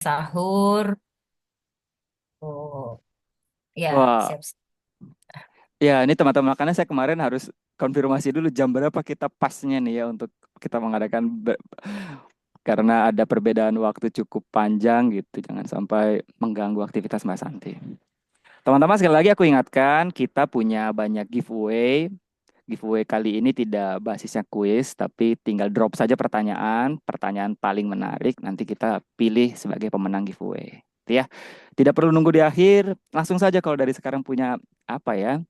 sahur. Oh, ya, Wah, siap. ya ini teman-teman makanya saya kemarin harus konfirmasi dulu jam berapa kita pasnya nih ya untuk kita mengadakan karena ada perbedaan waktu cukup panjang gitu. Jangan sampai mengganggu aktivitas Mbak Santi. Teman-teman sekali lagi aku ingatkan kita punya banyak giveaway. Giveaway kali ini tidak basisnya kuis, tapi tinggal drop saja pertanyaan, pertanyaan paling menarik, nanti kita pilih sebagai pemenang giveaway. Gitu ya. Tidak perlu nunggu di akhir, langsung saja kalau dari sekarang punya apa ya,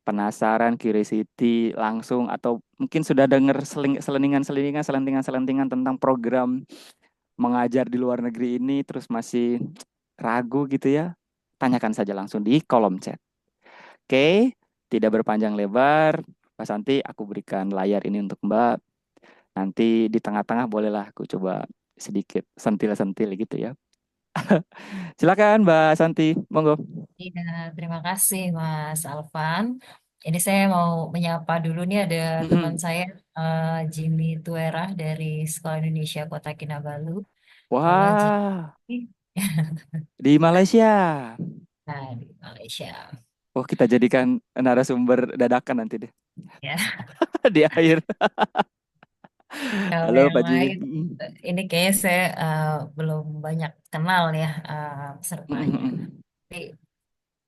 penasaran, curiosity, langsung atau mungkin sudah dengar selentingan tentang program mengajar di luar negeri ini, terus masih ragu gitu ya, tanyakan saja langsung di kolom chat. Oke, tidak berpanjang lebar. Mbak Santi, aku berikan layar ini untuk Mbak. Nanti di tengah-tengah bolehlah aku coba sedikit sentil-sentil gitu ya. Silakan Mbak Santi, monggo. Iya, terima kasih Mas Alvan. Ini saya mau menyapa dulu nih ada teman Mhm. saya Jimmy Tuerah dari Sekolah Indonesia Kota Kinabalu. Halo Wah, Jimmy. di Malaysia. Nah, di Malaysia. Oh, kita jadikan narasumber dadakan nanti deh Ya, di akhir. kalau Halo yang Pak Jimmy. lain ini kayaknya saya belum banyak kenal ya pesertanya. Tapi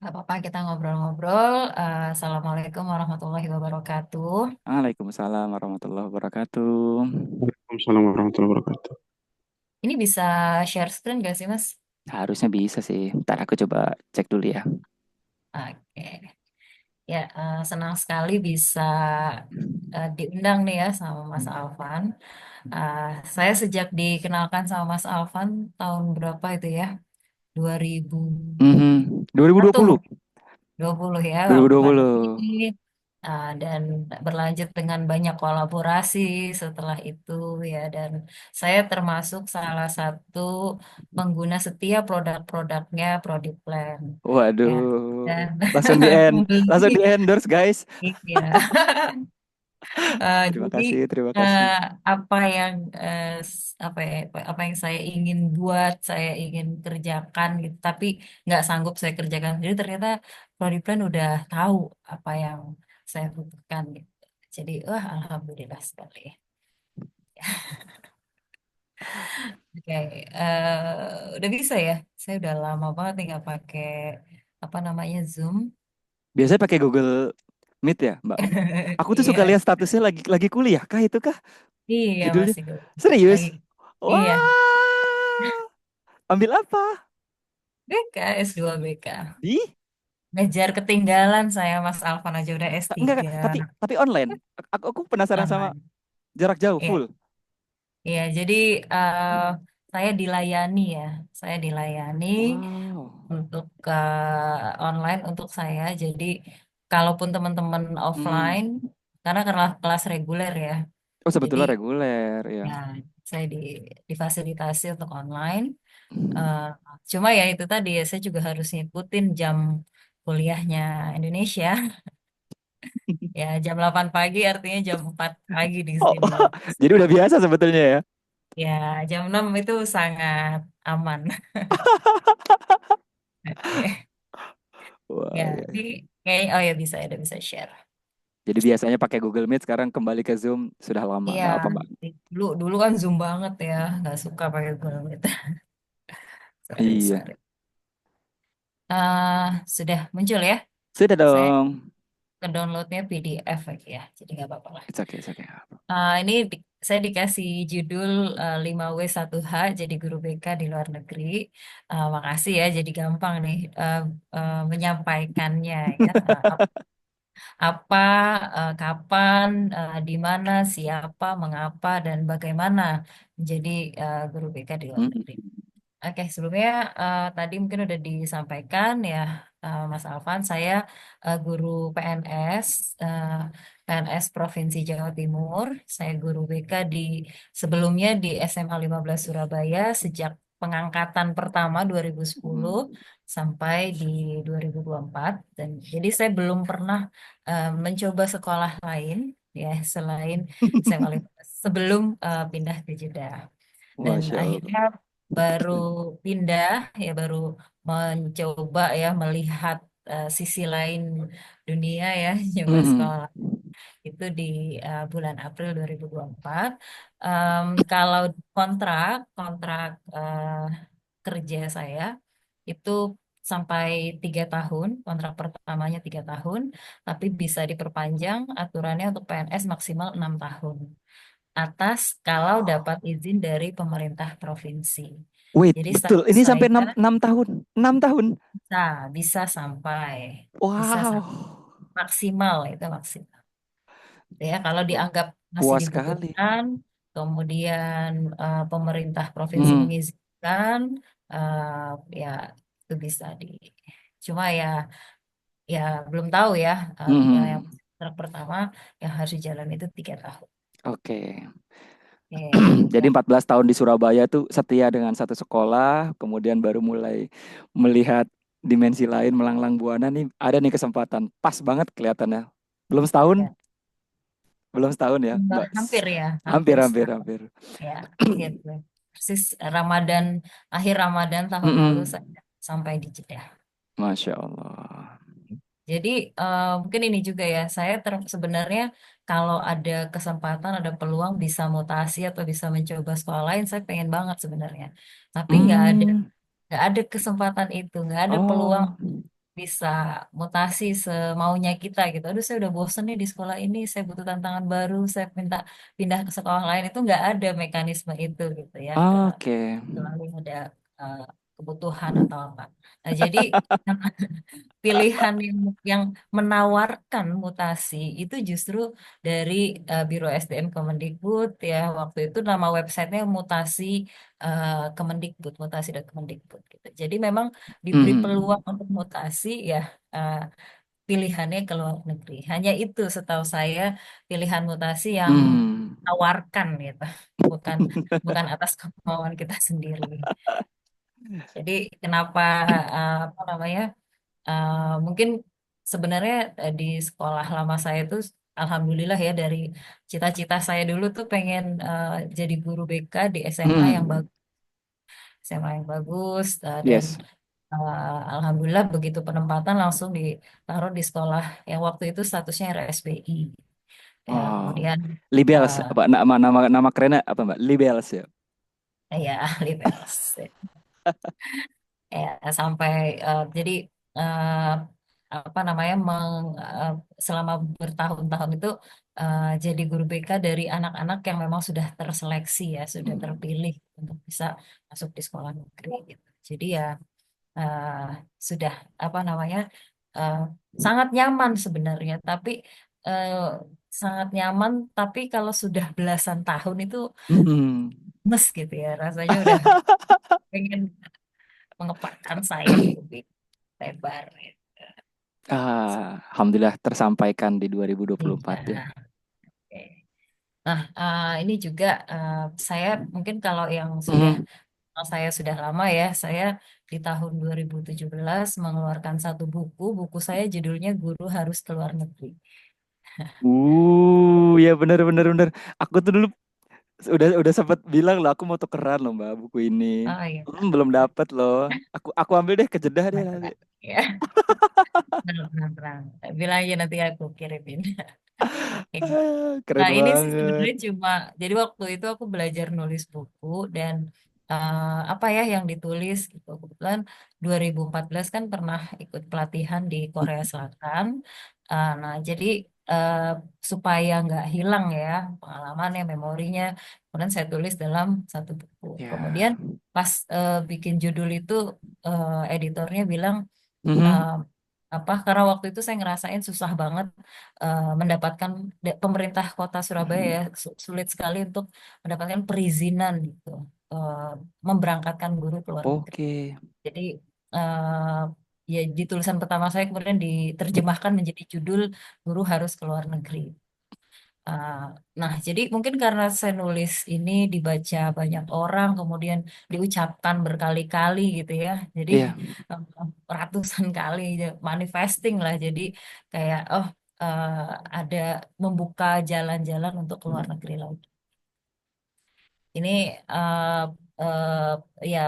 nggak apa-apa kita ngobrol-ngobrol. Assalamualaikum warahmatullahi wabarakatuh. Waalaikumsalam warahmatullahi wabarakatuh. Waalaikumsalam warahmatullahi wabarakatuh. Ini bisa share screen gak sih Mas? Harusnya bisa sih. Ntar aku coba cek dulu ya. Oke. Ya, senang sekali bisa diundang nih ya sama Mas Alvan. Eh, saya sejak dikenalkan sama Mas Alvan tahun berapa itu ya? 2001 Mhm. 2020. mungkin 20 ya waktu pandemi. 2020. Dan berlanjut dengan banyak kolaborasi setelah itu ya, dan saya termasuk salah satu pengguna setia produk-produknya Prodiplan ya, Waduh. dan Langsung membeli. di endorse guys. Iya. Terima Jadi kasih, terima eh, kasih. apa yang apa ya, apa yang saya ingin buat, saya ingin kerjakan gitu, tapi nggak sanggup saya kerjakan. Jadi ternyata Prodiplan udah tahu apa yang saya butuhkan gitu. Jadi wah alhamdulillah sekali. Oke, udah bisa ya. Saya udah lama banget nih nggak pakai apa namanya Zoom. Biasanya pakai Google Meet ya, Mbak? Aku tuh suka Iya, lihat statusnya lagi kuliah kah itu kah iya judulnya? masih lagi. Serius? Iya, Wah, ambil apa? BK S2 BK. Di? Ngejar ketinggalan saya Mas Alvan aja udah Enggak, S3 tapi online. Aku penasaran sama online. jarak jauh Iya, full. iya. Jadi eh, saya dilayani ya. Saya dilayani Wow. untuk online untuk saya. Jadi kalaupun teman-teman Hmm. offline, karena kelas reguler ya. Oh, Jadi sebetulnya reguler ya. ya saya difasilitasi untuk online. Eh, Cuma ya itu tadi ya saya juga harus ngikutin jam kuliahnya Indonesia. Ya, jam 8 pagi artinya jam 4 pagi di Oh, sini. jadi udah biasa sebetulnya ya. Ya, jam 6 itu sangat aman. Oke. Wah, Ya, ya, ini ya. kayak oh ya bisa ada bisa share. Jadi biasanya pakai Google Meet, sekarang kembali ke Zoom sudah lama. Iya, Nggak apa, Mbak? dulu dulu kan Zoom banget ya, nggak suka pakai Google Meet. Sorry, Iya. sorry. Sudah muncul ya? Sudah Saya dong. ke downloadnya PDF lagi ya, jadi nggak apa-apa lah. It's okay, it's okay. Ini saya dikasih judul 5W1H jadi guru BK di luar negeri. Makasih ya, jadi gampang nih menyampaikannya ya. Apa, kapan, di mana, siapa, mengapa, dan bagaimana menjadi guru BK di luar Hmm. negeri. Oke, sebelumnya tadi mungkin udah disampaikan ya, Mas Alvan, saya guru PNS, PNS Provinsi Jawa Timur. Saya guru BK sebelumnya di SMA 15 Surabaya sejak pengangkatan pertama 2010 sampai di 2024. Dan jadi saya belum pernah mencoba sekolah lain ya selain SMA 15 sebelum pindah ke Jeddah. Dan Masya akhirnya Allah. baru pindah ya, baru mencoba ya melihat sisi lain dunia ya, coba Mhm. sekolah itu di bulan April 2024. Kalau kontrak kontrak kerja saya itu sampai 3 tahun, kontrak pertamanya 3 tahun, tapi bisa diperpanjang aturannya untuk PNS maksimal 6 tahun. Atas kalau dapat izin dari pemerintah provinsi. Wait, Jadi betul. status Ini sampai saya 6 tahun. 6 tahun. bisa, bisa sampai, bisa Wow. maksimal itu maksimal. Ya, kalau dianggap masih Puas sekali. dibutuhkan, kemudian pemerintah provinsi Hmm. mengizinkan, ya itu bisa di. Cuma ya, ya belum tahu ya. Yang Mhm. kontrak pertama yang harus jalan itu 3 tahun. Oke. Gitu. Jadi 14 tahun di Surabaya tuh setia dengan satu sekolah, kemudian baru mulai melihat dimensi lain melanglang buana nih. Ada nih kesempatan. Pas banget kelihatannya. Belum setahun? Ya. Belum setahun ya, Mbak? Hampir ya, Hampir, hampir hampir, setahun. hampir. Ya, gitu. Persis Ramadan, akhir Ramadan tahun lalu Mm-mm. saya sampai di Jeddah. Masya Allah. Jadi mungkin ini juga ya, saya sebenarnya kalau ada kesempatan, ada peluang bisa mutasi atau bisa mencoba sekolah lain, saya pengen banget sebenarnya. Tapi Hmm. nggak ada kesempatan itu, nggak ada peluang Oh. bisa mutasi semaunya kita gitu. Aduh, saya udah bosen nih di sekolah ini, saya butuh tantangan baru, saya minta pindah ke sekolah lain, itu nggak ada mekanisme itu gitu ya. Oke. Selalu ada eh, kebutuhan atau apa. Nah, jadi pilihan yang menawarkan mutasi itu justru dari Biro SDM Kemendikbud ya, waktu itu nama websitenya mutasi Kemendikbud, mutasi.kemendikbud gitu. Jadi memang diberi peluang Mhm. untuk mutasi ya, eh, pilihannya ke luar negeri. Hanya itu setahu saya pilihan mutasi yang Hmm. tawarkan gitu. Bukan bukan atas kemauan kita sendiri. Jadi kenapa apa namanya? Mungkin sebenarnya di sekolah lama saya itu alhamdulillah ya, dari cita-cita saya dulu tuh pengen jadi guru BK di SMA yang Hmm. bagus, SMA yang bagus, dan Yes. alhamdulillah begitu penempatan langsung ditaruh di sekolah yang waktu itu statusnya RSBI. Ya, Oh. kemudian Libels uh, apa nama kerennya apa, Mbak? Libels ya. ya ahli pers. Ya, sampai jadi eh, apa namanya selama bertahun-tahun itu jadi guru BK dari anak-anak yang memang sudah terseleksi ya, sudah terpilih untuk bisa masuk di sekolah negeri gitu. Jadi ya eh, sudah apa namanya eh, sangat nyaman sebenarnya, tapi eh, sangat nyaman, tapi kalau sudah belasan tahun itu Hmm. mes gitu ya, rasanya udah pengen mengepakkan sayap lebih lebar gitu. Alhamdulillah tersampaikan di 2024 ya. Iya. Oke. Nah, ini juga saya mungkin kalau yang sudah Hmm. saya sudah lama ya, saya di tahun 2017 mengeluarkan satu buku. Buku saya judulnya Guru Harus Keluar Negeri. Ya benar benar benar. Aku tuh dulu udah sempat bilang loh aku mau tukeran loh Mbak buku ini. Oh iya, Belum dapet loh. Aku ambil deh ke Jeddah deh nanti. Pak. Ya, tenang. Bilang aja nanti aku kirimin. Keren Nah, ini sih banget. sebenarnya cuma, jadi waktu itu aku belajar nulis buku dan apa ya yang ditulis gitu. Kebetulan 2014 kan pernah ikut pelatihan di Korea Selatan. Nah, jadi eh, supaya nggak hilang ya pengalamannya, memorinya, kemudian saya tulis dalam satu buku. Kemudian Ya. pas bikin judul itu, editornya bilang Mhm. eh, apa, karena waktu itu saya ngerasain susah banget mendapatkan pemerintah kota Surabaya ya, sulit sekali untuk mendapatkan perizinan gitu, eh, memberangkatkan guru ke luar negeri. Oke. Jadi eh, ya di tulisan pertama saya kemudian diterjemahkan menjadi judul Guru Harus ke Luar Negeri. Uh, nah, jadi mungkin karena saya nulis ini dibaca banyak orang, kemudian diucapkan berkali-kali gitu ya. Jadi Iya. uh, ratusan kali ya, manifesting lah. Jadi kayak oh, uh, ada membuka jalan-jalan untuk keluar negeri lagi. Ini eh, ya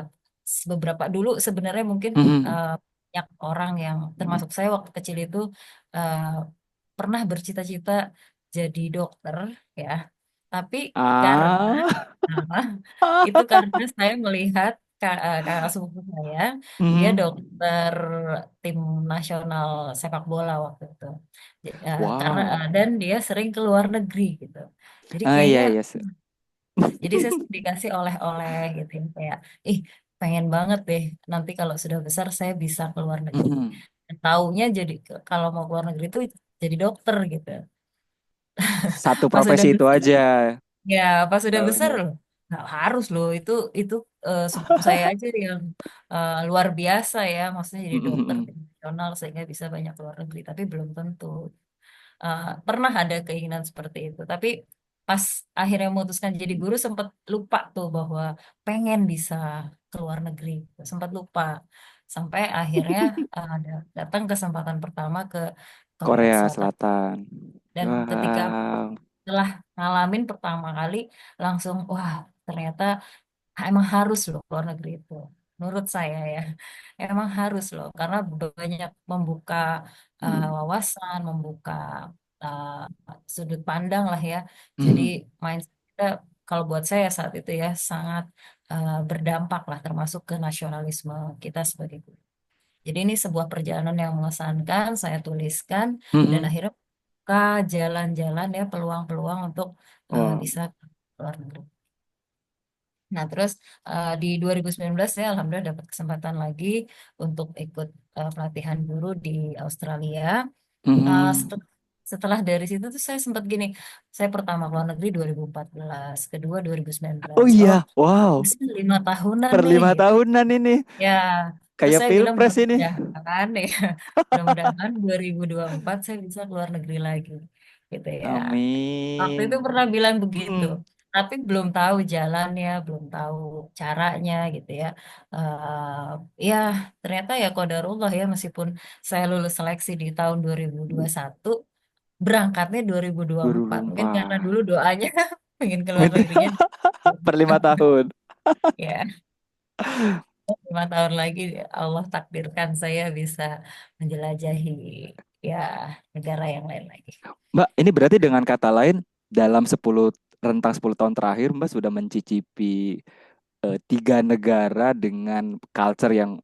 beberapa dulu sebenarnya mungkin Mhm. eh, banyak orang yang termasuk saya waktu kecil itu eh, pernah bercita-cita jadi dokter ya. Tapi karena Ah. itu karena saya melihat kakak sepupu saya, dia Mhm. dokter tim nasional sepak bola waktu itu. Karena Wow. dan dia sering ke luar negeri gitu. Jadi Ah, iya kayaknya, iya. jadi saya dikasih oleh-oleh gitu ya. Kayak, ih pengen banget deh nanti kalau sudah besar saya bisa ke luar negeri. Mhm. Dan taunya jadi kalau mau ke luar negeri itu jadi dokter gitu. Satu Pas sudah profesi itu besar, aja ya, pas sudah besar taunya. loh, nggak harus loh itu sepupu saya aja yang luar biasa ya, maksudnya jadi dokter Mhm. tim nasional sehingga bisa banyak keluar negeri, tapi belum tentu. Pernah ada keinginan seperti itu, tapi pas akhirnya memutuskan jadi guru sempat lupa tuh bahwa pengen bisa keluar negeri, sempat lupa sampai akhirnya datang kesempatan pertama ke Korea Korea Selatan. Selatan. Dan ketika Wow. setelah ngalamin pertama kali langsung wah ternyata emang harus loh keluar negeri itu, menurut saya ya emang harus loh karena banyak membuka Mhm. wawasan, membuka uh, sudut pandang lah ya. Jadi Mhm. mindset kita kalau buat saya saat itu ya sangat berdampak lah termasuk ke nasionalisme kita sebagai guru. Jadi ini sebuah perjalanan yang mengesankan, saya tuliskan dan Mhm. akhirnya buka jalan-jalan ya peluang-peluang untuk Wow. bisa ke luar negeri. Nah, terus di 2019 saya alhamdulillah dapat kesempatan lagi untuk ikut pelatihan guru di Australia. Mhm. Setelah dari situ tuh saya sempat gini, saya pertama ke luar negeri 2014, kedua Oh 2019. Oh, iya, wow. bisa 5 tahunan Per nih, lima gitu. tahunan ini. Ya, terus Kayak saya bilang pilpres ini. mudah-mudahan ya, mudah-mudahan 2024 saya bisa keluar negeri lagi, gitu ya. Waktu itu Amin. pernah bilang begitu, Mhm. tapi belum tahu jalannya, belum tahu caranya, gitu ya. Ya, ternyata ya qadarullah ya, meskipun saya lulus seleksi di tahun 2021, berangkatnya 2024. Mungkin karena 2004. dulu doanya pengen keluar negerinya. Per 5 tahun. Ya, 5 tahun lagi Allah takdirkan saya bisa menjelajahi ya negara yang lain lagi. Mbak, ini berarti dengan kata lain dalam 10 tahun terakhir Mbak sudah mencicipi 3 negara dengan culture yang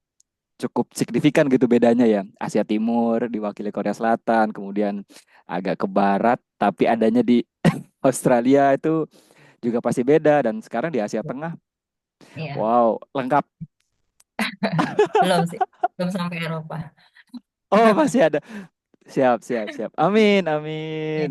cukup signifikan gitu bedanya ya. Asia Timur diwakili Korea Selatan, kemudian agak ke barat, tapi adanya di Australia itu juga pasti beda dan sekarang di Asia Tengah. Iya, Wow, lengkap. belum sih, belum sampai Eropa. Oh, masih ada. Siap, siap, siap. Amin, Ya, amin.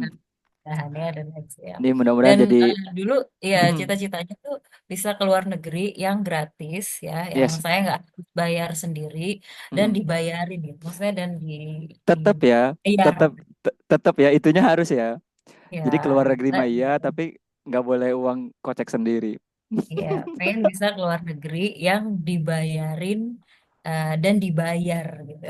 nah, ini ada next ya. Ini mudah-mudahan Dan jadi dulu ya cita-citanya tuh bisa keluar negeri yang gratis ya, yang yes. saya nggak harus bayar sendiri dan dibayarin gitu. Maksudnya dan di Tetap ya, iya tetap ya itunya harus ya. Jadi keluar ya. negeri mah iya, tapi nggak boleh uang kocek sendiri. Iya, pengen bisa keluar negeri yang dibayarin dan dibayar gitu.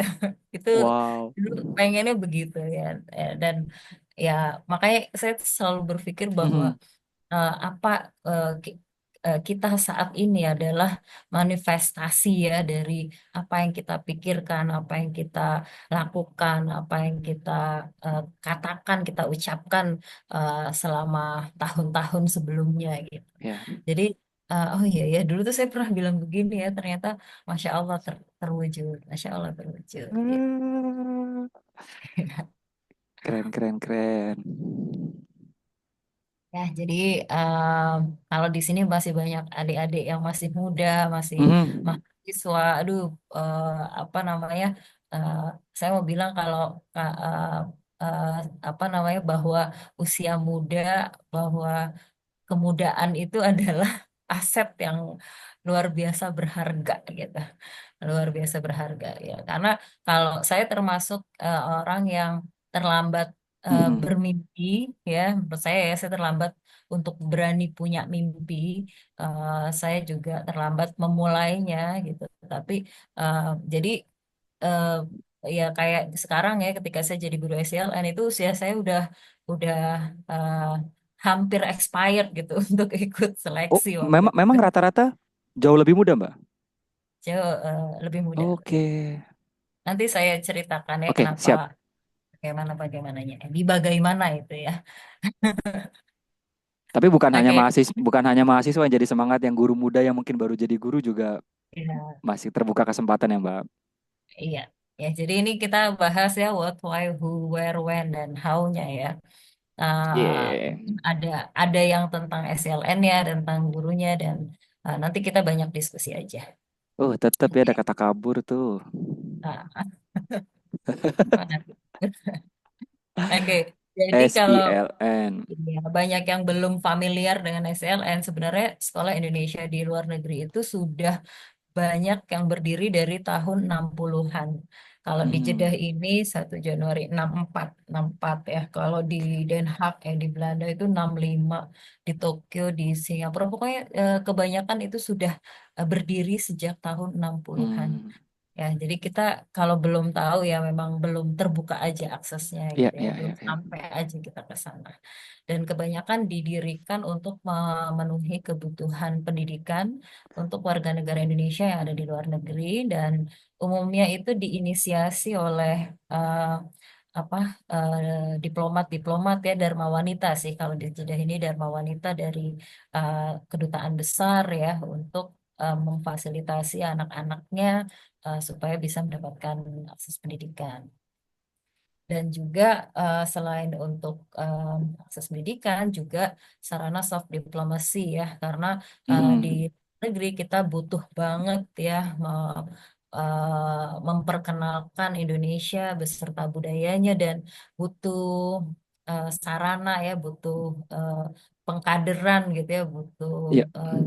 Itu Wow. dulu pengennya begitu ya. Dan ya makanya saya selalu berpikir bahwa Mhm. apa kita saat ini adalah manifestasi ya dari apa yang kita pikirkan, apa yang kita lakukan, apa yang kita katakan, kita ucapkan selama tahun-tahun sebelumnya gitu. Ya. Jadi, oh iya ya, dulu tuh saya pernah bilang begini ya, ternyata Masya Allah terwujud, Masya Allah terwujud. Gitu. Hmm. Keren, keren, keren. Ya, jadi kalau di sini masih banyak adik-adik yang masih muda, masih Mhm. mahasiswa. Aduh, apa namanya? eh, saya mau bilang kalau eh, apa namanya bahwa usia muda, bahwa kemudaan itu adalah aset yang luar biasa berharga gitu, luar biasa berharga ya. Karena kalau saya termasuk orang yang terlambat Mhm. bermimpi ya, menurut saya ya saya terlambat untuk berani punya mimpi. Saya juga terlambat memulainya gitu. Tapi eh, jadi eh, ya kayak sekarang ya ketika saya jadi guru SLN itu usia saya udah eh, hampir expired gitu untuk ikut Oh, seleksi waktu memang itu. memang rata-rata Jauh lebih muda, Mbak. Jauh lebih muda. Oke. Nanti saya ceritakan ya Oke, kenapa siap. bagaimana bagaimananya. Di bagaimana itu ya. Tapi Oke. bukan hanya mahasiswa yang jadi semangat, yang guru muda yang mungkin baru jadi guru juga Ya, masih terbuka kesempatan ya, Mbak. iya. Ya, jadi ini kita bahas ya what, why, who, where, when, dan how-nya ya. Yeah. Ada yang tentang SLN ya, tentang gurunya dan nanti kita banyak diskusi aja. Oh, tetap ya ada Oke. kata kabur tuh. Nah, oke. Jadi kalau SILN. ya, banyak yang belum familiar dengan SLN, sebenarnya sekolah Indonesia di luar negeri itu sudah banyak yang berdiri dari tahun 60-an. Kalau di Jeddah Hmm. ini 1 Januari 64 ya. Kalau di Den Haag di Belanda itu 65, di Tokyo, di Singapura pokoknya kebanyakan itu sudah berdiri sejak tahun 60-an. Hmm. Ya, jadi kita kalau belum tahu ya memang belum terbuka aja aksesnya Ya, gitu ya, ya, belum ya, ya. sampai aja kita ke sana. Dan kebanyakan didirikan untuk memenuhi kebutuhan pendidikan untuk warga negara Indonesia yang ada di luar negeri dan umumnya itu diinisiasi oleh eh, apa diplomat-diplomat ya Dharma Wanita sih kalau di Jeddah ini Dharma Wanita dari eh, kedutaan besar ya untuk memfasilitasi anak-anaknya supaya bisa mendapatkan akses pendidikan. Dan juga selain untuk akses pendidikan, juga sarana soft diplomacy ya, karena di Hmm. negeri kita butuh banget ya memperkenalkan Indonesia beserta budayanya dan butuh sarana ya, butuh eh, pengkaderan gitu ya, butuh Ya. eh,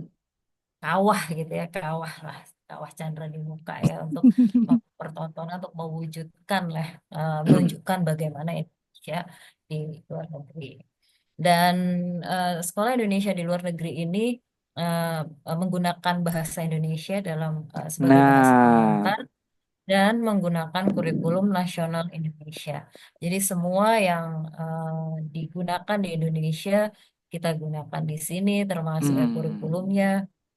kawah gitu ya, kawah lah, kawah Chandra di muka ya untuk pertontonan untuk mewujudkan lah, menunjukkan bagaimana Indonesia di luar negeri. Dan sekolah Indonesia di luar negeri ini menggunakan bahasa Indonesia dalam sebagai bahasa Nah, pengantar dan menggunakan kurikulum nasional Indonesia. Jadi semua yang digunakan di Indonesia kita gunakan di sini, termasuk ya hmm. kurikulumnya,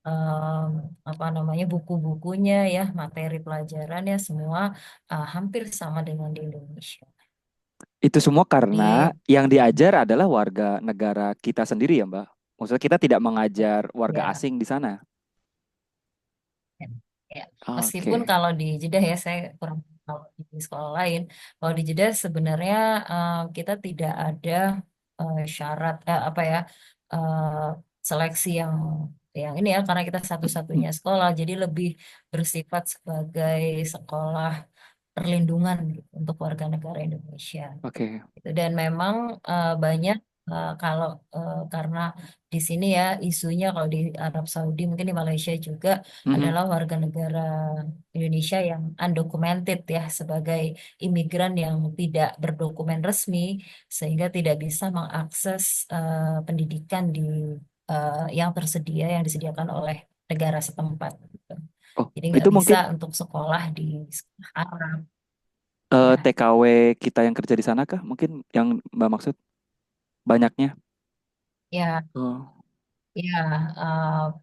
em, apa namanya buku-bukunya ya, materi pelajarannya semua hampir sama dengan di Indonesia. Itu semua karena Di yang diajar adalah warga negara kita sendiri ya, Mbak. Maksudnya kita tidak mengajar warga ya, asing di sana. ya. Meskipun Oke. kalau di Jeddah ya saya kurang tahu di sekolah lain. Kalau di Jeddah sebenarnya kita tidak ada syarat apa ya eh, seleksi yang ini ya karena kita satu-satunya sekolah jadi lebih bersifat sebagai sekolah perlindungan gitu, untuk warga negara Indonesia. Oke. Gitu. Dan memang banyak kalau karena di sini ya isunya kalau di Arab Saudi mungkin di Malaysia juga Mhm. adalah warga negara Indonesia yang undocumented ya sebagai imigran yang tidak berdokumen resmi sehingga tidak bisa mengakses pendidikan yang tersedia yang disediakan oleh negara setempat gitu. Oh, Jadi itu nggak bisa mungkin untuk sekolah di sekolah Arab ya. TKW kita yang kerja di sana kah? Mungkin yang Mbak maksud banyaknya. Ya, Oh. ya,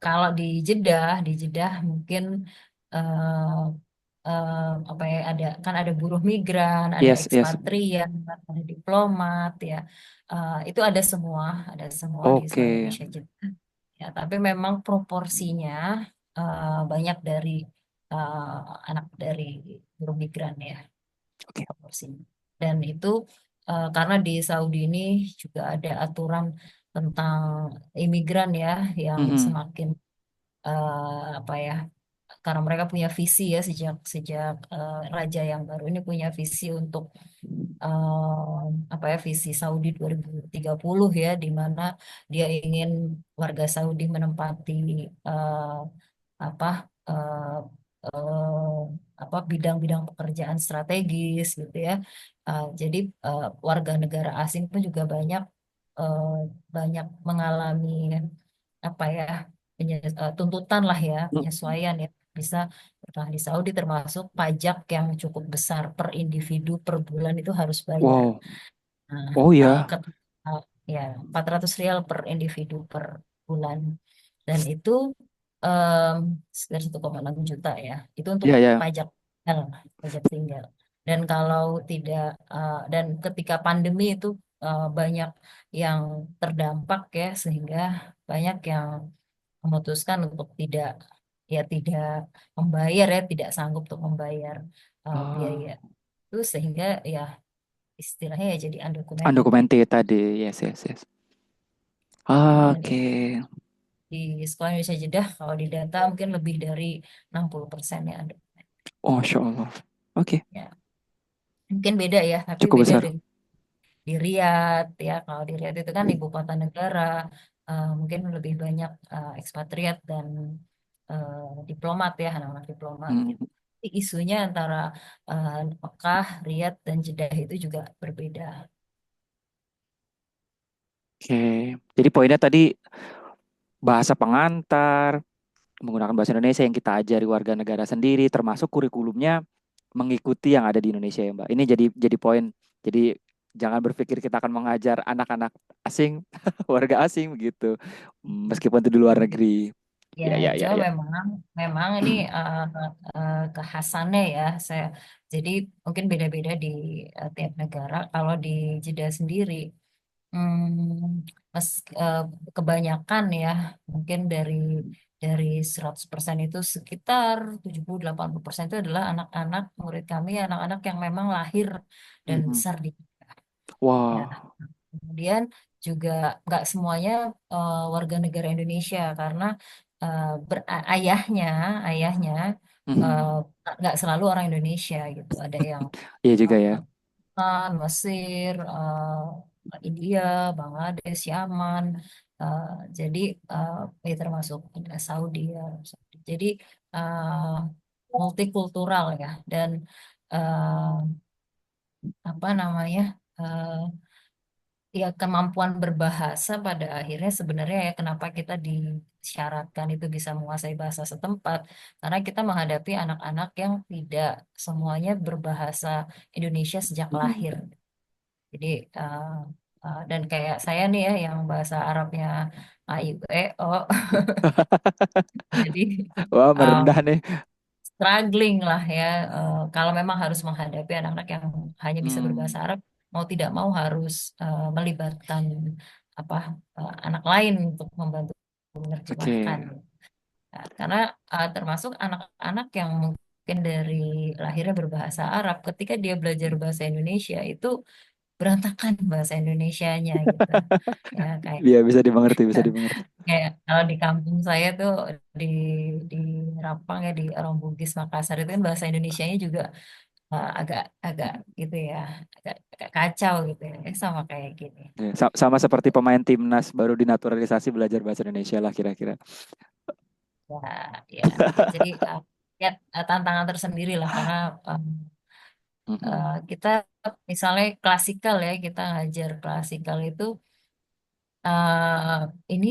kalau di Jeddah mungkin eh, apa ya kan ada buruh migran, ada Yes, yes. ekspatriat, ada diplomat ya. Itu ada semua di Oke. seluruh Indonesia Jeddah. Ya, tapi memang proporsinya banyak dari eh, anak dari buruh migran ya Oke. proporsinya. Dan itu karena di Saudi ini juga ada aturan tentang imigran ya yang Mhm. semakin apa ya karena mereka punya visi ya sejak sejak raja yang baru ini punya visi untuk apa ya visi Saudi 2030 ya di mana dia ingin warga Saudi menempati eh, apa eh, eh, apa bidang-bidang pekerjaan strategis gitu ya. Jadi warga negara asing pun juga eh, banyak mengalami apa ya tuntutan lah ya penyesuaian ya bisa bertahan di Saudi termasuk pajak yang cukup besar per individu per bulan itu harus bayar. Wow. Nah, Oh ya. ya 400 rial per individu per bulan dan itu em, sekitar 1,6 juta ya. Itu untuk Ya, ya. pajak tinggal, pajak tinggal. Dan kalau tidak dan ketika pandemi itu banyak yang terdampak ya, sehingga banyak yang memutuskan untuk tidak membayar ya, tidak sanggup untuk membayar biaya Oh, itu, sehingga ya istilahnya ya jadi undocumented gitu. undocumented tadi. Yes, yes, yes. Dan Oke. di sekolah Indonesia Jeddah kalau di data mungkin lebih dari 60% ya undocumented. Oh, Masya Allah. Oke, Ya, mungkin beda ya, tapi cukup beda besar. di Riyadh ya. Kalau di Riyadh itu kan ibu kota negara, mungkin lebih banyak ekspatriat dan diplomat ya, anak-anak diplomat Hmm, gitu. Tapi isunya antara Mekah, Riyadh, dan Jeddah itu juga berbeda. Oke. Jadi poinnya tadi bahasa pengantar, menggunakan bahasa Indonesia yang kita ajari warga negara sendiri, termasuk kurikulumnya mengikuti yang ada di Indonesia ya Mbak. Ini jadi poin. Jadi jangan berpikir kita akan mengajar anak-anak asing, warga asing begitu, meskipun itu di luar negeri. Ya, Ya, ya, ya, cuma ya. memang ini kekhasannya ya. Jadi mungkin beda-beda di tiap negara. Kalau di Jeddah sendiri, mes, eh, kebanyakan ya, mungkin dari 100% itu sekitar 70-80% itu adalah anak-anak murid kami, anak-anak yang memang lahir dan Mhm. besar di ya. Wah. Kemudian juga nggak semuanya warga negara Indonesia, karena ayahnya eh, Mhm. nggak selalu orang Indonesia gitu. Ada yang Iya juga ya. Pakistan, Mesir, India, Bangladesh, Yaman. Eh, jadi ya termasuk Saudi ya. Jadi eh, multikultural ya, dan apa namanya? eh, Ya, kemampuan berbahasa pada akhirnya sebenarnya ya kenapa kita disyaratkan itu bisa menguasai bahasa setempat, karena kita menghadapi anak-anak yang tidak semuanya berbahasa Indonesia sejak Mhm. lahir. Jadi dan kayak saya nih ya yang bahasa Arabnya A I U E O. Jadi Wah, um, merendah nih. struggling lah ya, kalau memang harus menghadapi anak-anak yang hanya bisa berbahasa Hmm. Arab, mau tidak mau harus melibatkan apa anak lain untuk membantu menerjemahkan. Oke. Nah, karena termasuk anak-anak yang mungkin dari lahirnya berbahasa Arab, ketika dia belajar bahasa Indonesia itu berantakan bahasa Indonesianya gitu. Ya kayak Iya, bisa dimengerti, bisa dimengerti. kayak kalau di kampung saya tuh di di Rapang ya, di Orang Bugis Makassar itu kan bahasa Indonesianya juga agak agak gitu ya, agak kacau gitu ya. Sama kayak gini. Ya, sama seperti pemain timnas baru dinaturalisasi belajar bahasa Indonesia lah kira-kira. Ya, ya, jadi ya tantangan tersendiri lah, karena Mhm. kita misalnya klasikal ya, kita ngajar klasikal itu ini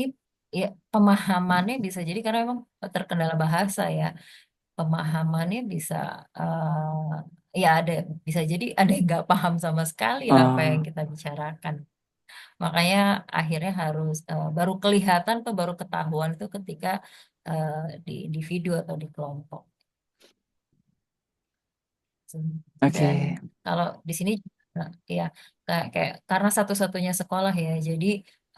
ya pemahamannya bisa jadi karena memang terkendala bahasa ya, pemahamannya bisa ya ada, bisa jadi ada yang nggak paham sama sekali apa yang Ah, kita bicarakan. Makanya akhirnya harus baru kelihatan atau baru ketahuan itu ketika eh, di individu atau di kelompok. Dan oke. kalau di sini ya kayak karena satu-satunya sekolah ya, jadi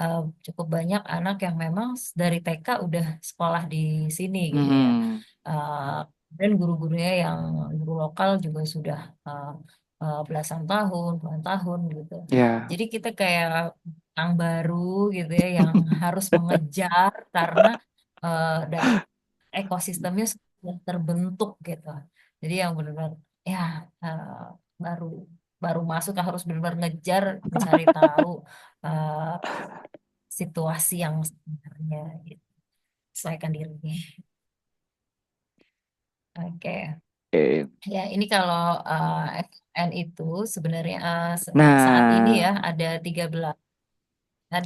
eh, cukup banyak anak yang memang dari TK udah sekolah di sini gitu ya. Mhm. Eh, dan guru-gurunya yang guru lokal juga sudah belasan tahun, puluhan tahun gitu. Ya. Jadi kita kayak yang baru gitu ya, yang harus mengejar karena ekosistemnya sudah terbentuk gitu. Jadi yang benar-benar ya eh, baru baru masuk harus benar-benar ngejar mencari tahu eh, situasi yang sebenarnya gitu. Sesuaikan dirinya. Oke. Oke. Ya, ini kalau FN itu sebenarnya saat ini Nah, ya ada 13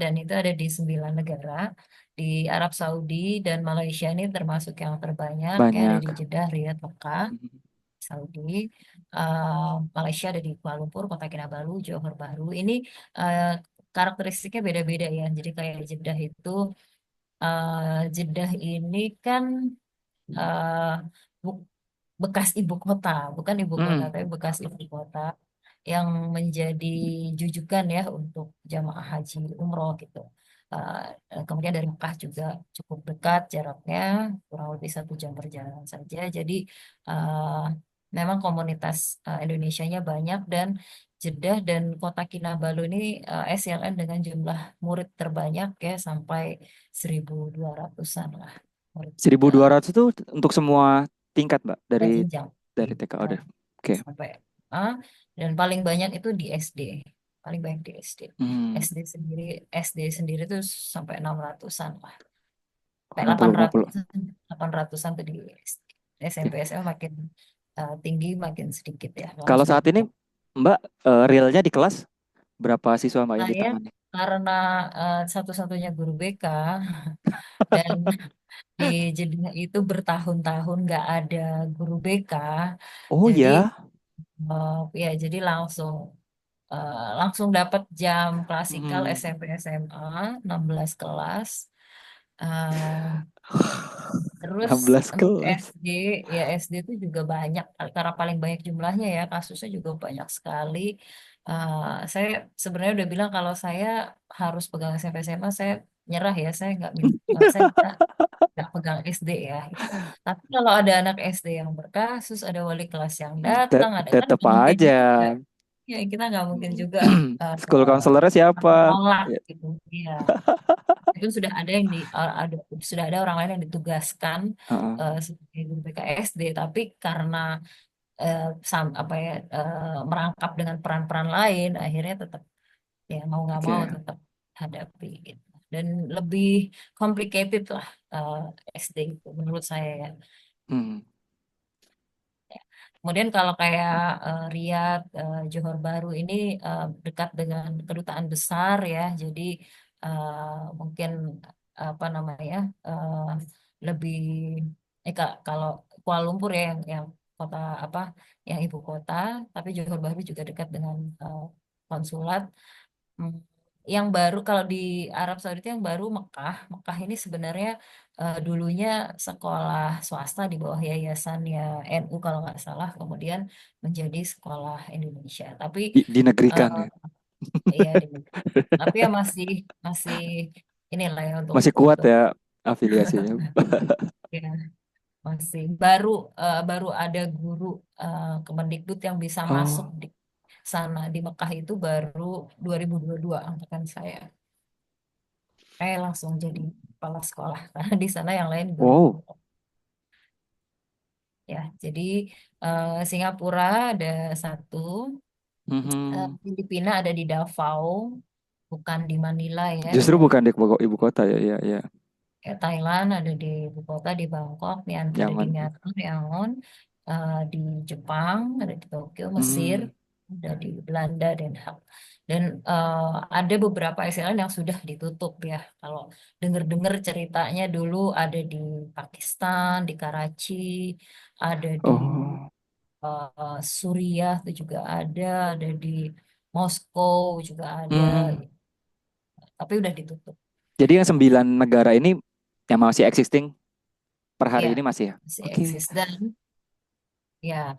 dan itu ada di 9 negara. Di Arab Saudi dan Malaysia ini termasuk yang terbanyak ya, ada banyak. di Jeddah, Riyadh, Mekah. Mhm. Saudi, Malaysia ada di Kuala Lumpur, Kota Kinabalu, Johor Bahru. Ini eh, karakteristiknya beda-beda ya. Jadi kayak Jeddah itu Jeddah ini kan eh, bu- bekas ibu kota, bukan ibu kota, Mm. tapi bekas ibu kota yang menjadi jujukan ya untuk jamaah haji umroh gitu. Kemudian dari Mekah juga cukup dekat jaraknya, kurang lebih 1 jam perjalanan saja. Jadi eh, memang komunitas Indonesianya banyak dan Jeddah dan Kota Kinabalu ini SLN dengan jumlah murid terbanyak ya sampai 1.200-an lah murid 1.200 itu untuk semua tingkat, Mbak, dari jenjang. TK udah. Oke. Sampai A dan paling banyak itu di SD, paling banyak di SD. Hmm. SD sendiri tuh sampai 600-an lah, sampai 60 50. 800-an tuh di SD. SMP Oke. SMA makin tinggi makin sedikit ya Kalau langsung saat ini untuk Mbak, realnya di kelas berapa siswa Mbak yang saya ditangani? karena satu-satunya guru BK dan di Jeddah itu bertahun-tahun nggak ada guru BK, Oh jadi ya. ya jadi langsung dapat jam klasikal Hmm. SMP SMA 16 kelas. Eh, Terus 16 untuk kelas. SD, ya SD itu juga banyak karena paling banyak jumlahnya ya kasusnya juga banyak sekali. Saya sebenarnya udah bilang kalau saya harus pegang SMP SMA saya nyerah ya, saya saya nggak pegang SD ya gitu. Tapi kalau ada anak SD yang berkasus, ada wali kelas yang datang, ada kan Tetap nggak mungkin aja. juga. Ya kita nggak mungkin juga School counselornya siapa? menolak Ya. gitu. Iya. Itu sudah ada sudah ada orang lain yang ditugaskan Heeh. sebagai guru BKSD, tapi karena apa ya merangkap dengan peran-peran lain, akhirnya tetap ya mau nggak mau Oke. tetap hadapi gitu. Dan lebih complicated lah SD itu menurut saya ya. Hmm. Kemudian kalau kayak Riyadh, Johor Bahru ini dekat dengan kedutaan besar ya, jadi mungkin apa namanya lebih kalau Kuala Lumpur ya yang kota apa yang ibu kota, tapi Johor Bahru juga dekat dengan konsulat. Hmm. Yang baru kalau di Arab Saudi itu yang baru Mekah. Mekah ini sebenarnya dulunya sekolah swasta di bawah yayasannya NU kalau nggak salah, kemudian menjadi sekolah Indonesia. Tapi Dinegrikan eh, ya. ya tapi ya masih masih inilah ya Masih kuat untuk ya afiliasinya. ya masih baru ada guru Kemendikbud yang bisa masuk Oh, di sana di Mekah itu baru 2022 angkatan saya. Saya langsung jadi kepala sekolah karena di sana yang lain guru-guru wow. ya. Jadi Singapura ada satu, Mhm. Filipina ada di Davao, bukan di Manila ya. Justru bukan di ibu kota ya, ya, ya. Thailand ada di ibu kota di Bangkok, ada di Yangon. Myanmar, Yangon, di Jepang ada di Tokyo, Mesir, Hmm. ada di Belanda, Den Haag. Dan ada beberapa SLN yang sudah ditutup ya. Kalau dengar-dengar ceritanya dulu ada di Pakistan, di Karachi, ada di Oh. Suriah itu juga ada di Moskow juga ada, Hmm. tapi udah ditutup. Jadi yang 9 negara ini yang masih existing per hari Ya, ini masih ya? masih Oke. eksis dan ya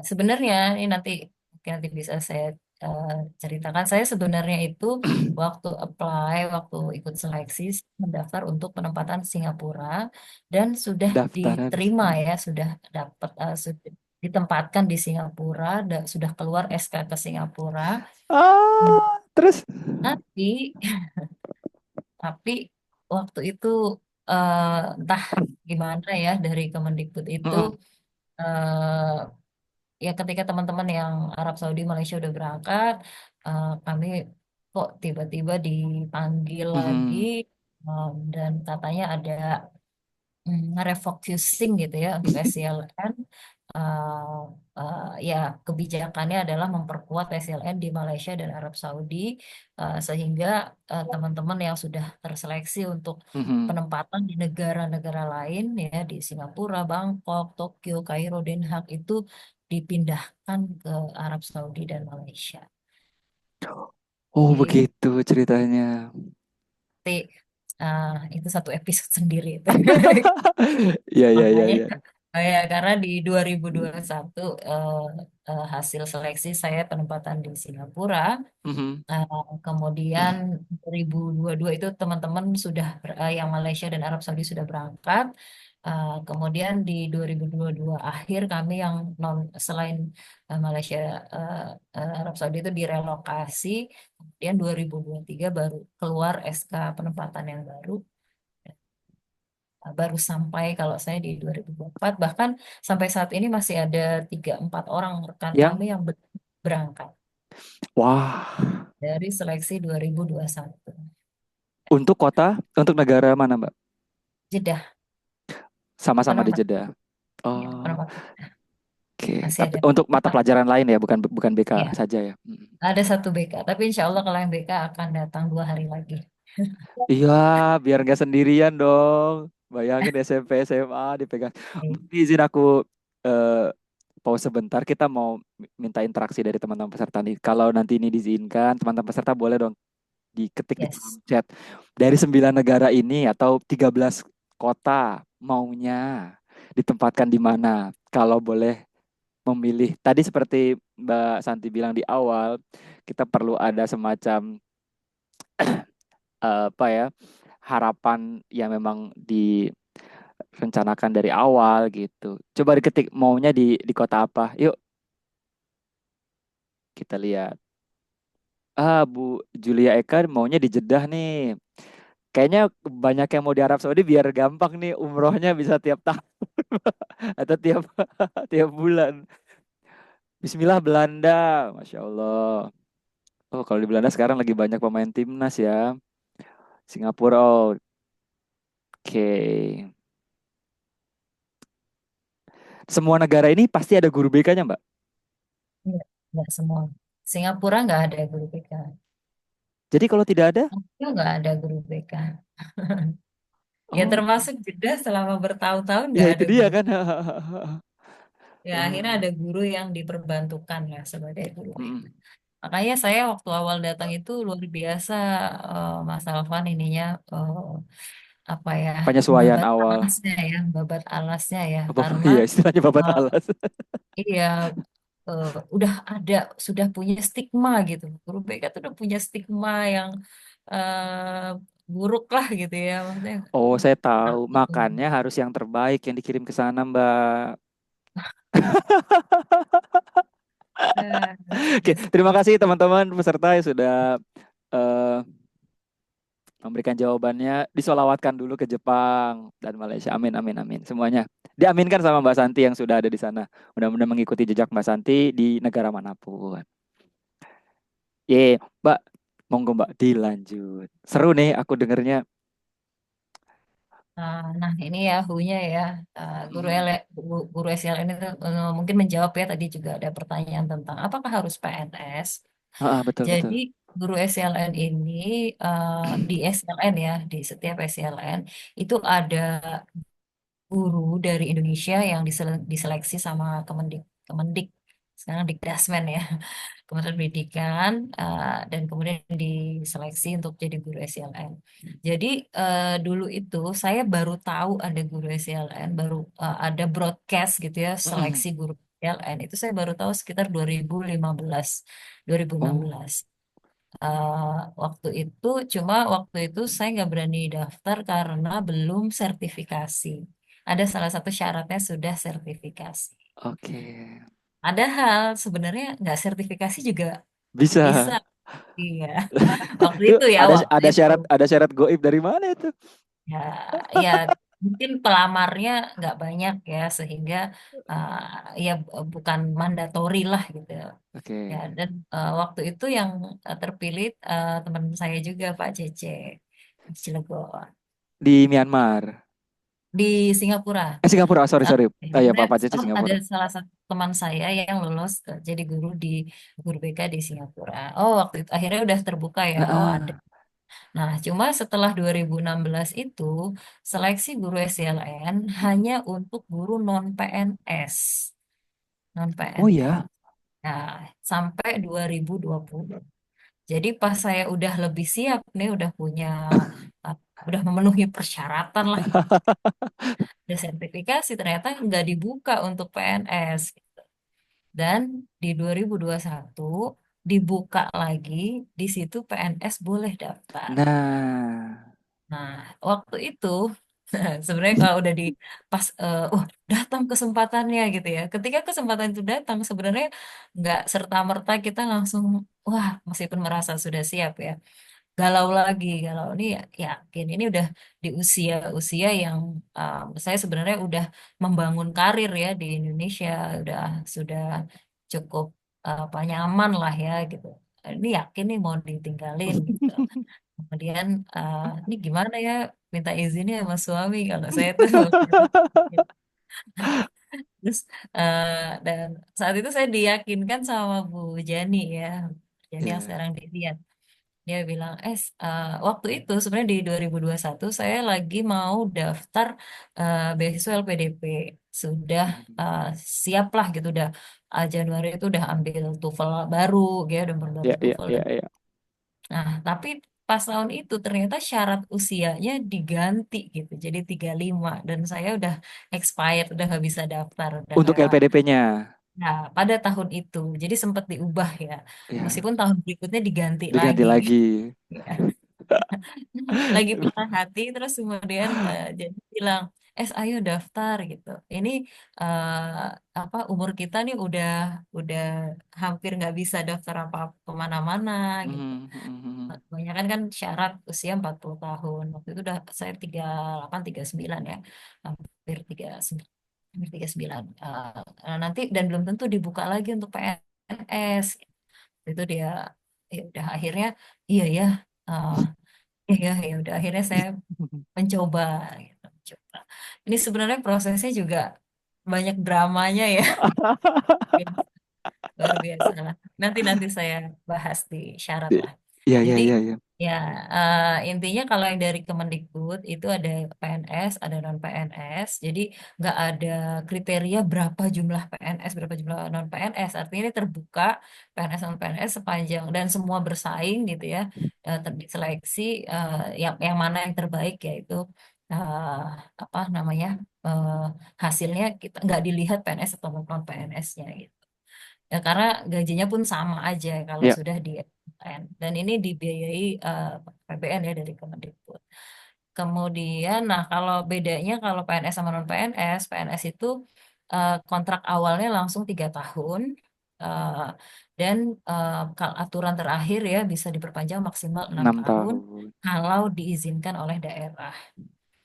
sebenarnya ini nanti mungkin nanti bisa saya eh, ceritakan. Saya sebenarnya itu waktu ikut seleksi mendaftar untuk penempatan Singapura dan sudah Daftarnya di diterima ya, sudah dapat sudah ditempatkan di Singapura, sudah keluar SK ke Singapura. Terus? Tapi tapi waktu itu eh, entah gimana ya dari Kemendikbud itu Mm-mm. eh, ya ketika teman-teman yang Arab Saudi Malaysia udah berangkat, kami kok tiba-tiba dipanggil lagi, Mhm. dan katanya ada refocusing gitu ya untuk SCLN. Eh, ya kebijakannya adalah memperkuat SLN di Malaysia dan Arab Saudi, sehingga teman-teman yang sudah terseleksi untuk Mhm. penempatan di negara-negara lain ya di Singapura, Bangkok, Tokyo, Kairo, Den Haag itu dipindahkan ke Arab Saudi dan Malaysia. Oh Jadi begitu ceritanya. Itu satu episode sendiri itu. Iya, iya, iya, Makanya iya. ya karena di 2021 eh, hasil seleksi saya penempatan di Singapura. Mhm. Kemudian 2022 itu teman-teman sudah yang Malaysia dan Arab Saudi sudah berangkat. Kemudian di 2022 akhir kami yang non selain Malaysia, eh, Arab Saudi itu direlokasi. Kemudian 2023 baru keluar SK penempatan yang baru. Baru sampai kalau saya di 2024, bahkan sampai saat ini masih ada 3-4 orang rekan kami Yang yang berangkat wah, dari seleksi 2021. untuk kota, untuk negara mana, Mbak? Jeddah Sama-sama di penempatan, Jeddah. ya, Oh, penempatan oke. masih Tapi ada untuk mata empat. pelajaran lain ya, bukan bukan BK Ya, saja ya. Mm. ada satu BK, tapi insya Allah kalau yang BK akan datang 2 hari lagi. Iya, biar nggak sendirian dong. Bayangin SMP, SMA dipegang. Mungkin izin aku eh, pause sebentar. Kita mau minta interaksi dari teman-teman peserta nih. Kalau nanti ini diizinkan, teman-teman peserta boleh dong diketik di kolom Yes. chat. Dari 9 negara ini atau 13 kota maunya ditempatkan di mana? Kalau boleh memilih. Tadi seperti Mbak Santi bilang di awal, kita perlu ada semacam apa ya, harapan yang memang direncanakan dari awal gitu. Coba diketik maunya di kota apa? Yuk kita lihat. Bu Julia Eka maunya di Jeddah nih. Kayaknya banyak yang mau di Arab Saudi biar gampang nih umrohnya bisa tiap tahun atau tiap tiap bulan. Bismillah Belanda, Masya Allah. Oh, kalau di Belanda sekarang lagi banyak pemain timnas ya. Singapura, oh, oke. Semua negara ini pasti ada guru BK-nya, Mbak. Enggak semua. Singapura nggak ada guru BK. Jadi kalau tidak ada, Tokyo nggak ada guru BK. Ya oh, termasuk Jeddah selama bertahun-tahun ya nggak itu ada dia guru. kan. Ya akhirnya Wah, ada guru yang diperbantukan ya sebagai guru BK. mm, Makanya saya waktu awal datang itu luar biasa, Mas Alvan ininya, apa ya, penyesuaian babat awal. alasnya ya, babat alasnya ya, Apa karena iya istilahnya babat eh, alas. iya, eh, udah ada, sudah punya stigma gitu. Guru BK itu udah punya stigma yang eh, buruk lah gitu ya, maksudnya. Oh, saya Nah, tahu. gitu. Makannya harus yang terbaik yang dikirim ke sana, Mbak. Eh, Oke, ya terima seperti kasih teman-teman peserta yang sudah eh, memberikan jawabannya. Disolawatkan dulu ke Jepang dan Malaysia. Amin, amin, amin. Semuanya diaminkan sama Mbak Santi yang sudah ada di sana. Mudah-mudahan mengikuti jejak Mbak Santi di negara manapun. Mbak, monggo Mbak dilanjut. Seru nih aku dengernya. Nah, ini ya nya ya, Mm. guru SLN itu mungkin menjawab ya, tadi juga ada pertanyaan tentang apakah harus PNS. Betul, Jadi betul. guru SLN ini, di SLN ya, di setiap SLN itu ada guru dari Indonesia yang diseleksi sama Kemendik, sekarang Dikdasmen ya, Kementerian Pendidikan, dan kemudian diseleksi untuk jadi guru SLN. Jadi dulu itu saya baru tahu ada guru SLN, baru ada broadcast gitu ya, Mm-mm. seleksi guru SLN itu saya baru tahu sekitar 2015, 2016. Oh, Waktu itu saya nggak berani daftar karena belum sertifikasi. Ada salah satu syaratnya sudah sertifikasi. oke. Padahal sebenarnya nggak sertifikasi juga bisa. Bisa. Iya. Waktu Itu itu ya, waktu itu. ada syarat goib dari mana itu? Ya, ya mungkin pelamarnya nggak banyak ya, sehingga uh, ya bukan mandatori lah gitu. Ya, Oke. dan waktu itu yang terpilih teman saya juga Pak Cece Cilegon Di Myanmar. di Singapura. Singapura. Oh, sorry, Uh, sorry. Oh ya, Sebenarnya Pak Cici ada Singapura. salah satu teman saya yang lolos jadi guru BK di Singapura. Oh, waktu itu akhirnya udah terbuka ya. Oh, ada. Heeh. Nah, cuma setelah 2016 itu seleksi guru SLN hanya untuk guru non PNS, non Oh PNS. ya. Nah, sampai 2020. Jadi pas saya udah lebih siap nih, udah punya udah memenuhi persyaratan lah gitu. Udah sertifikasi ternyata nggak dibuka untuk PNS. Dan di 2021 dibuka lagi, di situ PNS boleh daftar. Nah, Nah, waktu itu sebenarnya kalau udah di pas datang kesempatannya gitu ya. Ketika kesempatan itu datang sebenarnya nggak serta-merta kita langsung wah meskipun merasa sudah siap ya. Galau lagi, galau ini ya, yakin ini udah di usia-usia yang saya sebenarnya udah membangun karir ya di Indonesia, udah sudah cukup apa nyaman lah ya gitu. Ini yakin nih mau ditinggalin gitu. Kemudian ini gimana ya minta izinnya sama suami kalau saya tuh terus eh, dan saat itu saya diyakinkan sama Bu Jani ya, Jani yang ya, sekarang di dia bilang, waktu itu sebenarnya di 2021 saya lagi mau daftar beasiswa LPDP. Sudah uh, siap lah gitu, udah Januari itu udah ambil TOEFL baru, ya udah baru ya, ya, TOEFL. ya, ya. Nah, tapi pas tahun itu ternyata syarat usianya diganti gitu, jadi 35 dan saya udah expired, udah nggak bisa daftar, udah Untuk lewat. LPDP-nya, Nah, pada tahun itu, jadi sempat diubah ya, ya, meskipun tahun berikutnya diganti diganti lagi. lagi. Lagi patah hati terus kemudian jadi bilang ayo daftar gitu ini apa umur kita nih udah hampir nggak bisa daftar apa kemana-mana gitu. Mhm, mhm, mhm. Kebanyakan kan syarat usia 40 tahun waktu itu udah saya 38 39 ya hampir 39 hampir 39. Nanti dan belum tentu dibuka lagi untuk PNS itu dia ya udah akhirnya iya ya eh, iya, ya udah akhirnya saya mencoba gitu, mencoba. Ini sebenarnya prosesnya juga banyak dramanya ya, luar biasa lah. Nanti nanti saya bahas di syarat lah. Iya, iya, Jadi iya, iya. ya intinya kalau yang dari Kemendikbud itu ada PNS, ada non PNS. Jadi nggak ada kriteria berapa jumlah PNS, berapa jumlah non PNS. Artinya ini terbuka PNS non PNS sepanjang dan semua bersaing gitu ya. Seleksi yang mana yang terbaik yaitu eh, apa namanya eh, hasilnya kita nggak dilihat PNS atau non PNS-nya gitu. Ya, karena gajinya pun sama aja kalau Ya, sudah di PN. Dan ini dibiayai PBN ya dari Kemendikbud. Kemudian, nah kalau bedanya kalau PNS sama non PNS, PNS itu kontrak awalnya langsung 3 tahun. eh, dan kalau aturan terakhir ya bisa diperpanjang maksimal enam 6 tahun tahun. kalau diizinkan oleh daerah.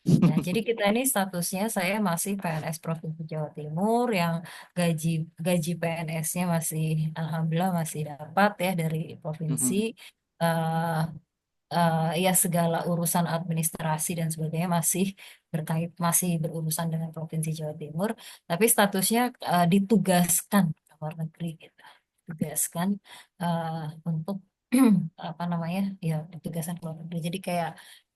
Nah, jadi kita ini statusnya saya masih PNS Provinsi Jawa Timur yang gaji gaji PNS-nya masih alhamdulillah masih dapat ya dari provinsi. Mhm. Eh, ya segala urusan administrasi dan sebagainya masih berurusan dengan Provinsi Jawa Timur, tapi statusnya ditugaskan ke luar negeri gitu. Ditugaskan untuk apa namanya? Ya, ditugaskan ke luar negeri. Jadi kayak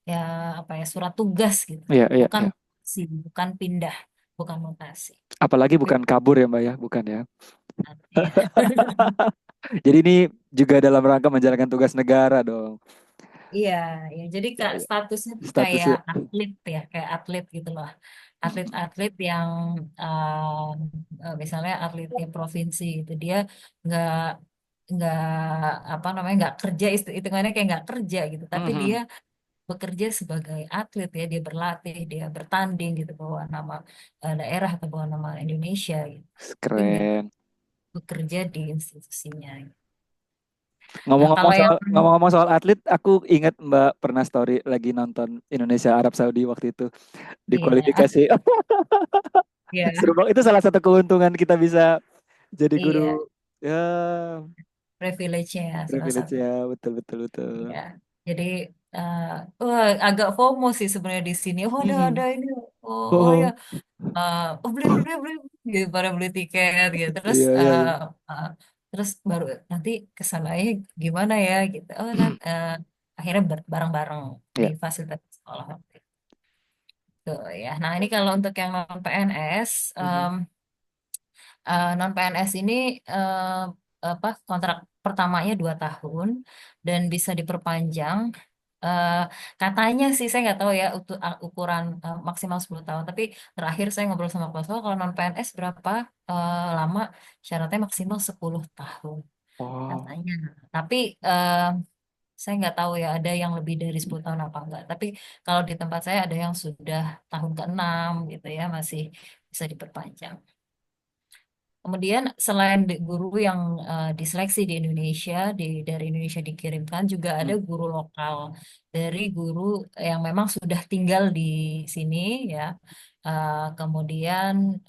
ya apa ya surat tugas gitu. Iya, iya, Bukan iya. mutasi, bukan pindah, bukan mutasi. Apalagi Tapi bukan kabur ya, Mbak ya, bukan ya. ya. Jadi ini juga dalam rangka menjalankan tugas negara dong. Iya, ya jadi Ya, Kak, ya. statusnya tuh kayak Statusnya. atlet ya, kayak atlet gitu loh. Atlet-atlet yang misalnya atletnya provinsi itu dia nggak nggak apa namanya nggak kerja hitungannya kayak nggak kerja gitu, tapi dia Mhm. bekerja sebagai atlet ya, dia berlatih, dia bertanding gitu bawa nama daerah atau bawa nama Indonesia gitu. Tapi nggak Keren. bekerja di institusinya. Nah Ngomong-ngomong kalau yang soal ngomong-ngomong soal atlet, aku ingat Mbak pernah story lagi nonton Indonesia Arab Saudi waktu itu di iya kualifikasi. Seru iya banget. Itu salah satu keuntungan kita bisa jadi iya guru. Ya, privilege-nya salah privilege satu. ya, betul, betul, betul. Ya, jadi eh, wah, agak FOMO sih sebenarnya di sini. Oh ada Mhm. ini, oh ya, Oh, beli beli beli, beli, gitu, pada beli tiket gitu. Terus iya, iya, iya. terus baru nanti kesananya gimana ya gitu. Akhirnya bareng-bareng di Ya. fasilitas sekolah waktu itu ya. Nah ini kalau untuk yang non PNS, Mhm. non PNS ini apa kontrak pertamanya 2 tahun dan bisa diperpanjang eh, katanya sih saya nggak tahu ya ukuran maksimal 10 tahun. Tapi terakhir saya ngobrol sama Pak Soal, kalau non PNS berapa lama, syaratnya maksimal 10 tahun Wow. katanya. Tapi eh, saya nggak tahu ya ada yang lebih dari 10 tahun apa enggak. Tapi kalau di tempat saya ada yang sudah tahun ke-6 gitu ya, masih bisa diperpanjang. Kemudian selain guru yang diseleksi di Indonesia, dari Indonesia dikirimkan, juga ada Hmm. guru lokal dari guru yang memang sudah tinggal di sini ya. Kemudian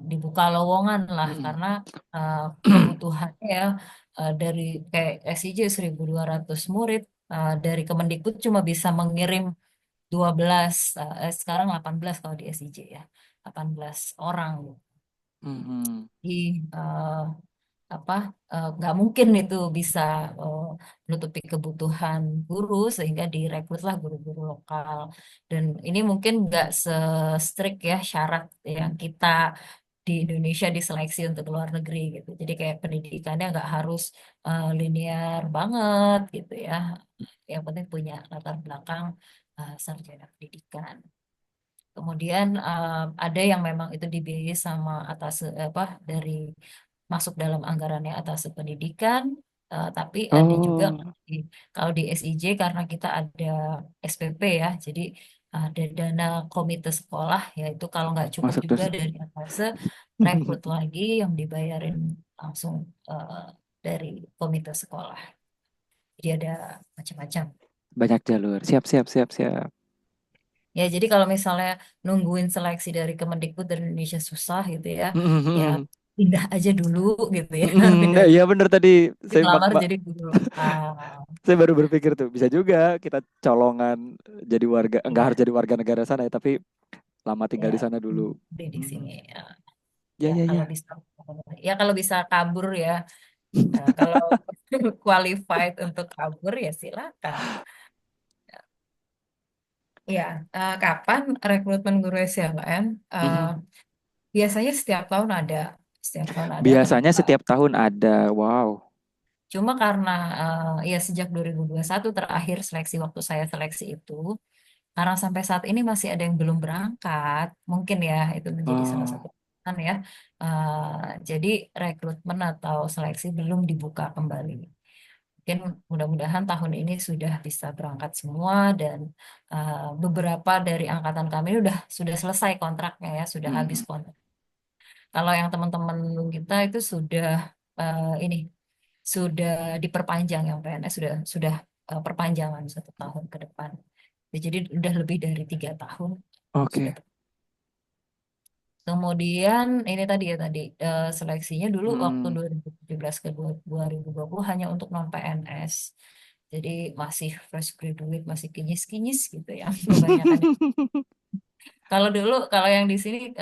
dibuka lowongan lah Mm-mm. karena uh, kebutuhannya ya, dari kayak SIJ 1.200 murid, dari Kemendikbud cuma bisa mengirim 12, sekarang 18 kalau di SIJ ya, 18 orang. Mm-mm. Jadi apa nggak mungkin itu bisa eh, menutupi kebutuhan guru, sehingga direkrutlah guru-guru lokal. Dan ini mungkin nggak se-strict ya syarat yang kita di Indonesia diseleksi untuk luar negeri gitu. Jadi kayak pendidikannya nggak harus linear banget gitu ya. Yang penting punya latar belakang sarjana pendidikan. Kemudian ada yang memang itu dibiayai sama atas apa dari masuk dalam anggarannya atas pendidikan, tapi ada juga Oh, kalau di SIJ karena kita ada SPP ya, jadi ada dana komite sekolah, yaitu kalau nggak cukup masuk juga terus. dari atas rekrut lagi yang dibayarin langsung eh, dari komite sekolah. Jadi ada macam-macam. Banyak jalur. Siap, siap, siap, siap. Ya, jadi kalau misalnya nungguin seleksi dari Kemendikbud dari Indonesia susah gitu ya, ya Mm-mm. pindah aja dulu gitu ya, Mm-mm. pindah Iya aja. bener tadi. Jadi Saya, ngelamar jadi guru lokal. saya baru berpikir tuh bisa juga kita colongan jadi warga, enggak harus Iya, jadi warga negara sana ya, tapi lama tinggal ya, di sana dulu. di sini. Mm. Ya, Ya, ya ya, kalau ya. bisa, ya kalau bisa kabur ya. Nah, kalau qualified untuk kabur ya silakan. Ya, kapan rekrutmen guru SLM? Eh, Mhm. biasanya setiap tahun ada. Biasanya Kenapa? setiap tahun ada. Wow. Cuma karena ya sejak 2021 terakhir seleksi, waktu saya seleksi itu, karena sampai saat ini masih ada yang belum berangkat, mungkin ya itu menjadi salah satu Oh, alasan ya. Jadi rekrutmen atau seleksi belum dibuka kembali. Mungkin mudah-mudahan tahun ini sudah bisa berangkat semua, dan beberapa dari angkatan kami sudah selesai kontraknya ya, sudah habis mhm. kontrak. Kalau yang teman-teman kita itu sudah ini sudah diperpanjang, yang PNS sudah perpanjangan 1 tahun ke depan. Ya, jadi udah lebih dari 3 tahun sudah. Oke. Kemudian ini tadi ya tadi seleksinya dulu waktu Mhm. 2017 ke 2020 hanya untuk non PNS. Jadi masih fresh graduate, masih kinyis-kinyis gitu ya kebanyakan. Kalau dulu, kalau yang di sini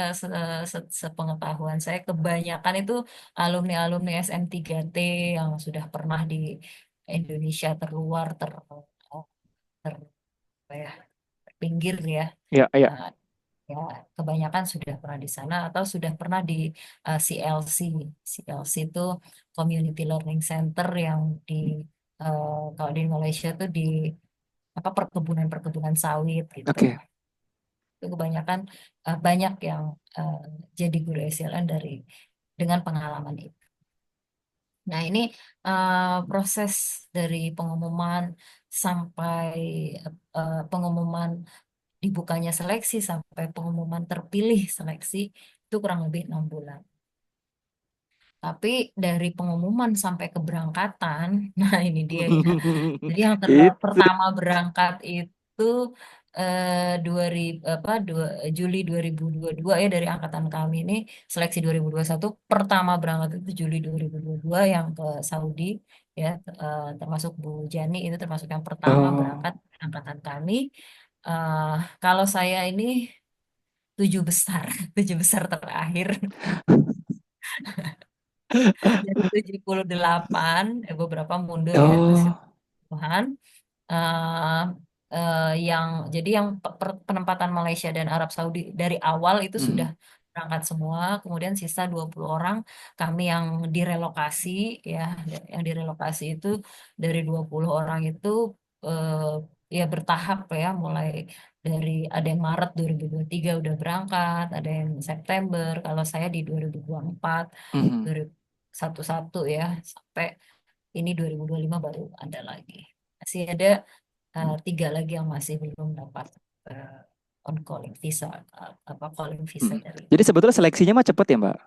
sepengetahuan saya kebanyakan itu alumni-alumni SM3T yang sudah pernah di Indonesia terluar, ter apa ya, terpinggir ya. Ya, ya. Eh, ya kebanyakan sudah pernah di sana atau sudah pernah di CLC. CLC itu Community Learning Center yang di kalau di Malaysia tuh di apa perkebunan-perkebunan sawit gitu. Oke. Itu kebanyakan banyak yang eh, jadi guru SLN dengan pengalaman itu. Nah, ini proses dari pengumuman sampai pengumuman dibukanya seleksi sampai pengumuman terpilih seleksi itu kurang lebih 6 bulan. Tapi dari pengumuman sampai keberangkatan, nah ini dia ya. Jadi yang Itu. pertama berangkat itu 2000 apa Juli 2022 ya, dari angkatan kami ini seleksi 2021 pertama berangkat itu Juli 2022 yang ke Saudi ya, termasuk Bu Jani itu termasuk yang pertama Oh. berangkat angkatan kami. Eh, kalau saya ini 7 besar, 7 besar terakhir dari 78, beberapa mundur ya ke Oh. Tuhan. eh yang jadi yang penempatan Malaysia dan Arab Saudi dari awal itu sudah Mhm. berangkat semua, kemudian sisa 20 orang kami yang direlokasi ya, yang direlokasi itu dari 20 orang itu eh, ya bertahap ya, mulai dari ada yang Maret 2023 udah berangkat, ada yang September. Kalau saya di 2024, Mhm. 2021 ya, sampai ini 2025 baru ada lagi. Masih ada tiga lagi yang masih belum dapat on calling visa, apa calling visa Mhm. dari. Jadi sebetulnya seleksinya mah cepet ya Mbak.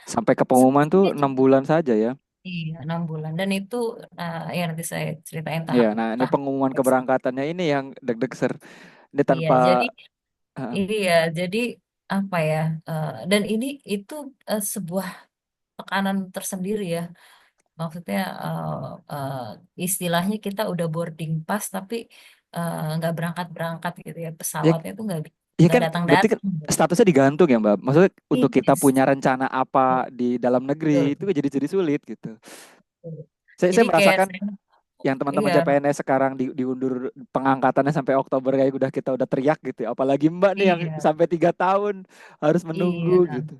Sampai ke pengumuman tuh Sebenarnya 6 bulan saja ya. iya, 6 bulan. Dan itu ya nanti saya ceritain Iya, tahap nah ini tahap. pengumuman keberangkatannya ini yang deg-deg ser. Ini Iya, tanpa jadi Heeh. iya, jadi apa ya? Dan ini itu sebuah tekanan tersendiri ya. Maksudnya istilahnya kita udah boarding pass tapi nggak berangkat-berangkat gitu ya. Ya, Pesawatnya tuh ya nggak kan berarti kan datang-datang. statusnya digantung ya Mbak. Maksudnya untuk kita Yes. punya rencana apa di dalam negeri Betul, itu jadi sulit gitu. betul. Saya Jadi kayak merasakan saya, yang teman-teman iya, CPNS sekarang diundur pengangkatannya sampai Oktober kayak udah kita udah teriak gitu ya. Apalagi Mbak nih yang iya, sampai 3 tahun harus menunggu iya. gitu.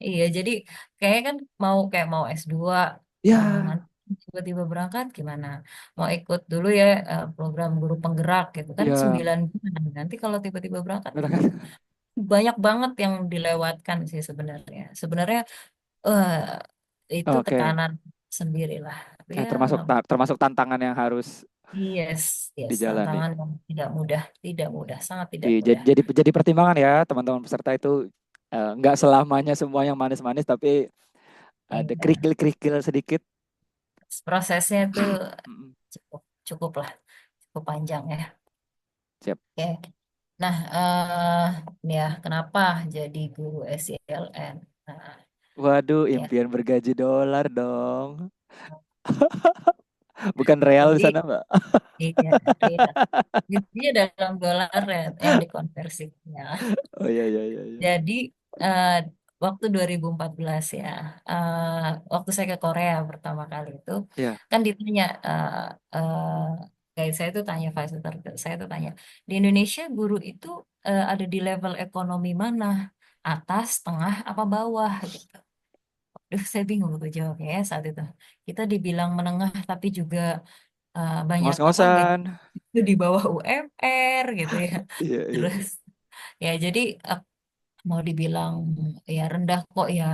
Iya, jadi kayaknya kan mau S2 Ya, nanti tiba-tiba berangkat gimana? Mau ikut dulu ya program guru penggerak gitu kan ya, 9 bulan. Nanti kalau tiba-tiba berangkat benar kan? gimana? Banyak banget yang dilewatkan sih sebenarnya. Sebenarnya eh itu Oke. tekanan sendiri lah. Tapi ya Termasuk termasuk tantangan yang harus yes, yes, dijalani. tantangan yang tidak mudah, sangat tidak Iya, mudah. jadi pertimbangan ya teman-teman peserta itu nggak selamanya semua yang manis-manis tapi ada Iya, kerikil-kerikil sedikit. prosesnya itu Mm-mm. cukup cukup lah, cukup panjang ya. Siap. Oke. Nah, ini ya kenapa jadi guru SCLN? Nah, Waduh, ya. impian bergaji dolar dong. Bukan real di Jadi, sana, Mbak. iya, iya. Dia dalam dolar ya, yang dikonversinya. Oh iya iya iya iya. Jadi, eh, waktu 2014 ya, eh, waktu saya ke Korea pertama kali itu, Iya. kan ditanya, kayak saya tuh tanya, fasilitator saya tuh tanya, di Indonesia guru itu ada di level ekonomi mana? Atas, tengah, apa bawah gitu. Duh, saya bingung tuh jawabnya ya saat itu. Kita dibilang menengah tapi juga banyak apa gaji Ngos-ngosan. itu di bawah UMR gitu ya. Iya iya Terus iya. ya jadi mau dibilang ya rendah kok ya,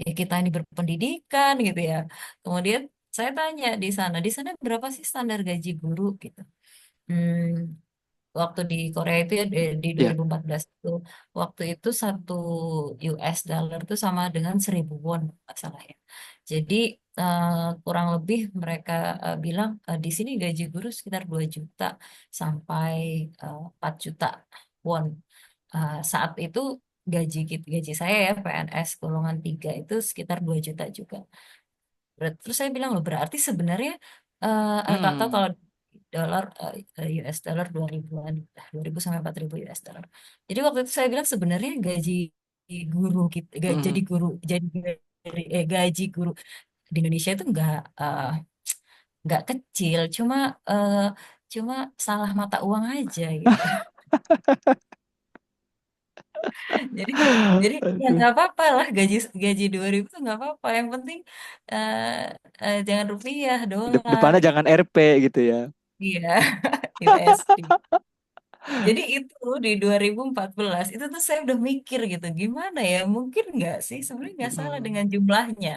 ya kita ini berpendidikan gitu ya. Kemudian saya tanya di sana berapa sih standar gaji guru gitu. Hmm, waktu di Korea itu ya di Iya. 2014 itu waktu itu 1 US dollar itu sama dengan 1.000 won nggak salah ya. Jadi eh, kurang lebih mereka bilang di sini gaji guru sekitar 2 juta sampai 4 juta won. Saat itu gaji saya ya PNS golongan 3 itu sekitar 2 juta juga. Terus saya bilang loh berarti sebenarnya tak tahu Mm. kalau dolar US dollar 2.000-an, 2.000 sampai 4.000 US dollar. Jadi waktu itu saya bilang sebenarnya gaji guru kita, Mm. gaji guru di Indonesia itu nggak kecil, eh, cuma salah mata uang aja gitu. Jadi jadi ya Aduh. nggak apa-apa lah gaji gaji 2.000 tuh nggak apa-apa. Yang penting eh jangan rupiah, dolar Depannya gitu. jangan RP gitu ya. Iya, USD. Jadi itu di 2014 itu tuh saya udah mikir gitu, gimana ya? Mungkin nggak sih? Sebenarnya nggak salah Mm. dengan jumlahnya.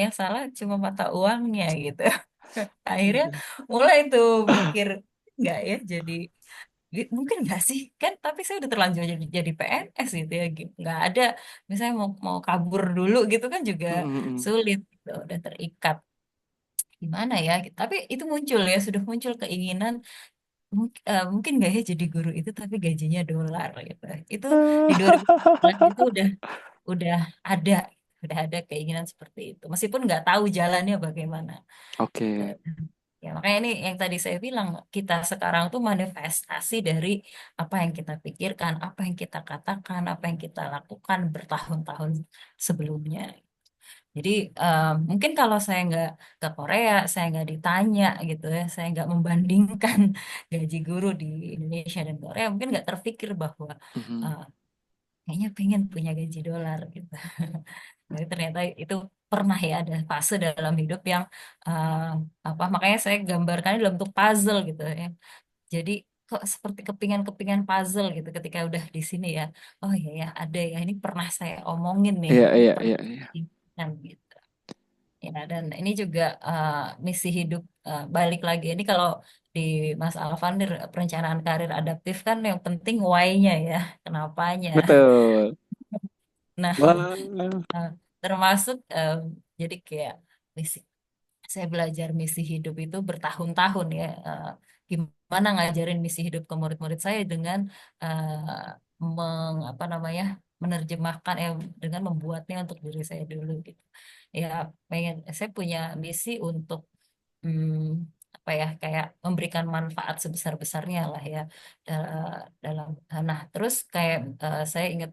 Yang salah cuma mata uangnya gitu. Akhirnya Aduh. mulai tuh mikir nggak ya jadi mungkin nggak sih kan tapi saya udah terlanjur jadi PNS gitu ya gitu. Nggak ada misalnya mau mau kabur dulu gitu kan juga Mm. sulit gitu udah terikat gimana ya gitu. Tapi itu muncul ya sudah muncul keinginan mungkin nggak ya jadi guru itu tapi gajinya dolar gitu itu di 2014 itu udah ada udah ada keinginan seperti itu meskipun nggak tahu jalannya bagaimana gitu. Oke. Ya, makanya ini yang tadi saya bilang, kita sekarang tuh manifestasi dari apa yang kita pikirkan, apa yang kita katakan, apa yang kita lakukan bertahun-tahun sebelumnya. Jadi mungkin kalau saya nggak ke Korea, saya nggak ditanya gitu ya, saya nggak membandingkan gaji guru di Indonesia dan Korea, mungkin nggak terpikir bahwa Mhm. eh, kayaknya pengen punya gaji dolar gitu. Tapi ternyata itu pernah ya ada fase dalam hidup yang eh, apa makanya saya gambarkan dalam bentuk puzzle gitu ya. Jadi kok seperti kepingan-kepingan puzzle gitu ketika udah di sini ya. Oh iya ya, ada ya, ini pernah saya omongin nih, Iya, ini iya, pernah iya, iya. kan gitu. Ya, dan ini juga misi hidup, balik lagi. Ini kalau di Mas Alvan di perencanaan karir adaptif kan yang penting why-nya ya, kenapanya. Betul. Nah, Wah. eh, termasuk jadi kayak misi, saya belajar misi hidup itu bertahun-tahun ya. Gimana ngajarin misi hidup ke murid-murid saya dengan apa namanya, menerjemahkan dengan membuatnya untuk diri saya dulu gitu. Ya, pengen saya punya misi untuk apa ya, kayak memberikan manfaat sebesar-besarnya lah ya, dalam. Nah, terus kayak saya ingat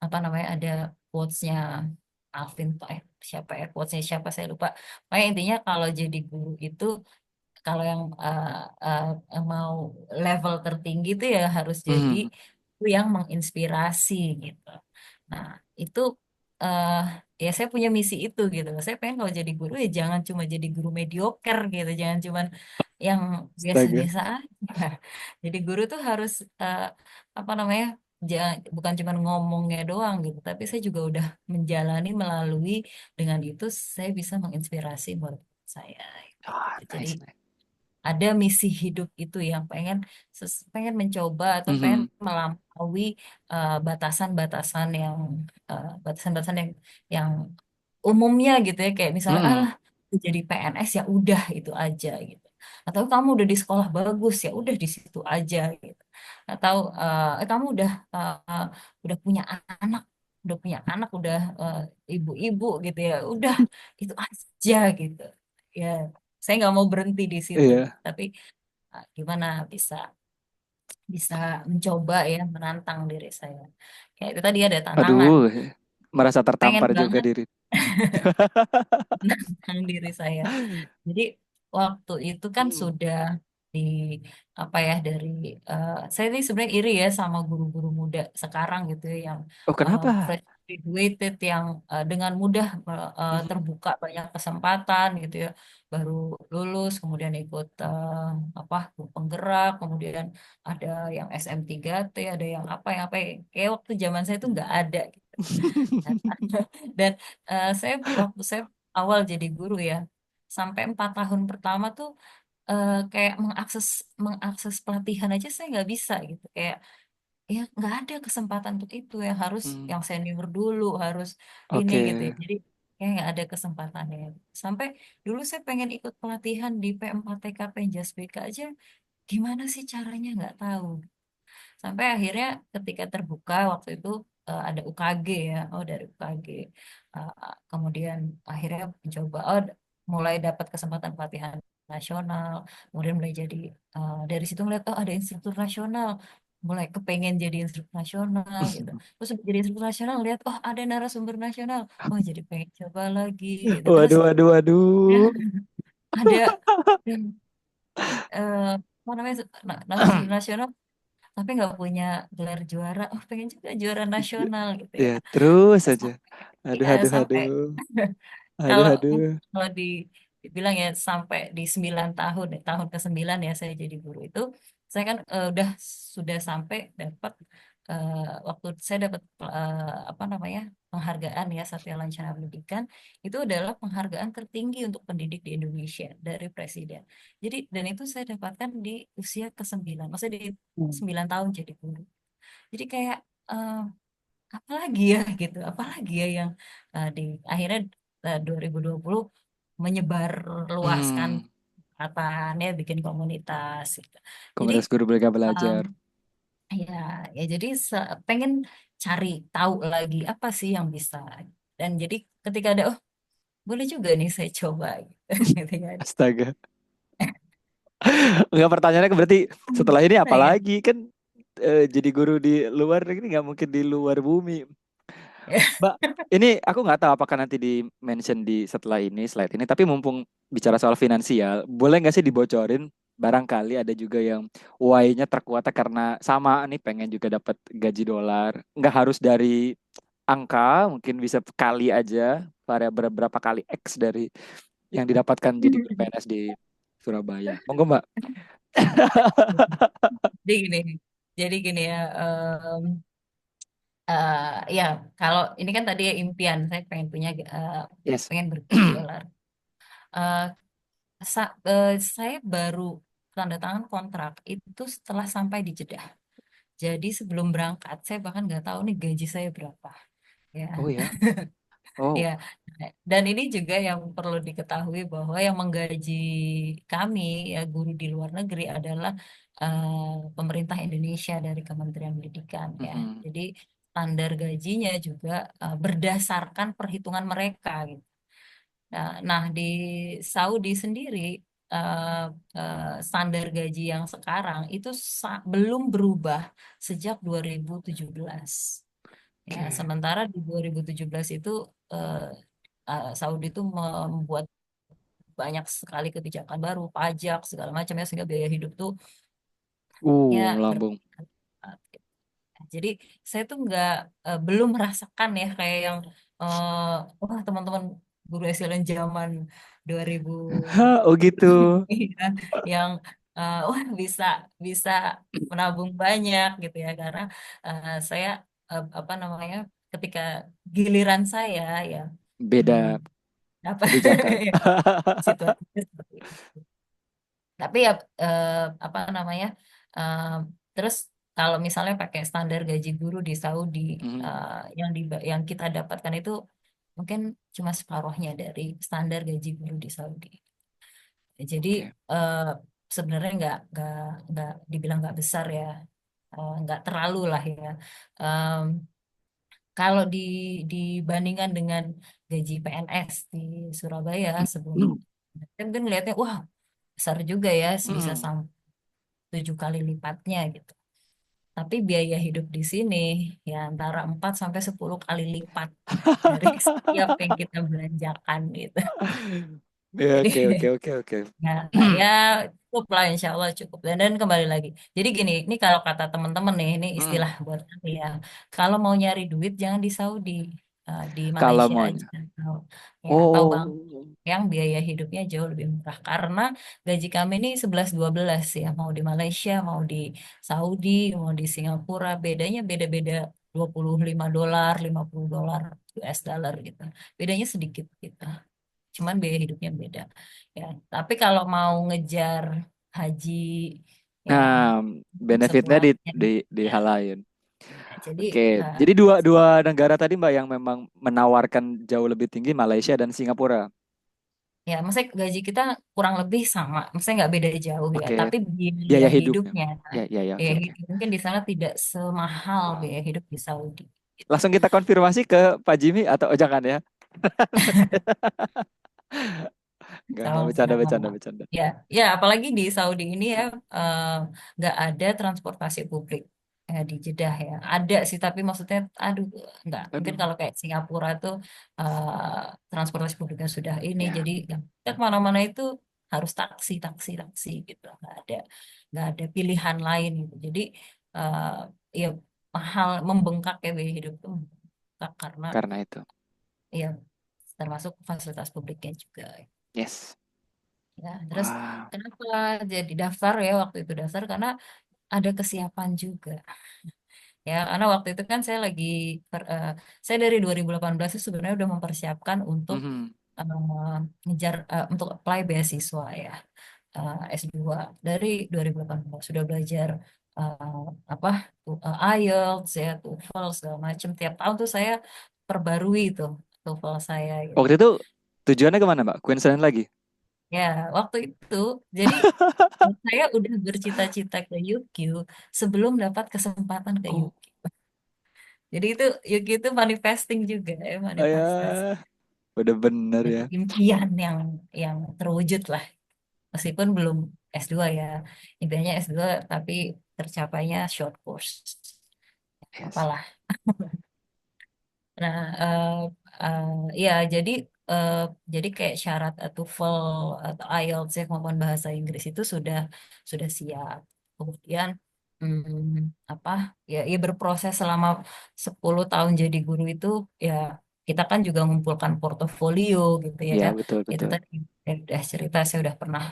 apa namanya, ada quotes-nya Alvin tuh, siapa ya quotes-nya, siapa saya lupa. Pokoknya intinya kalau jadi guru itu, kalau yang mau level tertinggi itu ya harus jadi Hmm. guru yang menginspirasi gitu. Nah, itu eh ya saya punya misi itu gitu. Saya pengen kalau jadi guru ya jangan cuma jadi guru mediocre gitu, jangan cuma yang Astaga. biasa-biasa aja. Jadi guru tuh harus apa namanya? Bukan cuma ngomongnya doang gitu, tapi saya juga udah menjalani, melalui dengan itu saya bisa menginspirasi murid saya. Oh, Gitu. Jadi nice, nice. ada misi hidup itu yang pengen mencoba atau pengen Mhm. melampaui batasan-batasan yang batasan-batasan yang umumnya gitu ya, kayak misalnya Mhm. alah jadi PNS ya udah itu aja gitu, atau kamu udah di sekolah bagus ya udah di situ aja gitu, atau kamu udah punya anak udah ibu-ibu gitu ya udah itu aja gitu ya. Saya nggak mau berhenti di situ, Iya. tapi gimana bisa bisa mencoba ya, menantang diri saya. Kayak itu tadi ada tantangan. Aduh, merasa Pengen tertampar juga banget diri. menantang diri saya. Jadi waktu itu kan Hmm. sudah di apa ya, dari saya ini sebenarnya iri ya sama guru-guru muda sekarang gitu ya, yang Oh, kenapa? fresh graduated, yang dengan mudah Mhm. terbuka banyak kesempatan gitu ya, baru lulus kemudian ikut apa penggerak, kemudian ada yang SM3T, ada yang apa ya, kayak waktu zaman saya itu nggak ada gitu. Dan waktu saya awal jadi guru ya, sampai 4 tahun pertama tuh kayak mengakses mengakses pelatihan aja saya nggak bisa gitu, kayak ya nggak ada kesempatan untuk itu ya, harus Hmm. yang senior dulu, harus ini Oke. gitu ya, jadi kayak nggak ada kesempatannya. Sampai dulu saya pengen ikut pelatihan di P4TK Penjas BK aja, gimana sih caranya nggak tahu. Sampai akhirnya ketika terbuka waktu itu ada UKG ya, oh dari UKG. Kemudian akhirnya mencoba, oh mulai dapat kesempatan pelatihan nasional, kemudian mulai jadi dari situ melihat oh ada instruktur nasional, mulai kepengen jadi instruktur nasional gitu. Terus jadi instruktur nasional lihat oh ada narasumber nasional, oh jadi pengen coba lagi gitu. Terus Waduh, waduh, ya, waduh. ada apa namanya, narasumber nasional tapi nggak punya gelar juara, oh pengen juga juara Ya, nasional gitu ya. ya, terus Terus aja. Aduh, ya aduh, sampai aduh. Aduh, kalau aduh. kalau dibilang ya sampai di 9 tahun, tahun ke-9 ya saya jadi guru itu, saya kan sudah sampai dapat eh, waktu saya dapat apa namanya, penghargaan ya Satya Lancana Pendidikan, itu adalah penghargaan tertinggi untuk pendidik di Indonesia dari Presiden. Jadi dan itu saya dapatkan di usia ke-9, maksudnya di 9 tahun jadi guru. Jadi kayak eh, apalagi ya gitu, apalagi ya yang di akhirnya 2020 menyebar luaskan Hmm. kataannya, bikin komunitas gitu. Jadi Komunitas Guru Merdeka um, Belajar. ya ya jadi pengen cari tahu lagi apa sih yang bisa, dan jadi ketika ada oh boleh juga nih saya coba gitu, gitu kan. Astaga. Enggak, pertanyaannya kan berarti setelah ini apa Nah, ya. lagi kan, jadi guru di luar negeri nggak mungkin di luar bumi. Mbak, ini aku nggak tahu apakah nanti di mention di setelah ini slide ini, tapi mumpung bicara soal finansial, boleh nggak sih dibocorin barangkali ada juga yang why-nya terkuatnya karena sama nih pengen juga dapat gaji dolar, nggak harus dari angka, mungkin bisa kali aja variabel berapa kali X dari yang didapatkan jadi guru PNS di Surabaya. Monggo Mbak. Jadi gini, jadi gini ya. eh, ya kalau ini kan tadi ya impian saya pengen punya Yes. pengen bergaji dolar. Eh, saya baru tanda tangan kontrak itu setelah sampai di Jeddah. Jadi sebelum berangkat saya bahkan nggak tahu nih gaji saya berapa. Ya, Oh ya. ya. Oh. Dan ini juga yang perlu diketahui bahwa yang menggaji kami ya guru di luar negeri adalah pemerintah Indonesia dari Kementerian Pendidikan ya. Mhm. Jadi standar gajinya juga berdasarkan perhitungan mereka gitu. Nah, di Saudi sendiri eh, standar gaji yang sekarang itu belum berubah sejak 2017. Ya, Oke. sementara di 2017 itu eh, Saudi itu membuat banyak sekali kebijakan baru, pajak segala macam ya sehingga biaya hidup tuh ya Melambung. bertingkat. Jadi saya tuh nggak belum merasakan ya kayak yang wah teman-teman guru SLN zaman 2000 Oh gitu. ya, yang wah bisa bisa menabung banyak gitu ya karena saya apa namanya ketika giliran saya ya hmm, Beda apa kebijakan. situasinya seperti itu. Tapi ya apa namanya? eh, terus kalau misalnya pakai standar gaji guru di Saudi Mhm. yang kita dapatkan itu mungkin cuma separuhnya dari standar gaji guru di Saudi. Jadi Oke. eh, sebenarnya nggak dibilang nggak besar ya, nggak terlalu lah ya. Em, kalau dibandingkan dengan gaji PNS di Surabaya sebelum saya mungkin ngelihatnya wah besar juga ya bisa Mhm. sampai 7 kali lipatnya gitu. Tapi biaya hidup di sini ya antara 4 sampai 10 kali lipat dari setiap yang kita belanjakan gitu. Ya, Jadi oke oke oke oke. ya, ya cukup lah insya Allah cukup. Dan kembali lagi. Jadi gini, ini kalau kata teman-teman nih, ini Mhm. istilah buat kami ya. Kalau mau nyari duit jangan di Saudi, di Kalau Malaysia aja. maunya. Atau, ya, atau bang Oh. yang biaya hidupnya jauh lebih murah. Karena gaji kami ini 11-12 ya. Mau di Malaysia, mau di Saudi, mau di Singapura. Bedanya beda-beda $25, $50 US dollar gitu. Bedanya sedikit gitu cuman biaya hidupnya beda ya tapi kalau mau ngejar haji yang Nah, benefitnya sepuasnya ya, dihalain. ya, jadi Oke, eh, jadi dua dua negara tadi Mbak yang memang menawarkan jauh lebih tinggi, Malaysia dan Singapura. ya maksudnya gaji kita kurang lebih sama maksudnya nggak beda jauh ya Oke, tapi biaya biaya hidupnya. hidupnya Ya, ya, ya, oke, biaya oke. hidup mungkin di sana tidak semahal biaya hidup di Saudi gitu. Langsung kita konfirmasi ke Pak Jimmy atau oh, jangan ya? Enggak, bercanda, bercanda, Sama-sama. bercanda. Ya, ya, apalagi di Saudi ini ya eh, nggak ada transportasi publik di Jeddah ya. Ada sih, tapi maksudnya, aduh, nggak. Mungkin Aduh. kalau kayak Singapura tuh transportasi publiknya sudah ini, Ya, jadi ya, kita kemana-mana itu harus taksi, taksi, taksi gitu. Nggak ada pilihan lain gitu. Jadi eh, ya mahal, membengkak ya biaya hidup tuh membengkak karena karena itu. ya termasuk fasilitas publiknya juga. Yes. Ya, terus Wah. kenapa jadi daftar ya waktu itu daftar karena ada kesiapan juga. Ya, karena waktu itu kan saya dari 2018 itu sebenarnya udah mempersiapkan untuk Mhm. ngejar untuk apply beasiswa ya S2 dari 2018 sudah belajar eh, apa IELTS ya TOEFL segala macam tiap tahun tuh saya perbarui tuh TOEFL saya gitu. Waktu itu tujuannya kemana, Mbak? Queensland lagi? Ya, waktu itu jadi saya udah bercita-cita ke UQ sebelum dapat kesempatan ke Oh, UQ. Jadi itu UQ itu manifesting juga ya, manifestasi ya, udah bener ya. impian yang terwujud lah. Meskipun belum S2 ya. Impiannya S2 tapi tercapainya short course. Yes. Apalah. Nah, eh, ya eh, jadi kayak syarat TOEFL atau IELTS ya kemampuan bahasa Inggris itu sudah siap. Kemudian apa ya berproses selama 10 tahun jadi guru itu ya kita kan juga ngumpulkan portofolio gitu ya. Ya, betul Itu betul. tadi udah cerita saya udah pernah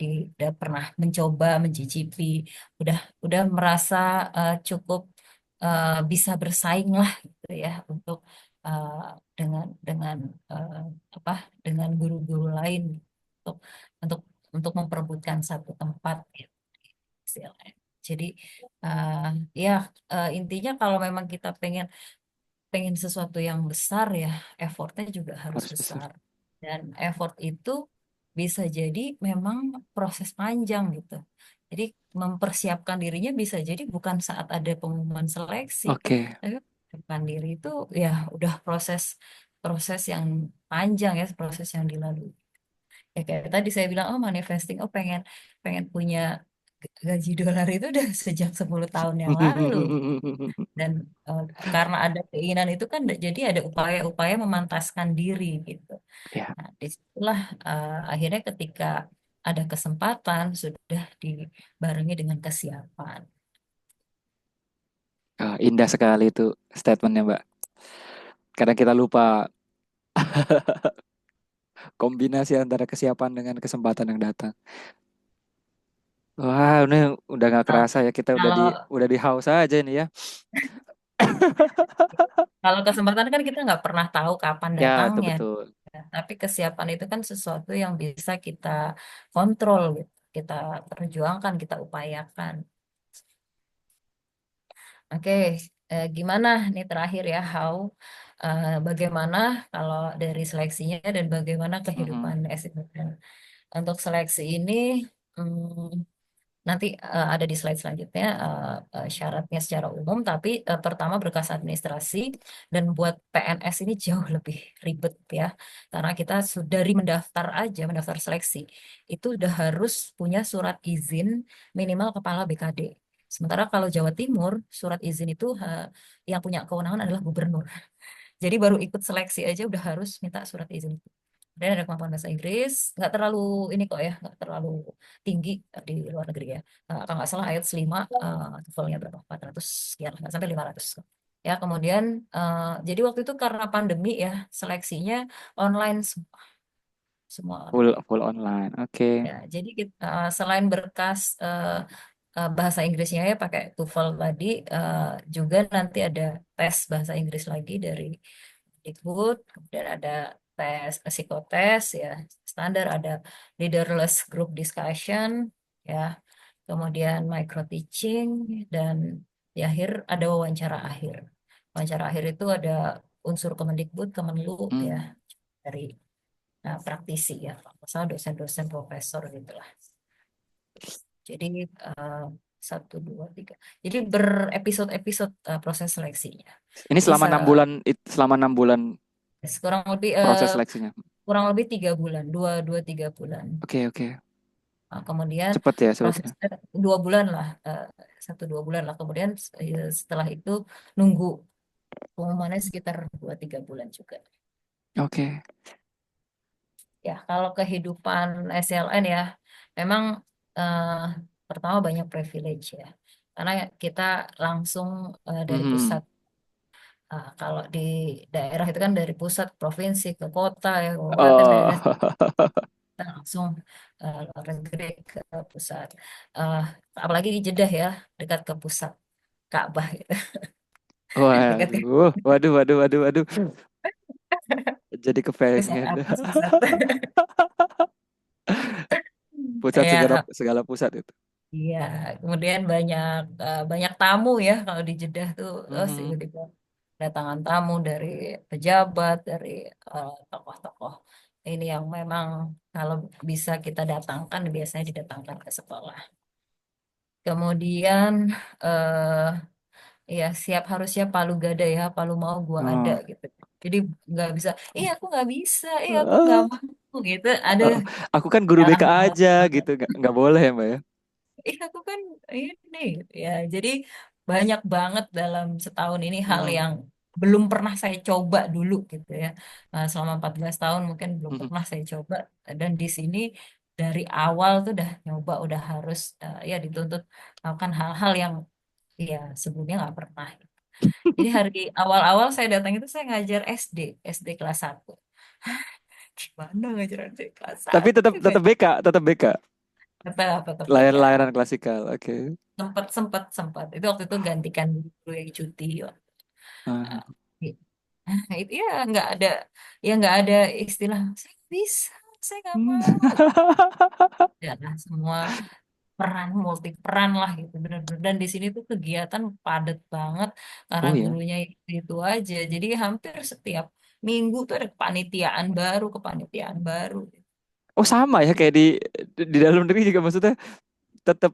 udah pernah mencoba mencicipi, udah udah merasa cukup bisa bersaing lah gitu ya untuk eh, dengan eh, apa dengan guru-guru lain untuk untuk untuk memperebutkan satu tempat gitu istilahnya. Jadi eh, ya intinya kalau memang kita pengen pengen sesuatu yang besar ya, effortnya juga harus Harus besar. besar. Dan effort itu bisa jadi memang proses panjang gitu. Jadi mempersiapkan dirinya bisa jadi bukan saat ada pengumuman seleksi, Oke. tapi mempersiapkan diri itu ya udah proses proses yang panjang ya, proses yang dilalui. Ya kayak tadi saya bilang, oh manifesting, oh pengen pengen punya gaji dolar itu udah sejak 10 tahun yang lalu. Dan eh, karena ada keinginan itu kan jadi ada upaya-upaya memantaskan diri gitu. Ya, Nah, disitulah akhirnya ketika ada kesempatan sudah dibarengi dengan kesiapan. indah sekali itu statementnya, Mbak. Kadang kita lupa kombinasi antara kesiapan dengan kesempatan yang datang. Wah, ini udah nggak Nah, kerasa ya kita kalau udah di house aja nih ya. kalau kesempatan kan kita nggak pernah tahu kapan Ya, itu datangnya. betul. Ya, tapi kesiapan itu kan sesuatu yang bisa kita kontrol gitu. Kita perjuangkan, kita upayakan. Oke, gimana nih terakhir ya, bagaimana kalau dari seleksinya dan bagaimana kehidupan Mm-mm. SNM? Untuk seleksi ini nanti ada di slide selanjutnya syaratnya secara umum, tapi pertama berkas administrasi dan buat PNS ini jauh lebih ribet ya, karena kita sudah dari mendaftar aja, mendaftar seleksi itu udah harus punya surat izin minimal kepala BKD. Sementara kalau Jawa Timur, surat izin itu yang punya kewenangan adalah gubernur. Jadi baru ikut seleksi aja udah harus minta surat izin. Dan ada kemampuan bahasa Inggris, nggak terlalu ini kok ya, nggak terlalu tinggi di luar negeri ya. Kalau nggak salah IELTS 5, TOEFL-nya berapa? 400 sekian, nggak sampai 500. Ya, kemudian jadi waktu itu karena pandemi ya, seleksinya online semua Full online. full online. Oke. Ya, jadi selain berkas bahasa Inggrisnya ya pakai TOEFL tadi, juga nanti ada tes bahasa Inggris lagi dari Dikbud, kemudian ada tes psikotes ya standar, ada leaderless group discussion ya, kemudian micro teaching, dan di akhir ada wawancara akhir. Wawancara akhir itu ada unsur Kemendikbud, Kemenlu ya, Hmm. dari praktisi ya, misalnya dosen-dosen profesor gitulah. Jadi eh, satu dua tiga. Jadi berepisode-episode proses seleksinya. Ini Jadi selama 6 bulan kurang lebih proses seleksinya. kurang lebih 3 bulan, dua dua 3 bulan. Oke, oke. Nah, kemudian Cepet ya sebetulnya. prosesnya 2 bulan lah, 1 2 bulan lah. Kemudian setelah itu nunggu pengumumannya sekitar 2 3 bulan juga. Oke. Ya, kalau kehidupan SLN ya, memang eh, pertama banyak privilege ya, karena kita langsung dari Mhm. pusat. Kalau di daerah itu kan dari pusat provinsi ke kota ya, kabupaten daerah Oh. kita langsung luar negeri ke pusat. Eh, Apalagi di Jeddah ya, dekat ke pusat Ka'bah gitu. Dekat ke Waduh, waduh, waduh, waduh, waduh. Jadi pusat kepengen apa pusat. pusat segala Ya, segala pusat itu. iya, kemudian banyak tamu ya kalau di Jeddah tuh, terus Mhm. tiba-tiba datangan tamu dari pejabat, dari tokoh-tokoh ini yang memang kalau bisa kita datangkan biasanya didatangkan ke sekolah. Kemudian ya siap, harus siap palu gada ya, palu mau gua ada Oh. gitu. Jadi nggak bisa, aku nggak bisa, aku nggak Ah, mau gitu. Ada ah. Aku kan guru BK aja alasan-alasan. gitu, nggak boleh ya, Mbak ya. Aku kan ini ya, jadi banyak banget dalam setahun ini hal Mhm. yang belum pernah saya coba dulu gitu ya. Selama 14 tahun mungkin belum Mhm. pernah saya coba, dan di sini dari awal tuh udah nyoba, udah harus ya dituntut melakukan hal-hal yang ya sebelumnya nggak pernah. Jadi hari awal-awal saya datang itu saya ngajar SD kelas 1. Gimana ngajar SD kelas Tapi 1? tetap tetap BK, tetap BK. tetap ya. Layaran klasikal. Oke. Sempat sempat sempat itu waktu itu gantikan guru yang cuti. Ah. Nah, itu ya nggak ada istilah saya nggak bisa, saya nggak Hmm. mau. Ya lah, semua peran multi peran lah gitu bener-bener. Dan di sini tuh kegiatan padat banget karena Oh ya. gurunya itu aja. Jadi hampir setiap minggu tuh ada kepanitiaan baru. Oh sama ya kayak di dalam negeri juga maksudnya tetap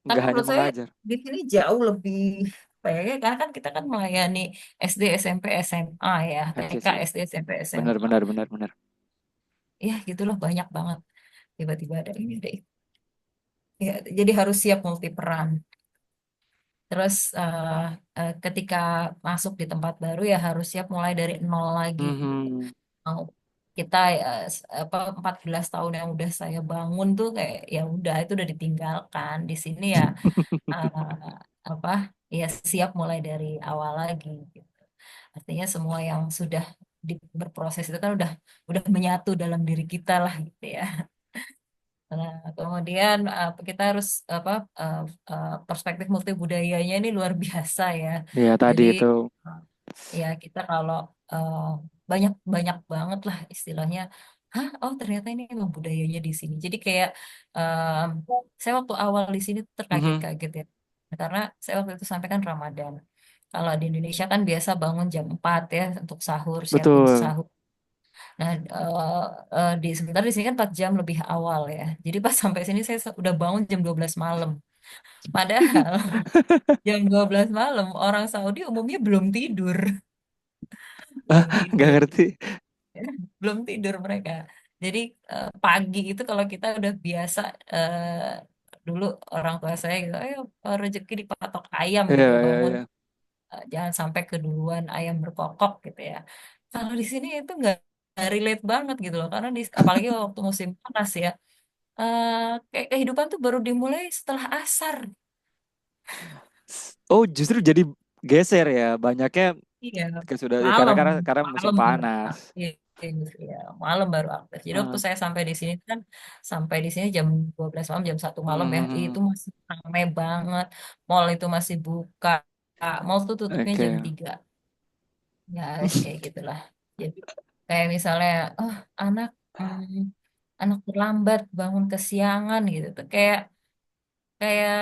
Tapi nggak hanya menurut saya mengajar. di sini jauh lebih apa ya, karena kan kita kan melayani SD, SMP, SMA ya, Oke TK, sih. SD, SMP, Benar SMA. benar benar benar. Ya gitulah banyak banget. Tiba-tiba ada ini ada itu. Ya, jadi harus siap multi peran. Terus ketika masuk di tempat baru ya harus siap mulai dari nol lagi gitu. Mhm. Mau kita apa 14 tahun yang udah saya bangun tuh kayak ya udah itu udah ditinggalkan. Di sini ya apa ya siap mulai dari awal lagi gitu. Artinya semua yang sudah berproses itu kan udah menyatu dalam diri kita lah gitu ya. Nah, kemudian kita harus apa uh, perspektif multibudayanya ini luar biasa ya. Ya tadi Jadi itu. uh, ya kita kalau banyak banyak banget lah istilahnya. Hah, oh ternyata ini emang budayanya di sini. Jadi kayak um, saya waktu awal di sini Mhm. terkaget-kaget ya. Karena saya waktu itu sampai kan Ramadan. Kalau di Indonesia kan biasa bangun jam 4 ya untuk sahur, siapin Betul. sahur. Nah, sebentar di sini kan 4 jam lebih awal ya. Jadi pas sampai sini saya udah bangun jam 12 malam. Padahal jam 12 malam orang Saudi umumnya belum tidur, Ah, belum nggak tidur, ngerti. belum tidur mereka. Jadi pagi itu kalau kita udah biasa dulu orang tua saya gitu, ayo rezeki dipatok ayam Iya gitu iya bangun, iya. jangan sampai keduluan ayam berkokok gitu ya. Kalau di sini itu nggak relate banget gitu loh, karena apalagi waktu musim panas ya. Kayak kehidupan tuh baru dimulai setelah asar. Oh justru jadi geser ya. Banyaknya Iya, sudah malam, karena musim malam baru panas. aktif. Ya, malam baru aktif. Jadi waktu Ah. saya sampai di sini kan, sampai di sini jam 12 malam, jam 1 malam ya, itu Mhm. masih ramai banget. Mall itu masih buka. Mall tuh tutupnya jam Oke. 3. Ya, kayak gitulah. Jadi kayak misalnya, oh anak, hmm, anak terlambat, bangun kesiangan gitu tuh. Kayak kayak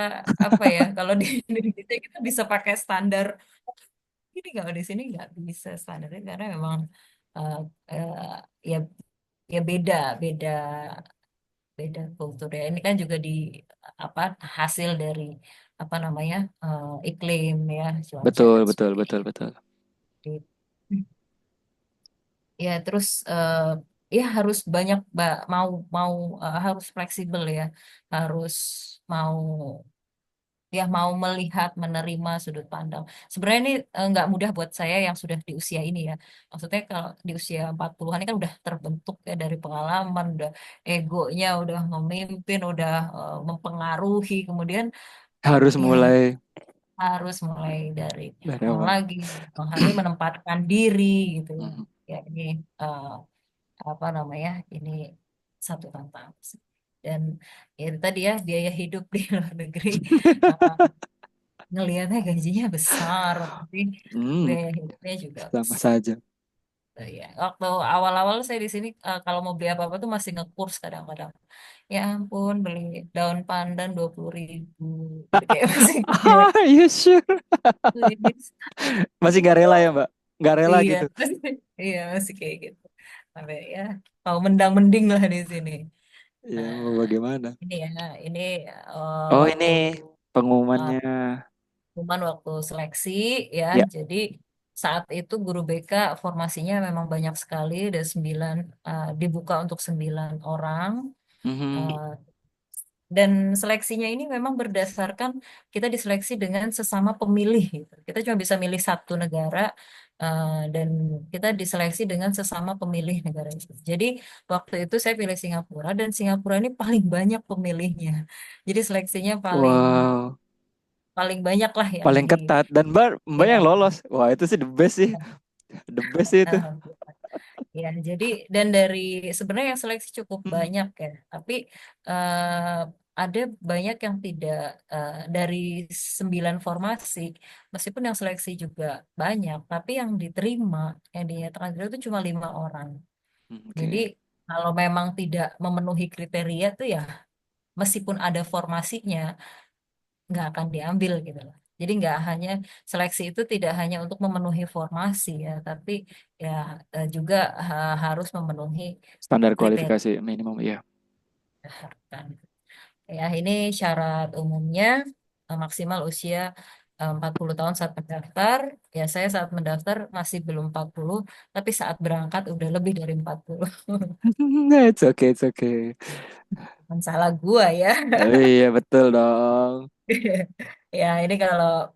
apa ya, kalau di Indonesia kita bisa pakai standar ini, kalau di sini nggak bisa standarnya karena memang eh, eh, ya ya beda beda beda kultur ya, ini kan juga di apa hasil dari apa namanya iklim ya, cuaca Betul dan betul sebagainya. betul betul. Ya terus ya harus banyak mau mau harus fleksibel ya, harus mau mau melihat, menerima sudut pandang. Sebenarnya ini nggak mudah buat saya yang sudah di usia ini ya. Maksudnya kalau di usia 40-an ini kan udah terbentuk ya dari pengalaman, udah egonya, udah memimpin, udah mempengaruhi. Kemudian Harus ya mulai harus mulai dari dari nol awal. lagi, memahami, menempatkan diri gitu ya. Mhm. Ya ini eh, apa namanya? Ini satu tantangan. Dan ya itu tadi ya biaya hidup di luar negeri. eh, Ngelihatnya gajinya besar, tapi Hmm, biaya hidupnya juga sama besar. saja. Ya, waktu awal-awal saya di sini kalau mau beli apa-apa tuh masih ngekurs kadang-kadang. Ya ampun, beli daun pandan 20.000, gitu kayak masih kayak Iya sure. please. Masih nggak rela ya Mbak? Nggak rela Iya, gitu. iya masih kayak gitu. Sampai ya mau mendang-mending lah di sini. Ya Nah, mau bagaimana? ini ya, ini Oh waktu ini uh, pengumumannya. cuman waktu seleksi ya, Ya. jadi saat itu guru BK formasinya memang banyak sekali, ada 9, dibuka untuk 9 orang. Mhm. eh, dan seleksinya ini memang berdasarkan kita diseleksi dengan sesama pemilih gitu. Kita cuma bisa milih satu negara, dan kita diseleksi dengan sesama pemilih negara itu. Jadi waktu itu saya pilih Singapura dan Singapura ini paling banyak pemilihnya. Jadi seleksinya paling Wow. paling banyak lah yang Paling di ketat dan Mbak Mbak ya. yang lolos. Wah itu sih the best sih. The best sih itu. Alhamdulillah. Ya, jadi dan dari sebenarnya yang seleksi cukup Hmm. banyak ya, tapi eh, ada banyak yang tidak dari 9 formasi, meskipun yang seleksi juga banyak, tapi yang diterima, yang dinyatakan diterima itu cuma 5 orang. Jadi Oke. kalau memang tidak memenuhi kriteria tuh ya, meskipun ada formasinya, nggak akan diambil gitu loh. Jadi nggak hanya seleksi itu tidak hanya untuk memenuhi formasi ya, tapi ya juga harus memenuhi Standar kriteria kualifikasi minimum, ya. kan. Ya, ini syarat umumnya maksimal usia 40 tahun saat mendaftar. Ya, saya saat mendaftar masih belum 40, tapi saat berangkat udah lebih dari 40. It's okay, it's okay. Bukan salah gua ya. Oh, iya betul dong. Ya, ini kalau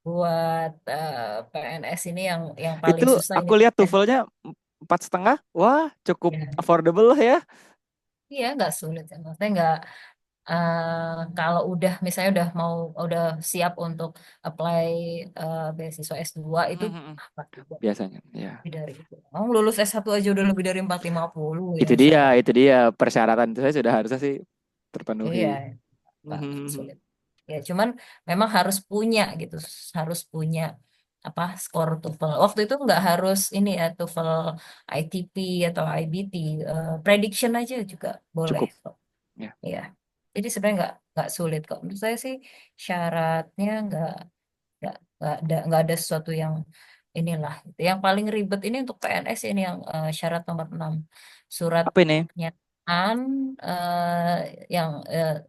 buat PNS ini yang Itu paling susah ini. aku lihat TOEFL-nya 4,5. Wah, cukup Ya, affordable lah ya. iya nggak sulit ya. Maksudnya nggak kalau udah misalnya udah siap untuk apply beasiswa S2 itu pasti Biasanya, ya. lebih dari itu. Oh, lulus S1 aja udah lebih dari 450 ya saya. Itu dia persyaratan itu saya sudah harusnya sih terpenuhi. Iya, nggak Mhm. sulit. Ya, cuman memang harus punya gitu, harus punya apa skor TOEFL. Waktu itu nggak harus ini ya TOEFL ITP atau IBT, prediction aja juga boleh Cukup, kok. ya. Iya. Jadi sebenarnya nggak sulit kok. Menurut saya sih syaratnya nggak ada sesuatu yang inilah. Gitu. Yang paling ribet ini untuk PNS ini yang syarat nomor 6 surat Apa ini? pernyataan yang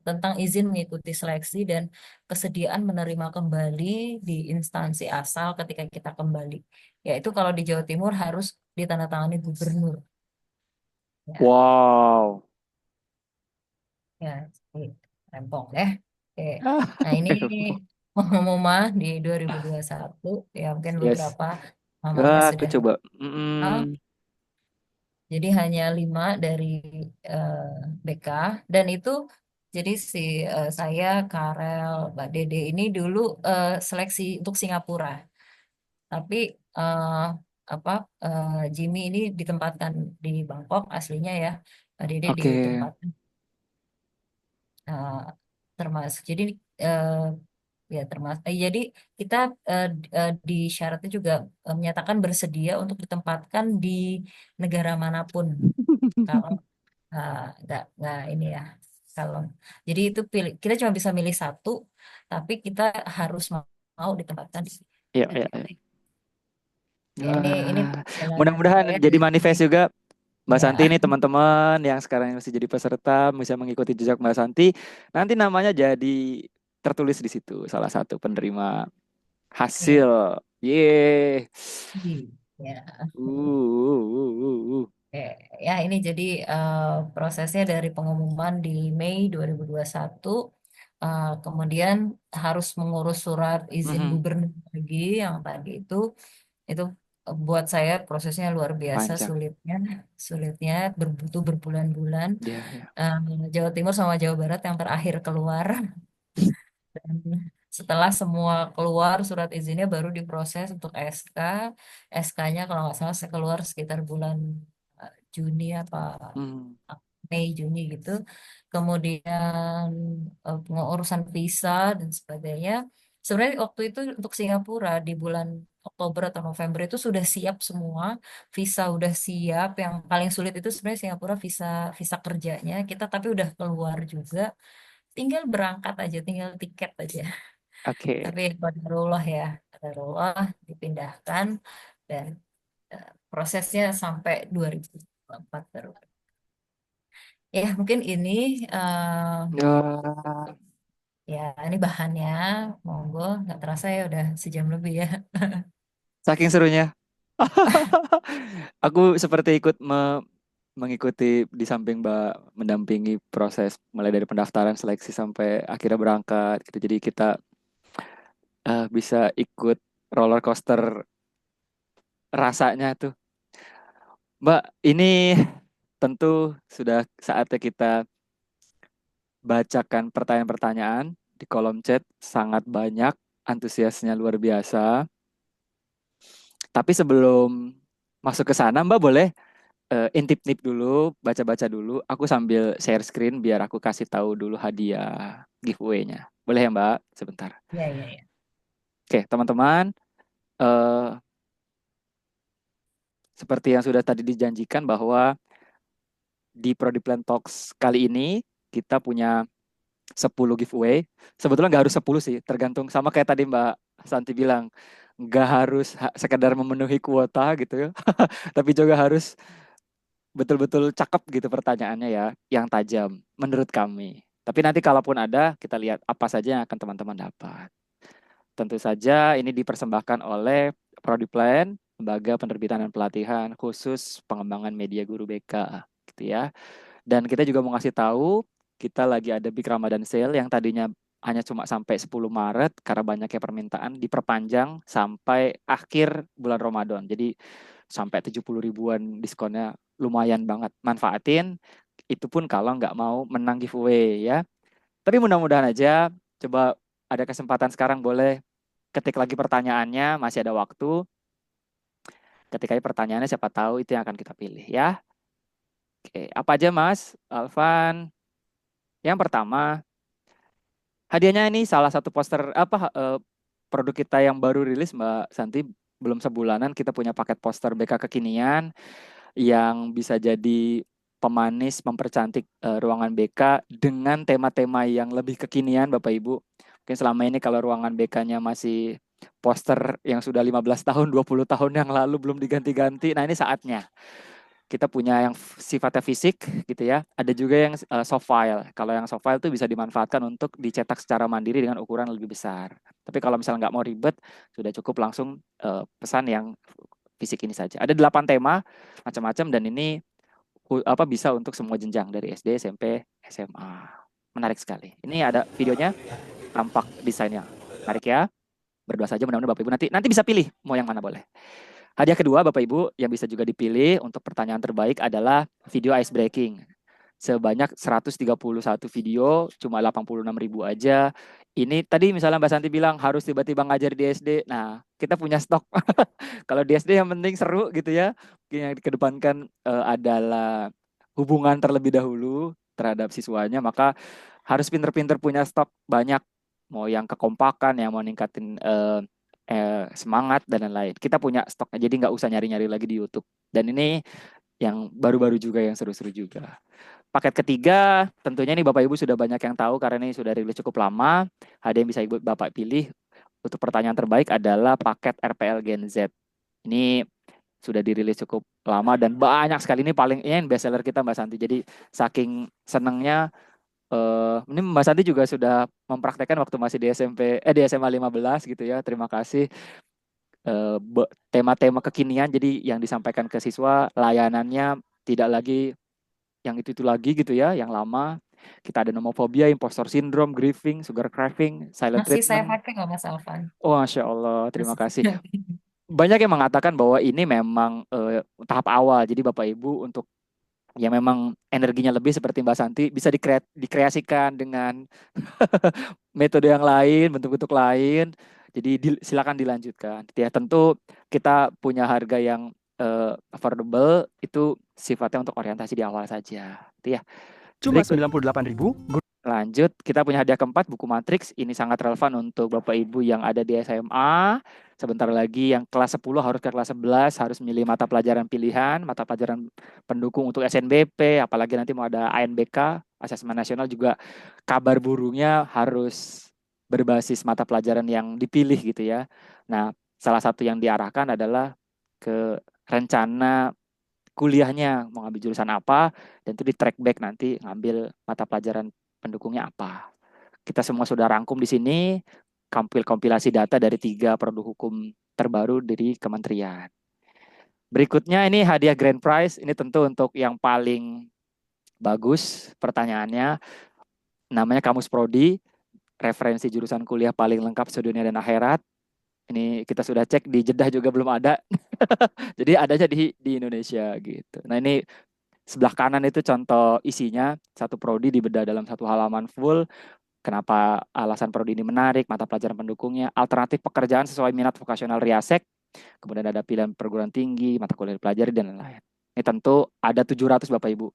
tentang izin mengikuti seleksi dan kesediaan menerima kembali di instansi asal ketika kita kembali. Yaitu kalau di Jawa Timur harus ditandatangani gubernur. Ya, Wow. ya, ini rempong ya. Oke. Ah, Nah, ini pengumuman di 2021 ya mungkin yes. beberapa namanya Wah, aku sudah coba. kenal. Mm-mm. Jadi hanya 5 dari eh, BK dan itu jadi si saya Karel Mbak Dede ini dulu seleksi untuk Singapura. Tapi eh, apa Jimmy ini ditempatkan di Bangkok aslinya ya. Mbak Dede Oke. ditempatkan eh, termasuk. Jadi eh, ya termasuk. Jadi kita di syaratnya juga menyatakan bersedia untuk ditempatkan di negara manapun. Kalau nggak ini ya. Kalau jadi itu pilih kita cuma bisa milih satu, tapi kita harus mau ditempatkan di Iya, iya, negara iya. itu. Ya ini Wah, perjalanan mudah-mudahan saya jadi dari manifest juga Mbak Santi ya ini teman-teman yang sekarang masih jadi peserta bisa mengikuti jejak Mbak Santi. Nanti namanya jadi tertulis di situ salah satu penerima ya hasil. Yeay. ya. Uh. Oke, ya ini jadi prosesnya dari pengumuman di Mei 2021, kemudian harus mengurus surat izin Mhm. gubernur lagi yang tadi itu buat saya prosesnya luar biasa Panjang. sulitnya berbutuh berbulan-bulan. Ya, ya. Eh, Jawa Timur sama Jawa Barat yang terakhir keluar. Dan setelah semua keluar surat izinnya baru diproses untuk SK. SK-nya kalau nggak salah saya keluar sekitar bulan Juni apa Hmm. Mei Juni gitu. Kemudian pengurusan visa dan sebagainya. Sebenarnya waktu itu untuk Singapura di bulan Oktober atau November itu sudah siap semua, visa udah siap. Yang paling sulit itu sebenarnya Singapura visa visa kerjanya kita tapi udah keluar juga. Tinggal berangkat aja, tinggal tiket aja. Oke. Tapi qadarullah ya, qadarullah dipindahkan dan prosesnya sampai 2024 baru. Ya, mungkin ini Ya, ya ini bahannya, monggo nggak terasa ya udah sejam lebih ya. saking serunya. Aku seperti mengikuti di samping Mbak mendampingi proses mulai dari pendaftaran, seleksi sampai akhirnya berangkat gitu. Jadi kita bisa ikut roller coaster rasanya tuh. Mbak, ini tentu sudah saatnya kita bacakan pertanyaan-pertanyaan di kolom chat. Sangat banyak, antusiasnya luar biasa. Tapi sebelum masuk ke sana, Mbak boleh intip-intip dulu, baca-baca dulu. Aku sambil share screen biar aku kasih tahu dulu hadiah giveaway-nya. Boleh ya, Mbak? Sebentar. Iya, iya, iya. Oke, teman-teman, eh, seperti yang sudah tadi dijanjikan bahwa di Prodiplan Talks kali ini kita punya 10 giveaway. Sebetulnya nggak harus 10 sih, tergantung sama kayak tadi Mbak Santi bilang. Nggak harus sekedar memenuhi kuota gitu ya, tapi juga harus betul-betul cakep gitu pertanyaannya ya, yang tajam menurut kami. Tapi nanti kalaupun ada, kita lihat apa saja yang akan teman-teman dapat. Tentu saja ini dipersembahkan oleh Prodiplan, Lembaga Penerbitan dan Pelatihan khusus pengembangan media guru BK, gitu ya. Dan kita juga mau ngasih tahu, kita lagi ada Big Ramadan Sale yang tadinya hanya cuma sampai 10 Maret karena banyaknya permintaan, diperpanjang sampai akhir bulan Ramadan. Jadi sampai 70 ribuan diskonnya, lumayan banget. Manfaatin, itu pun kalau nggak mau menang giveaway ya. Tapi mudah-mudahan aja, coba ada kesempatan sekarang boleh ketik lagi pertanyaannya, masih ada waktu. Ketik aja pertanyaannya, siapa tahu itu yang akan kita pilih ya. Oke, apa aja Mas Alvan? Yang pertama, hadiahnya ini salah satu poster produk kita yang baru rilis Mbak Santi, belum sebulanan kita punya paket poster BK kekinian yang bisa jadi pemanis mempercantik ruangan BK dengan tema-tema yang lebih kekinian Bapak Ibu. Mungkin selama ini kalau ruangan BK-nya masih poster yang sudah 15 tahun, 20 tahun yang lalu belum diganti-ganti. Nah, ini saatnya. Kita punya yang sifatnya fisik gitu ya. Ada juga yang soft file. Kalau yang soft file itu bisa dimanfaatkan untuk dicetak secara mandiri dengan ukuran lebih besar. Tapi kalau misalnya nggak mau ribet, sudah cukup langsung pesan yang fisik ini saja. Ada 8 tema macam-macam dan ini bisa untuk semua jenjang dari SD, SMP, SMA. Menarik sekali. Ini ada videonya, tampak desainnya. Menarik ya. Berdua saja mudah-mudahan Bapak Ibu nanti bisa pilih mau yang mana boleh. Hadiah kedua Bapak Ibu yang bisa juga dipilih untuk pertanyaan terbaik adalah video ice breaking. Sebanyak 131 video, cuma 86.000 aja. Ini tadi misalnya Mbak Santi bilang harus tiba-tiba ngajar di SD. Nah, kita punya stok. Kalau di SD yang penting seru gitu ya. Yang dikedepankan adalah hubungan terlebih dahulu terhadap siswanya, maka harus pinter-pinter punya stok banyak. Mau yang kekompakan, yang mau ningkatin semangat dan lain-lain. Kita punya stoknya, jadi nggak usah nyari-nyari lagi di YouTube. Dan ini yang baru-baru juga, yang seru-seru juga. Paket ketiga, tentunya nih Bapak Ibu sudah banyak yang tahu karena ini sudah rilis cukup lama. Ada yang bisa Ibu Bapak pilih. Untuk pertanyaan terbaik adalah paket RPL Gen Z. Ini sudah dirilis cukup lama dan banyak sekali, ini paling ini best seller kita Mbak Santi. Jadi saking senangnya ini Mbak Santi juga sudah mempraktekkan waktu masih di di SMA 15 gitu ya. Terima kasih. Tema-tema kekinian, jadi yang disampaikan ke siswa layanannya tidak lagi yang itu lagi gitu ya, yang lama. Kita ada nomofobia, impostor syndrome, grieving, sugar craving, silent Masih saya treatment. pakai nggak Mas Alvan? Oh, Masya Allah, terima Masih kasih. saya pakai. Banyak yang mengatakan bahwa ini memang tahap awal. Jadi Bapak Ibu untuk yang memang energinya lebih seperti Mbak Santi bisa dikreasikan dengan metode yang lain, bentuk-bentuk lain. Jadi silakan dilanjutkan. Ya tentu kita punya harga yang affordable, itu sifatnya untuk orientasi di awal saja. Itu ya. Cuma Berikut 98.000. lanjut, kita punya hadiah keempat, buku Matrix. Ini sangat relevan untuk Bapak Ibu yang ada di SMA. Sebentar lagi yang kelas 10 harus ke kelas 11, harus milih mata pelajaran pilihan, mata pelajaran pendukung untuk SNBP, apalagi nanti mau ada ANBK, Asesmen Nasional juga, kabar burungnya harus berbasis mata pelajaran yang dipilih gitu ya. Nah, salah satu yang diarahkan adalah ke rencana kuliahnya, mau ngambil jurusan apa, dan itu di track back nanti ngambil mata pelajaran pendukungnya apa. Kita semua sudah rangkum di sini, kompilasi data dari 3 produk hukum terbaru dari kementerian. Berikutnya ini hadiah grand prize, ini tentu untuk yang paling bagus pertanyaannya, namanya Kamus Prodi, referensi jurusan kuliah paling lengkap sedunia dan akhirat. Ini kita sudah cek di Jeddah juga belum ada. Jadi adanya di Indonesia gitu. Nah, ini sebelah kanan itu contoh isinya, satu prodi dibedah dalam satu halaman full. Kenapa alasan prodi ini menarik, mata pelajaran pendukungnya, alternatif pekerjaan sesuai minat vokasional Riasek, Kemudian ada pilihan perguruan tinggi, mata kuliah yang dipelajari, dan lain-lain. Ini tentu ada 700 Bapak Ibu.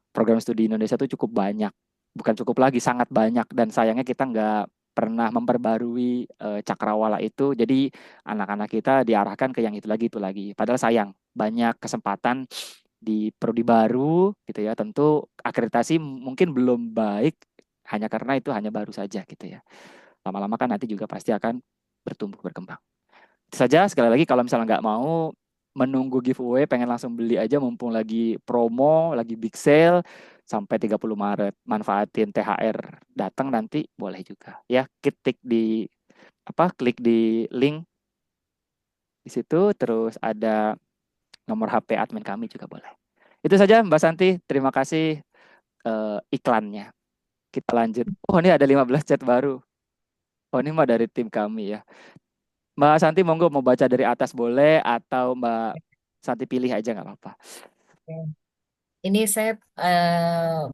Program studi Indonesia itu cukup banyak. Bukan cukup lagi, sangat banyak. Dan sayangnya kita nggak pernah memperbarui cakrawala itu. Jadi anak-anak kita diarahkan ke yang itu lagi, itu lagi. Padahal sayang, banyak kesempatan di prodi baru gitu ya. Tentu akreditasi mungkin belum baik hanya karena itu hanya baru saja gitu ya. Lama-lama kan nanti juga pasti akan bertumbuh berkembang. Itu saja, sekali lagi kalau misalnya nggak mau menunggu giveaway, pengen langsung beli aja mumpung lagi promo, lagi big sale sampai 30 Maret. Manfaatin THR datang nanti boleh juga. Ya, ketik di klik di link di situ, terus ada nomor HP admin kami juga boleh. Itu saja Mbak Santi, terima kasih iklannya. Kita lanjut. Oh, ini ada 15 chat baru. Oh, ini mah dari tim kami ya. Mbak Santi monggo mau baca dari atas boleh atau Mbak Santi pilih aja nggak apa-apa. Oke. Ini saya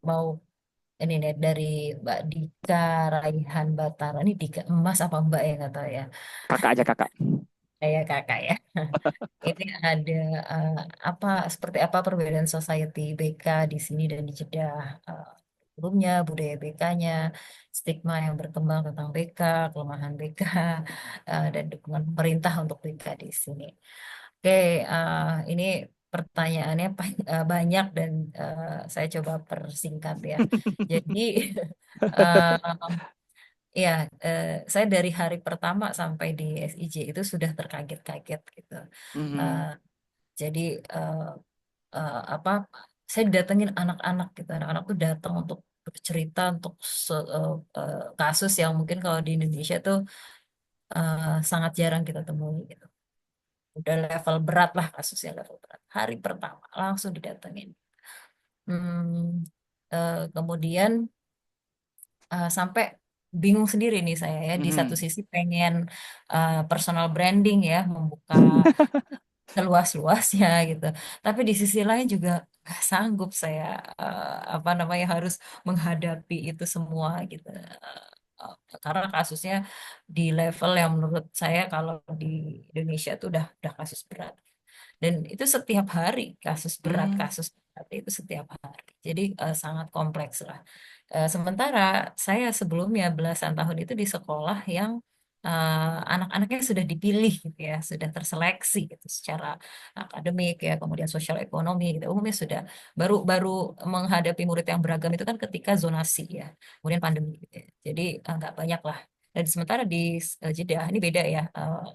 mau ini nih dari Mbak Dika Raihan Batara. Ini Dika Emas apa Mbak ya nggak tahu ya. Kakak aja kakak. Kayak kakak ya. Ini ada eh, apa seperti apa perbedaan society BK di sini dan di Jeddah. Sebelumnya budaya BK-nya, stigma yang berkembang tentang BK, kelemahan BK, dan dukungan pemerintah untuk BK di sini. Oke, ini pertanyaannya banyak dan saya coba persingkat ya. Jadi, ya, saya dari hari pertama sampai di SIJ itu sudah terkaget-kaget gitu. Eh, Mhm. jadi eh, apa? Saya didatengin anak-anak gitu. Anak-anak tuh datang untuk bercerita untuk kasus yang mungkin kalau di Indonesia tuh sangat jarang kita temui gitu. Udah level berat lah kasusnya level berat. Hari pertama langsung didatengin. Kemudian sampai bingung sendiri nih saya ya. Di satu Mhm. sisi pengen personal branding ya, membuka seluas-luasnya gitu. Tapi di sisi lain juga gak sanggup saya apa namanya harus menghadapi itu semua gitu. Karena kasusnya di level yang menurut saya kalau di Indonesia itu udah kasus berat. Dan itu setiap hari Hmm. kasus berat itu setiap hari. Jadi sangat kompleks lah. Sementara saya sebelumnya belasan tahun itu di sekolah yang anak-anaknya sudah dipilih gitu ya, sudah terseleksi gitu secara akademik ya, kemudian sosial ekonomi gitu. Umumnya sudah baru-baru menghadapi murid yang beragam itu kan ketika zonasi ya, kemudian pandemi gitu ya. Jadi nggak banyak lah. Dan sementara di Jeddah ini beda ya.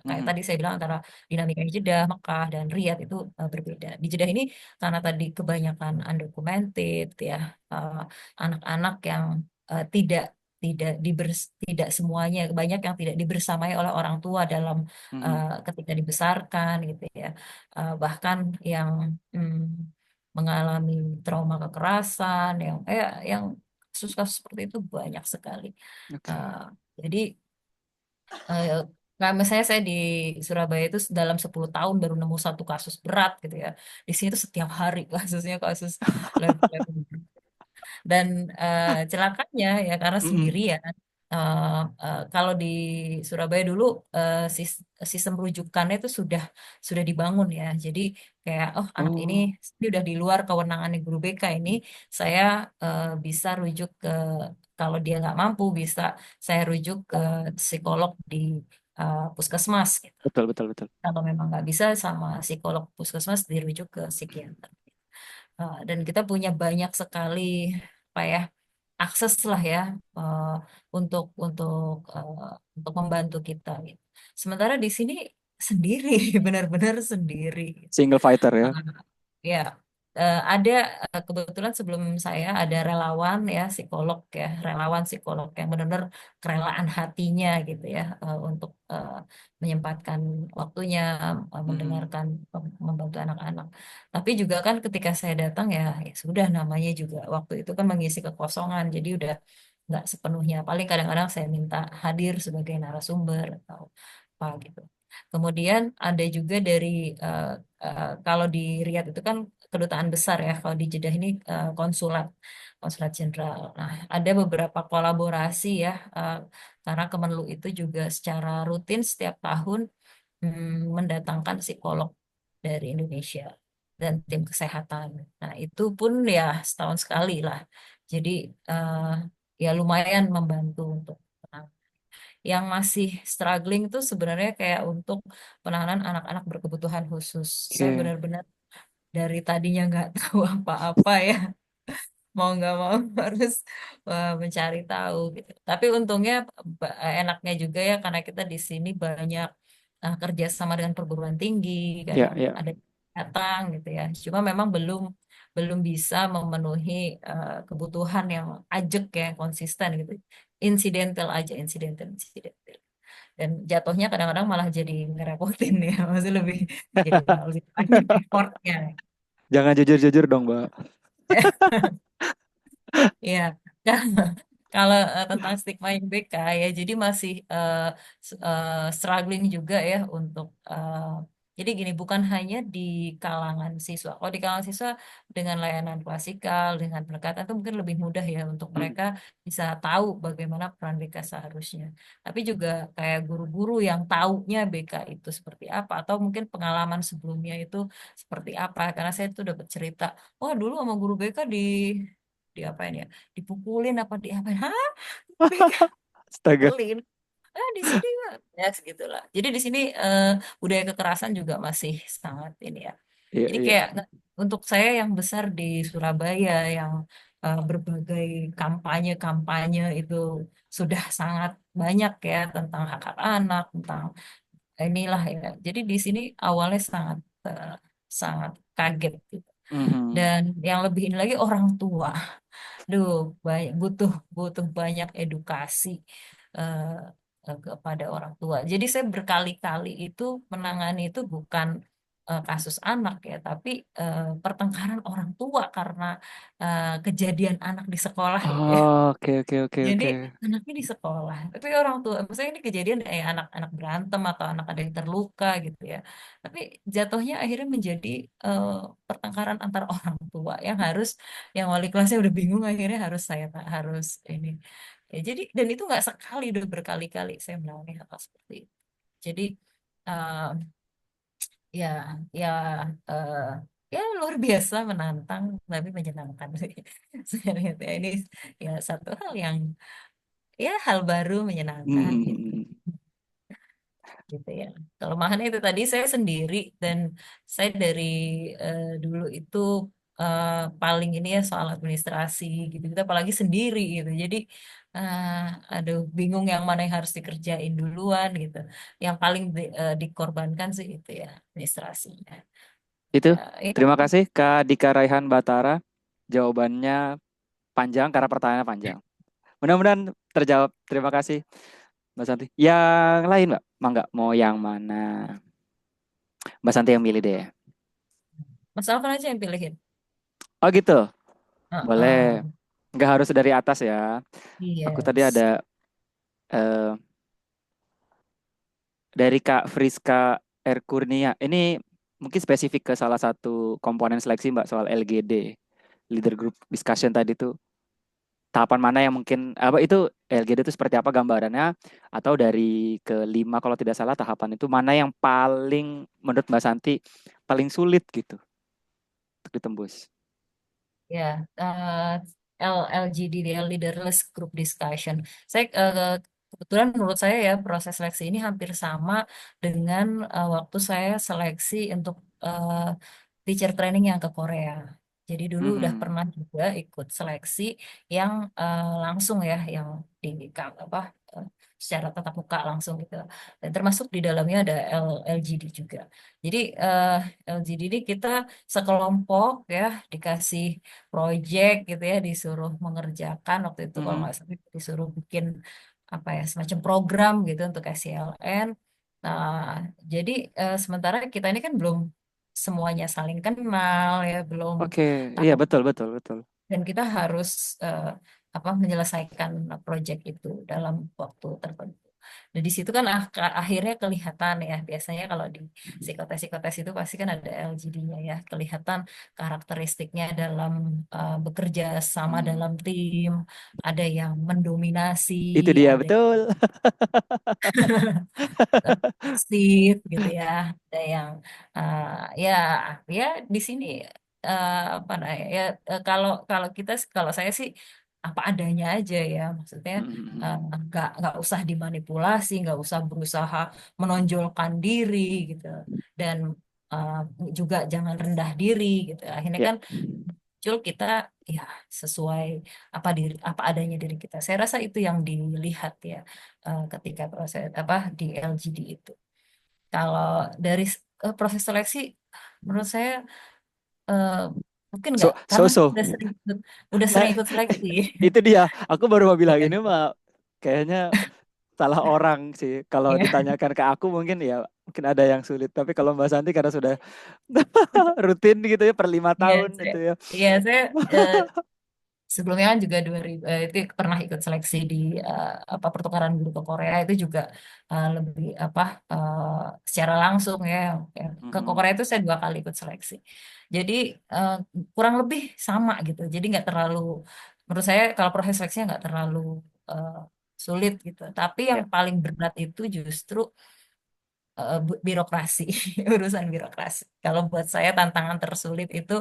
Kayak Mhm. tadi saya bilang antara dinamika di Jeddah, Mekah, dan Riyadh itu berbeda. Di Jeddah ini karena tadi kebanyakan undocumented ya, eh, anak-anak yang tidak tidak semuanya banyak yang tidak dibersamai oleh orang tua dalam Mhm. ketika dibesarkan gitu ya. Bahkan yang mengalami trauma kekerasan yang kasus-kasus seperti itu banyak sekali. Oke. Eh, jadi eh, nah, misalnya saya di Surabaya itu dalam 10 tahun baru nemu satu kasus berat gitu ya. Di sini tuh setiap hari kasusnya kasus level-level. Dan celakanya ya karena Mhm. sendirian. Kalau di Surabaya dulu sistem rujukannya itu sudah dibangun ya. Jadi kayak oh anak Oh, ini udah di luar kewenangan guru BK ini, saya bisa rujuk ke kalau dia nggak mampu bisa saya rujuk ke psikolog di puskesmas gitu. betul betul betul. Kalau memang nggak bisa sama psikolog puskesmas dirujuk ke psikiater. Dan kita punya banyak sekali apa ya akses lah ya eh, untuk membantu kita gitu. Sementara di sini sendiri benar-benar sendiri. Single fighter ya. Ya, ada kebetulan sebelum saya ada relawan ya psikolog ya, relawan psikolog yang benar-benar kerelaan hatinya gitu ya untuk menyempatkan waktunya Mhm. mendengarkan membantu anak-anak. Tapi juga kan ketika saya datang ya sudah namanya juga waktu itu kan mengisi kekosongan, jadi udah nggak sepenuhnya. Paling kadang-kadang saya minta hadir sebagai narasumber atau apa gitu. Kemudian ada juga dari eh, kalau di Riyadh itu kan kedutaan besar ya, kalau di Jeddah ini konsulat jenderal. Nah, ada beberapa kolaborasi ya, karena Kemenlu itu juga secara rutin setiap tahun mendatangkan psikolog dari Indonesia dan tim kesehatan. Nah, itu pun ya setahun sekali lah. Jadi ya lumayan membantu untuk penanganan. Yang masih struggling itu sebenarnya kayak untuk penanganan anak-anak berkebutuhan khusus. Saya Oke. benar-benar dari tadinya nggak tahu apa-apa ya, mau nggak mau harus mencari tahu gitu. Tapi untungnya enaknya juga ya karena kita di sini banyak kerjasama dengan perguruan tinggi, Ya, kadang ya. ada datang gitu ya. Cuma memang belum belum bisa memenuhi kebutuhan yang ajak ya, konsisten gitu. Insidental aja, insidental. Dan jatuhnya kadang-kadang malah jadi ngerepotin ya, maksudnya jadi lebih banyak effortnya. Jangan jujur-jujur dong, Mbak. Iya, kalau tentang stigma IBK ya, jadi masih struggling juga ya untuk jadi gini, bukan hanya di kalangan siswa. Kalau di kalangan siswa dengan layanan klasikal, dengan pendekatan itu mungkin lebih mudah ya untuk Hmm. mereka bisa tahu bagaimana peran BK seharusnya. Tapi juga kayak guru-guru yang taunya BK itu seperti apa, atau mungkin pengalaman sebelumnya itu seperti apa. Karena saya tuh dapat cerita, wah dulu sama guru BK di apain ya, dipukulin apa di apa, hah, BK Astaga. pukulin, di sini mah ya segitulah. Jadi di sini budaya kekerasan juga masih sangat ini ya. Iya, Jadi iya. kayak untuk saya yang besar di Surabaya yang berbagai kampanye-kampanye itu sudah sangat banyak ya tentang hak-hak anak, tentang inilah ya. Jadi di sini awalnya sangat sangat kaget gitu. Mhm. Dan yang lebih ini lagi orang tua. Duh, banyak, butuh butuh banyak edukasi eh, kepada orang tua. Jadi saya berkali-kali itu menangani itu bukan kasus anak ya, tapi pertengkaran orang tua karena kejadian anak di sekolah gitu ya. Oh, oke, oke, oke, Jadi oke. anaknya di sekolah, tapi orang tua, misalnya ini kejadian anak-anak berantem atau anak ada yang terluka gitu ya. Tapi jatuhnya akhirnya menjadi eh, pertengkaran antar orang tua yang harus, yang wali kelasnya udah bingung akhirnya harus saya harus ini. Ya, jadi dan itu nggak sekali, udah berkali-kali saya mengalami hal seperti itu. Jadi eh, ya ya eh, ya luar biasa menantang tapi menyenangkan sih. Saya lihat ya ini ya satu hal yang ya hal baru menyenangkan gitu Mhm. gitu ya. Kelemahannya itu tadi saya sendiri dan saya dari dulu itu eh, paling ini ya soal administrasi gitu gitu apalagi sendiri gitu. Jadi aduh bingung yang mana yang harus dikerjain duluan gitu. Yang paling dikorbankan sih itu ya administrasinya. Itu. Ya, Terima kasih Kak Dika Raihan Batara. Jawabannya panjang karena pertanyaannya panjang. Mudah-mudahan terjawab. Terima kasih, Mbak Santi. Yang lain, Mbak? Mangga, mau yang mana? Mbak Santi yang milih deh. Mas Alvan aja yang pilihin. Oh gitu, boleh. Heeh. Nggak harus dari atas ya. Aku tadi ada Yes. eh, dari Kak Friska R. Kurnia. Ini mungkin spesifik ke salah satu komponen seleksi Mbak soal LGD. Leader Group Discussion tadi tuh. Tahapan mana yang mungkin, apa itu LGD itu seperti apa gambarannya? Atau dari kelima kalau tidak salah tahapan itu mana yang paling menurut Mbak Santi paling sulit gitu untuk ditembus? Ya, LGDDL Leaderless Group Discussion. Saya kebetulan menurut saya ya proses seleksi ini hampir sama dengan waktu saya seleksi untuk teacher training yang ke Korea. Jadi dulu udah Mhm. pernah juga ikut seleksi yang langsung ya, yang di apa eh, secara tatap muka langsung gitu. Dan termasuk di dalamnya ada LGD juga. Jadi LGD ini kita sekelompok ya dikasih project gitu ya, disuruh mengerjakan waktu itu kalau Mhm. nggak salah disuruh bikin apa ya semacam program gitu untuk SCLN. Nah, jadi sementara kita ini kan belum semuanya saling kenal ya, belum Oke, iya tahu, betul, betul, betul. dan kita harus apa menyelesaikan project itu dalam waktu tertentu. Dan di situ kan akhirnya kelihatan ya, biasanya kalau di psikotes-psikotes itu pasti kan ada LGD-nya ya, kelihatan karakteristiknya dalam bekerja sama Hmm. dalam tim, ada yang mendominasi, Itu dia ada betul. pasif gitu ya, ada yang ya ya di sini apa namanya ya, kalau kalau kita kalau saya sih apa adanya aja ya, maksudnya Hmm. eh, nggak usah dimanipulasi, nggak usah berusaha menonjolkan diri gitu, dan eh, juga jangan rendah diri gitu, akhirnya Ya. kan muncul kita ya sesuai apa adanya diri kita. Saya rasa itu yang dilihat ya, ketika proses apa di LGD itu. Kalau dari proses seleksi, menurut saya eh, mungkin So nggak, so karena so. udah Nah, sering ikut seleksi. itu dia. Aku baru mau bilang Iya, ini mah kayaknya salah orang sih. Kalau iya, ditanyakan ke aku mungkin ya mungkin ada yang sulit. Tapi kalau Mbak Santi karena sudah rutin gitu ya per 5 tahun saya, itu ya. iya, saya eh, sebelumnya kan juga itu pernah ikut seleksi di apa pertukaran guru ke Korea, itu juga lebih apa secara langsung ya, ke Mm-mm. Korea itu saya 2 kali ikut seleksi. Jadi eh, kurang lebih sama gitu. Jadi nggak terlalu, menurut saya kalau proses seleksinya nggak terlalu eh, sulit gitu. Tapi yang Ya. paling berat itu justru birokrasi, urusan birokrasi. Kalau buat saya tantangan tersulit itu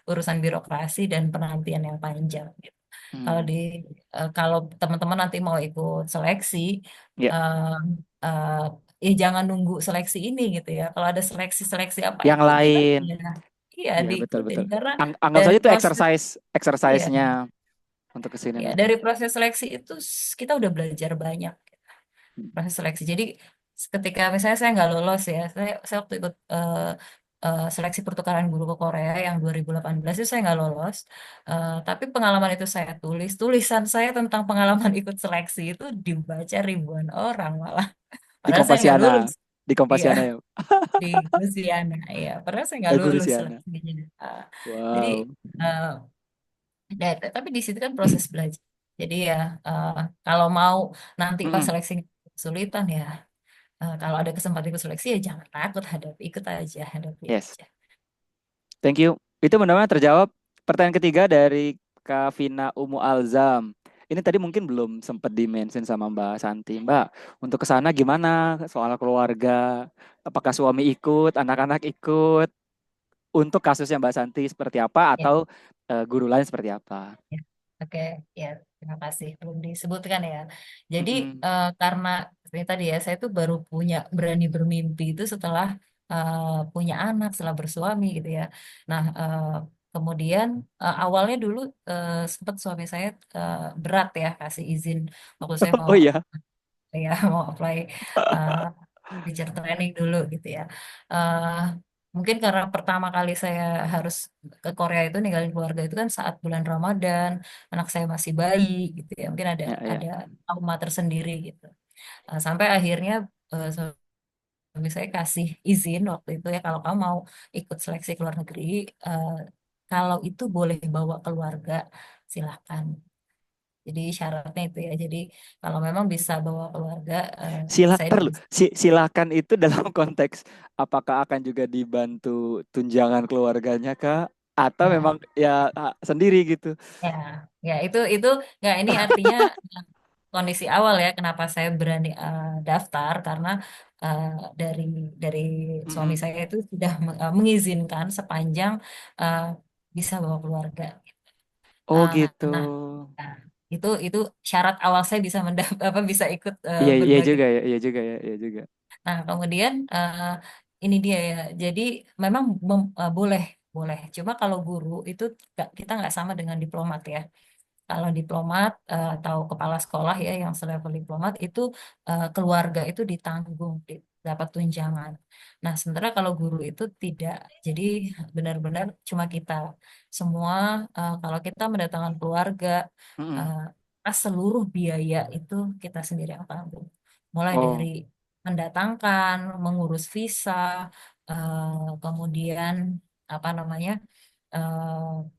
urusan birokrasi dan penantian yang panjang, gitu. Kalau Hmm. kalau teman-teman nanti mau ikut seleksi, Ya. eh, eh, jangan nunggu seleksi ini gitu ya. Kalau ada seleksi-seleksi apa Yang ikutin lain. aja. Iya, Iya betul diikutin betul. karena Anggap dari saja itu proses exercise iya, exercise-nya untuk kesini ya nanti. dari proses seleksi itu kita udah belajar banyak, proses seleksi. Jadi ketika misalnya saya nggak lolos ya, saya waktu ikut seleksi pertukaran guru ke Korea yang 2018 itu saya nggak lolos. Tapi pengalaman itu saya tulis, tulisan saya tentang pengalaman ikut seleksi itu dibaca ribuan orang malah. Di Padahal saya nggak Kompasiana. lulus. Di Iya, Kompasiana ya. di Luciana. Iya, padahal saya nggak Guru lulus Siana. seleksinya. Jadi Wow. eh, tapi di situ kan proses belajar. Jadi ya eh, kalau mau nanti pas Mm-mm. seleksi kesulitan ya, kalau ada kesempatan ikut seleksi ya jangan takut, hadapi, ikut aja, hadapi Yes. aja. Thank you. Itu benar-benar terjawab. Pertanyaan ketiga dari Kak Vina Umu Alzam. Ini tadi mungkin belum sempat di-mention sama Mbak Santi. Mbak, untuk ke sana gimana soal keluarga? Apakah suami ikut, anak-anak ikut? Untuk kasusnya Mbak Santi seperti apa Ya, atau guru lain seperti apa? ya. Oke, ya, terima kasih. Belum disebutkan ya. Jadi Mm-mm. karena seperti tadi ya, saya tuh baru berani bermimpi itu setelah punya anak, setelah bersuami gitu ya. Nah, kemudian awalnya dulu sempat suami saya berat ya kasih izin waktu saya mau Oh iya. ya mau apply uh, teacher training dulu gitu ya. Eh, Mungkin karena pertama kali saya harus ke Korea itu ninggalin keluarga itu kan saat bulan Ramadan, anak saya masih bayi gitu ya. Mungkin Ya, ya. ada trauma tersendiri gitu. Sampai akhirnya suami saya kasih izin waktu itu ya, kalau kamu mau ikut seleksi ke luar negeri, eh, kalau itu boleh bawa keluarga silahkan. Jadi syaratnya itu ya. Jadi kalau memang bisa bawa keluarga, saya Perlu diizinkan. silakan itu dalam konteks apakah akan juga dibantu tunjangan keluarganya kah atau memang Ya, ya sendiri gitu. ya, ya itu nggak, ini artinya kondisi awal ya kenapa saya berani daftar karena eh, dari dari suami Mm-mm. saya itu sudah mengizinkan sepanjang eh, bisa bawa keluarga. Oh gitu. Nah, nah, itu syarat awal saya bisa apa bisa ikut Iya iya berbagai. juga ya, iya juga ya, iya juga. Nah, kemudian ini dia ya. Jadi memang boleh, boleh. Cuma kalau guru itu kita nggak sama dengan diplomat ya. Kalau diplomat atau kepala sekolah ya yang selevel diplomat itu keluarga itu ditanggung, dapat tunjangan. Nah, sementara kalau guru itu tidak. Jadi benar-benar cuma kita semua, kalau kita mendatangkan keluarga, Mm-mm. eh, seluruh biaya itu kita sendiri yang tanggung. Mulai dari Oh mendatangkan, mengurus visa, kemudian apa namanya?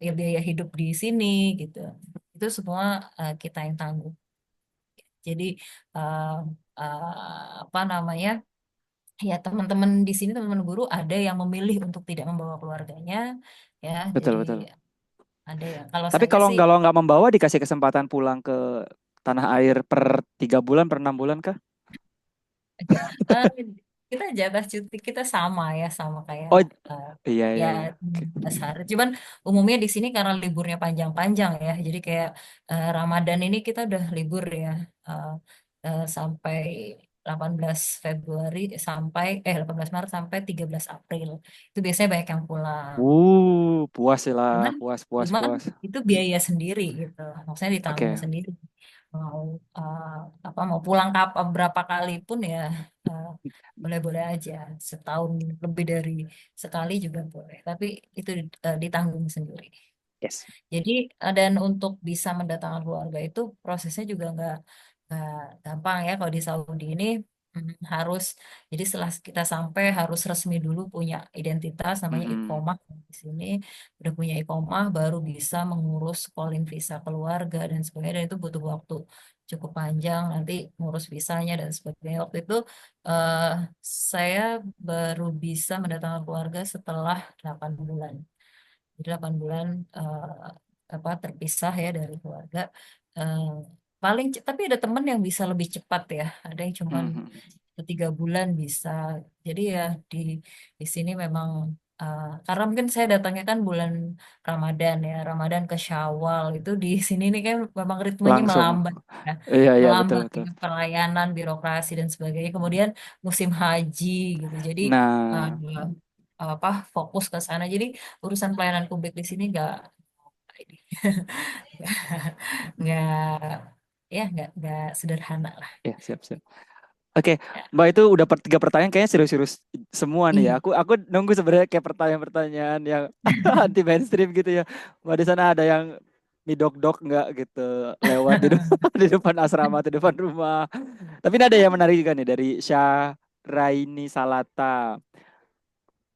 Ya biaya hidup di sini gitu. Itu semua kita yang tanggung. Jadi apa namanya, ya teman-teman di sini, teman-teman guru ada yang memilih untuk tidak membawa keluarganya, ya. Betul, Jadi betul. ada ya. Kalau Tapi saya kalau sih kalau nggak membawa dikasih kesempatan pulang ke tanah air per 3 bulan, per 6 bulan kah? eh, kita jatah cuti kita sama ya, sama kayak Oh, eh, iya, ya iya, iya. Oke. 12 hari. Cuman umumnya di sini karena liburnya panjang-panjang ya. Jadi kayak Ramadan ini kita udah libur ya, eh, sampai 18 Februari sampai 18 Maret sampai 13 April. Itu biasanya banyak yang pulang. Puas lah, Cuman puas, puas, cuman puas. itu biaya sendiri gitu. Maksudnya ditanggung Oke. sendiri. Mau eh, mau pulang kapan berapa kali pun ya, eh, boleh-boleh aja. Setahun lebih dari sekali juga boleh. Tapi itu ditanggung sendiri. Yes. Jadi dan untuk bisa mendatangkan keluarga itu prosesnya juga nggak gampang ya kalau di Saudi ini. Harus, jadi setelah kita sampai harus resmi dulu punya identitas namanya Mhm. iqomah di sini. Udah punya iqomah baru bisa mengurus calling visa keluarga dan sebagainya, dan itu butuh waktu cukup panjang nanti ngurus visanya dan sebagainya. Waktu itu eh, saya baru bisa mendatangkan keluarga setelah 8 bulan. Jadi 8 bulan terpisah ya dari keluarga. Eh, tapi ada teman yang bisa lebih cepat ya. Ada yang cuman Mhm. 3 bulan bisa. Jadi ya di sini memang karena mungkin saya datangnya kan bulan Ramadan ya, Ramadan ke Syawal itu di sini nih kan memang ritmenya Langsung. melambat ya, Iya, iya, betul, melambat betul. dengan pelayanan, birokrasi dan sebagainya. Kemudian musim haji gitu. Jadi eh, Nah, fokus ke sana. Jadi urusan pelayanan publik di sini nggak nggak sederhana lah. ya, siap, siap. Oke, Ya. Mbak, itu udah 3 pertanyaan kayaknya serius-serius semua nih ya. Iya. Aku nunggu sebenarnya kayak pertanyaan-pertanyaan yang anti mainstream gitu ya. Mbak, di sana ada yang midok-dok nggak gitu lewat di depan, di depan asrama, di depan rumah. Tapi ini ada yang menarik juga nih dari Syahraini Salata.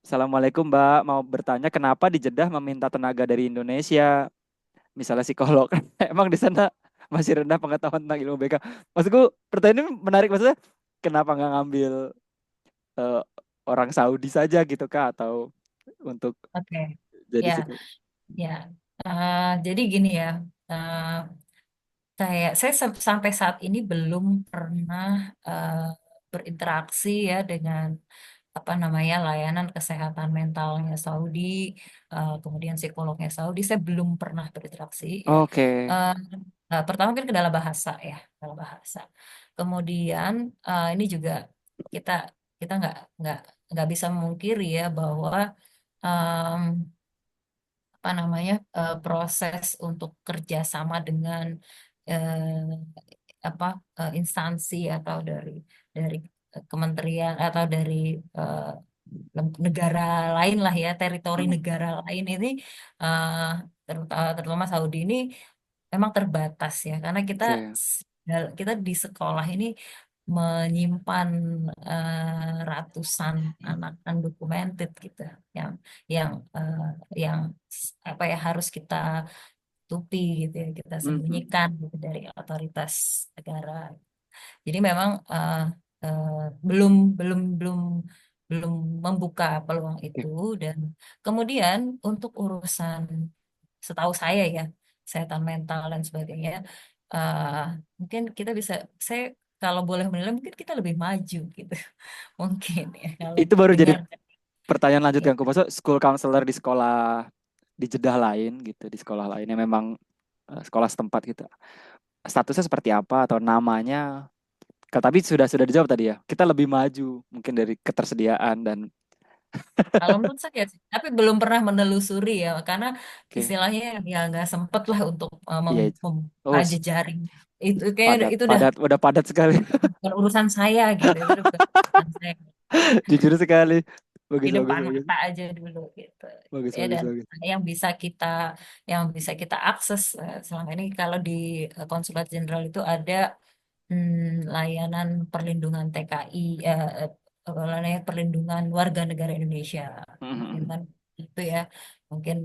Assalamualaikum Mbak, mau bertanya kenapa di Jeddah meminta tenaga dari Indonesia, misalnya psikolog. Emang di sana masih rendah pengetahuan tentang ilmu BK. Maksudku pertanyaan ini menarik, maksudnya kenapa nggak ngambil eh, orang Saudi saja gitu Kak, atau untuk Oke. jadi Ya, psikolog. ya. Jadi gini ya. eh, saya sampai saat ini belum pernah eh, berinteraksi ya dengan apa namanya layanan kesehatan mentalnya Saudi, kemudian psikolognya Saudi. Saya belum pernah berinteraksi ya. Oke. Eh, Pertama mungkin kendala bahasa ya, kendala bahasa. Kemudian ini juga kita kita nggak bisa memungkiri ya bahwa em, apa namanya proses untuk kerjasama dengan apa instansi atau dari kementerian atau dari eh, negara lain lah ya, teritori Hmm, negara lain ini eh, terutama Saudi ini memang terbatas ya, karena oke. kita di sekolah ini menyimpan ratusan anak undocumented gitu yang yang eh, yang apa ya harus kita tutupi gitu ya, kita Mhm. sembunyikan gitu dari otoritas negara. Jadi memang eh, belum belum belum belum membuka peluang Oke. itu. Dan kemudian untuk urusan, setahu saya ya, kesehatan mental dan sebagainya, eh, mungkin kita bisa, saya kalau boleh menilai mungkin kita lebih maju gitu. Mungkin ya kalau Itu baru jadi dengar pertanyaan lanjut ya. yang aku masuk school counselor di sekolah di Jeddah lain gitu, di sekolah lain yang memang sekolah setempat gitu. Statusnya seperti apa atau namanya? Tapi sudah dijawab tadi ya. Kita lebih maju mungkin dari ketersediaan dan Kalau menurut saya sih, tapi belum pernah menelusuri ya, karena oke. istilahnya ya nggak sempet lah untuk Iya. Oh, membuka jejaring. Itu kayaknya padat, itu padat, udah padat sekali. bukan urusan saya gitu, itu udah bukan urusan saya. Jujur sekali. Di Bagus, bagus, depan bagus. mata aja dulu gitu. Bagus, Ya, bagus, dan bagus. yang bisa kita yang bisa kita akses selama ini kalau di konsulat jenderal itu ada layanan perlindungan TKI, layanan perlindungan warga negara Indonesia. Mungkin Mhm. kan itu ya, mungkin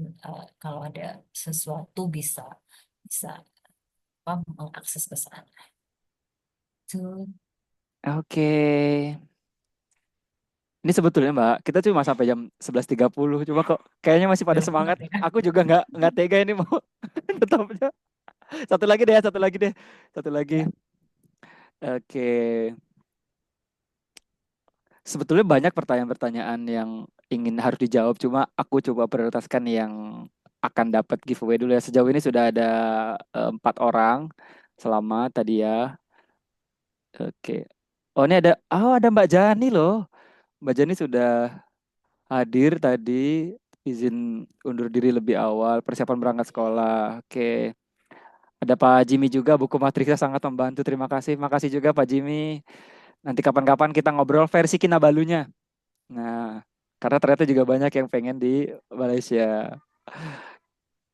kalau ada sesuatu bisa bisa mengakses ke sana. Itu Oke. Ini sebetulnya Mbak, kita cuma sampai jam 11.30. Cuma kok kayaknya masih pada Jauh banget semangat. ya. Aku juga nggak tega ini mau tetapnya. Satu lagi deh, satu lagi deh. Satu lagi. Ya. Oke. Sebetulnya banyak pertanyaan-pertanyaan yang ingin harus dijawab. Cuma aku coba prioritaskan yang akan dapat giveaway dulu ya. Sejauh ini sudah ada 4 orang. Selamat tadi ya. Oke. Oh ini ada Mbak Jani loh. Mbak Jani sudah hadir tadi, izin undur diri lebih awal, persiapan berangkat sekolah. Oke. Ada Pak Jimmy juga, buku matriksnya sangat membantu. Terima kasih. Makasih juga Pak Jimmy. Nanti kapan-kapan kita ngobrol versi Kinabalunya. Nah, karena ternyata juga banyak yang pengen di Malaysia.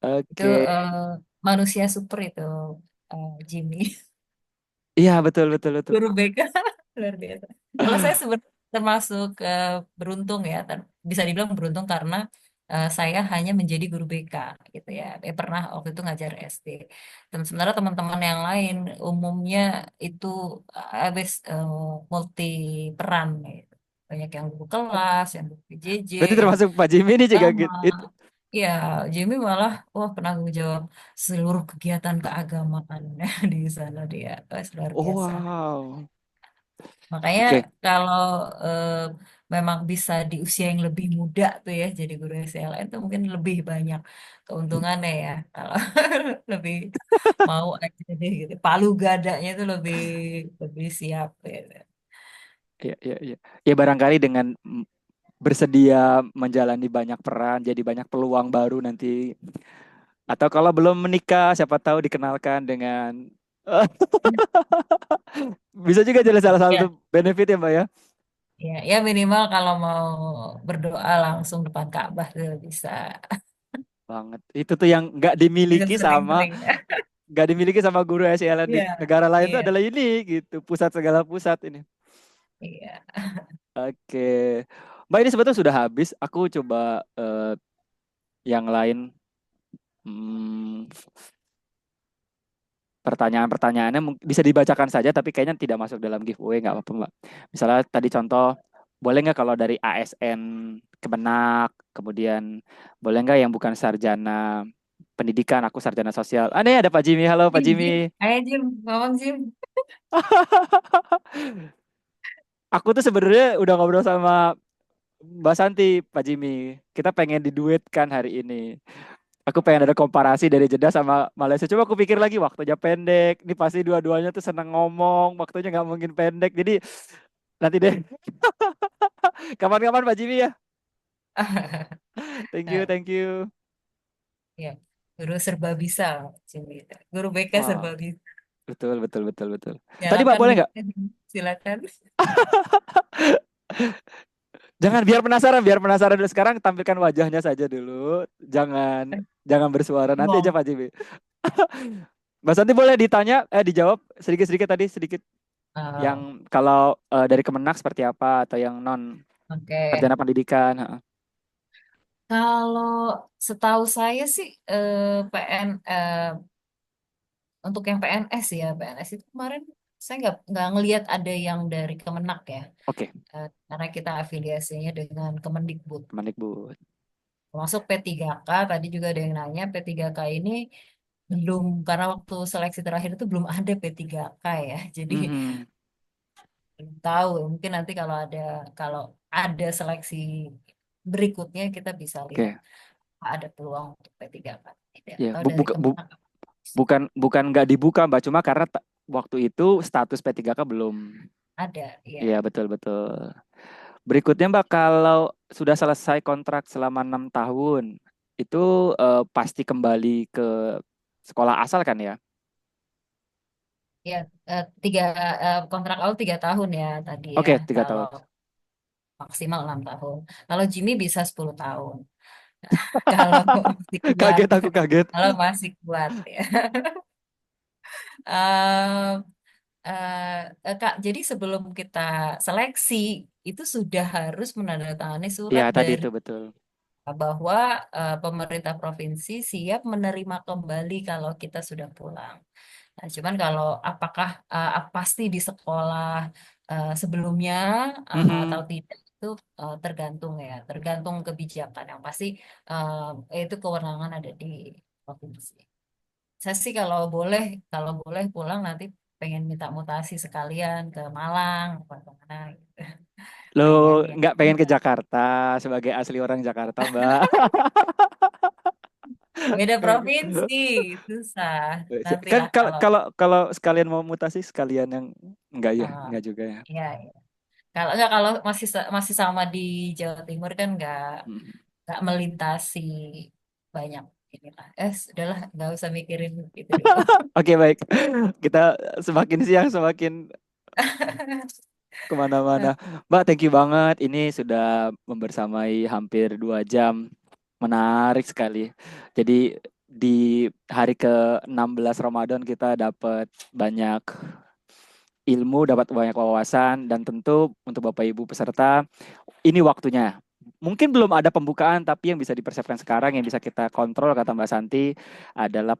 Itu Oke. manusia super itu, Jimmy. Iya, betul, betul, betul. Guru BK luar biasa. Kalau saya sebenarnya termasuk beruntung ya, bisa dibilang beruntung karena saya hanya menjadi guru BK gitu ya. Pernah waktu itu ngajar SD. Dan sementara teman-teman yang lain umumnya itu habis multi peran gitu. Banyak yang guru kelas, yang guru PJJ, Berarti yang termasuk Pak Jimmy ini juga agama. gitu. Ya, Jimmy malah wah penanggung jawab seluruh kegiatan keagamaan di sana dia. Wah, luar Oh, biasa. wow. Makanya Oke. kalau eh, memang bisa di usia yang lebih muda tuh ya jadi guru SLN tuh mungkin lebih banyak keuntungannya ya. Kalau lebih mau aja deh gitu. Palu gadanya itu lebih lebih siap gitu. Ya, ya, ya. Ya barangkali dengan bersedia menjalani banyak peran, jadi banyak peluang baru nanti. Atau kalau belum menikah, siapa tahu dikenalkan dengan bisa juga jadi salah satu Ya, benefit ya Mbak ya. ya, ya minimal kalau mau berdoa langsung depan Ka'bah tuh bisa. Banget. Itu tuh yang Bisa dimiliki sama sering-sering ya. nggak dimiliki sama guru SLN di Iya, negara lain itu iya, adalah ini gitu, pusat segala pusat ini. iya. Oke. Mbak ini sebetulnya sudah habis. Aku coba yang lain. Hmm, pertanyaan-pertanyaannya bisa dibacakan saja, tapi kayaknya tidak masuk dalam giveaway, nggak apa-apa, Mbak. Misalnya tadi contoh, boleh nggak kalau dari ASN Kemenak, kemudian boleh nggak yang bukan sarjana pendidikan, aku sarjana sosial. Ah, nih ada Pak Jimmy, halo Pak Jim, Jimmy. ayo Jim, ngomong Jim. Aku tuh sebenarnya udah ngobrol sama Mbak Santi, Pak Jimmy. Kita pengen diduetkan hari ini. Aku pengen ada komparasi dari Jeddah sama Malaysia. Coba aku pikir lagi, waktunya pendek. Ini pasti dua-duanya tuh seneng ngomong, waktunya nggak mungkin pendek. Jadi nanti deh, kapan-kapan Pak Jimmy ya. Thank you, Nah, thank you. ya, guru serba bisa, Jim gitu. Guru BK serba Wah, bisa. betul, betul, betul, betul. Tadi Pak Nyalakan boleh nggak? mic-nya, silakan. Jangan, biar penasaran dulu. Sekarang tampilkan wajahnya saja dulu. Jangan, jangan bersuara. Nanti aja Wow. Pak Jimmy. Mbak Santi boleh ditanya, dijawab sedikit-sedikit tadi, sedikit. Oh, Yang kalau dari Kemenak seperti apa atau yang non oke. sarjana pendidikan. Heeh. Kalau setahu saya sih untuk yang PNS ya PNS itu kemarin saya nggak ngelihat ada yang dari Kemenak ya. Oke, Karena kita afiliasinya dengan Kemendikbud. Kemendikbud. Masuk P3K, tadi juga ada yang nanya, P3K ini belum, karena waktu seleksi terakhir itu belum ada P3K ya. Jadi Mhm. belum tahu, mungkin nanti kalau ada seleksi berikutnya kita bisa lihat Oke, ada peluang untuk P3K. Tidak. ya Atau dari Kemenang bukan bukan nggak dibuka Mbak, cuma karena waktu itu status P3K belum. ada, Iya ya. betul betul. Berikutnya Mbak, kalau sudah selesai kontrak selama 6 tahun, itu pasti kembali ke sekolah asal kan ya? Ya, kontrak awal 3 tahun ya tadi ya. Oke, 3 tahun. Kalau maksimal 6 tahun. Kalau Jimmy bisa 10 tahun. Kalau masih kuat, Kaget, aku kaget. kalau masih kuat ya. Eh, Kak, jadi sebelum kita seleksi itu sudah harus menandatangani Iya surat tadi dari itu betul. bahwa pemerintah provinsi siap menerima kembali kalau kita sudah pulang. Nah, cuman kalau apakah pasti di sekolah sebelumnya atau Mhm. tidak itu tergantung ya, tergantung kebijakan yang pasti itu kewenangan ada di provinsi. Saya sih kalau boleh pulang nanti pengen minta mutasi sekalian ke Malang, apa kemana gitu. Lo Pengen ya. nggak pengen ke Jakarta sebagai asli orang Jakarta, Mbak? Beda provinsi, susah. Kan Nantilah kalau kalau kalau kalau sekalian mau mutasi sekalian yang uh, enggak juga ya. ya, ya. Kalau nggak kalau masih sama di Jawa Timur kan Hmm. nggak melintasi banyak inilah. Sudahlah nggak usah mikirin itu dulu. Oke, baik. Kita semakin siang semakin kemana-mana. Mbak, thank you banget. Ini sudah membersamai hampir 2 jam. Menarik sekali. Jadi di hari ke-16 Ramadan kita dapat banyak ilmu, dapat banyak wawasan, dan tentu untuk Bapak Ibu peserta, ini waktunya. Mungkin belum ada pembukaan, tapi yang bisa dipersiapkan sekarang, yang bisa kita kontrol, kata Mbak Santi, adalah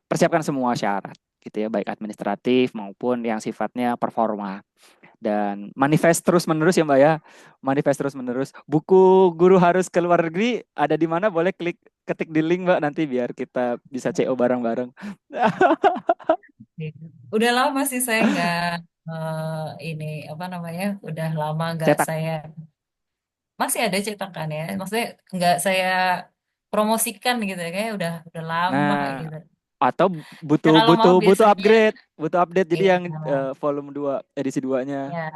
persiapkan semua syarat, gitu ya, baik administratif maupun yang sifatnya performa. Dan manifest terus-menerus ya Mbak ya, manifest terus-menerus. Buku Guru Harus ke Luar Negeri ada di mana? Boleh ketik di link Mbak nanti biar kita bisa CO bareng-bareng. Udah lama sih saya nggak ini apa namanya, udah lama nggak Cetak. saya masih ada cetakan ya, maksudnya nggak saya promosikan gitu ya, kayak udah lama Nah, gitu. atau Ya butuh kalau mau butuh butuh biasanya upgrade, butuh update jadi iya, yang volume 2 edisi 2-nya. ya.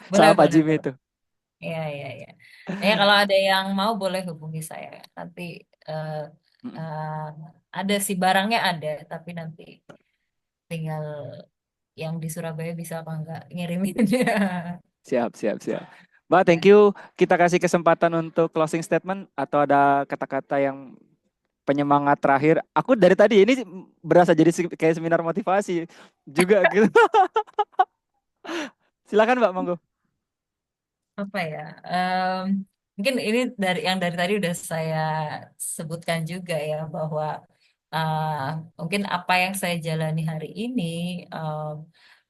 Boleh Sama Pak boleh Jimmy boleh. itu. Iya iya iya. Ya kalau ada yang mau boleh hubungi saya. Nanti eh, Mm-mm. eh, ada sih barangnya ada, tapi nanti tinggal yang di Surabaya bisa apa enggak ngiriminnya. Siap, siap, siap. Mbak, thank you. Kita kasih kesempatan untuk closing statement atau ada kata-kata yang penyemangat terakhir. Aku dari tadi ini berasa jadi kayak seminar motivasi juga gitu. Silakan Mbak, monggo. Apa ya? Mungkin ini dari tadi udah saya sebutkan juga ya bahwa uh, mungkin apa yang saya jalani hari ini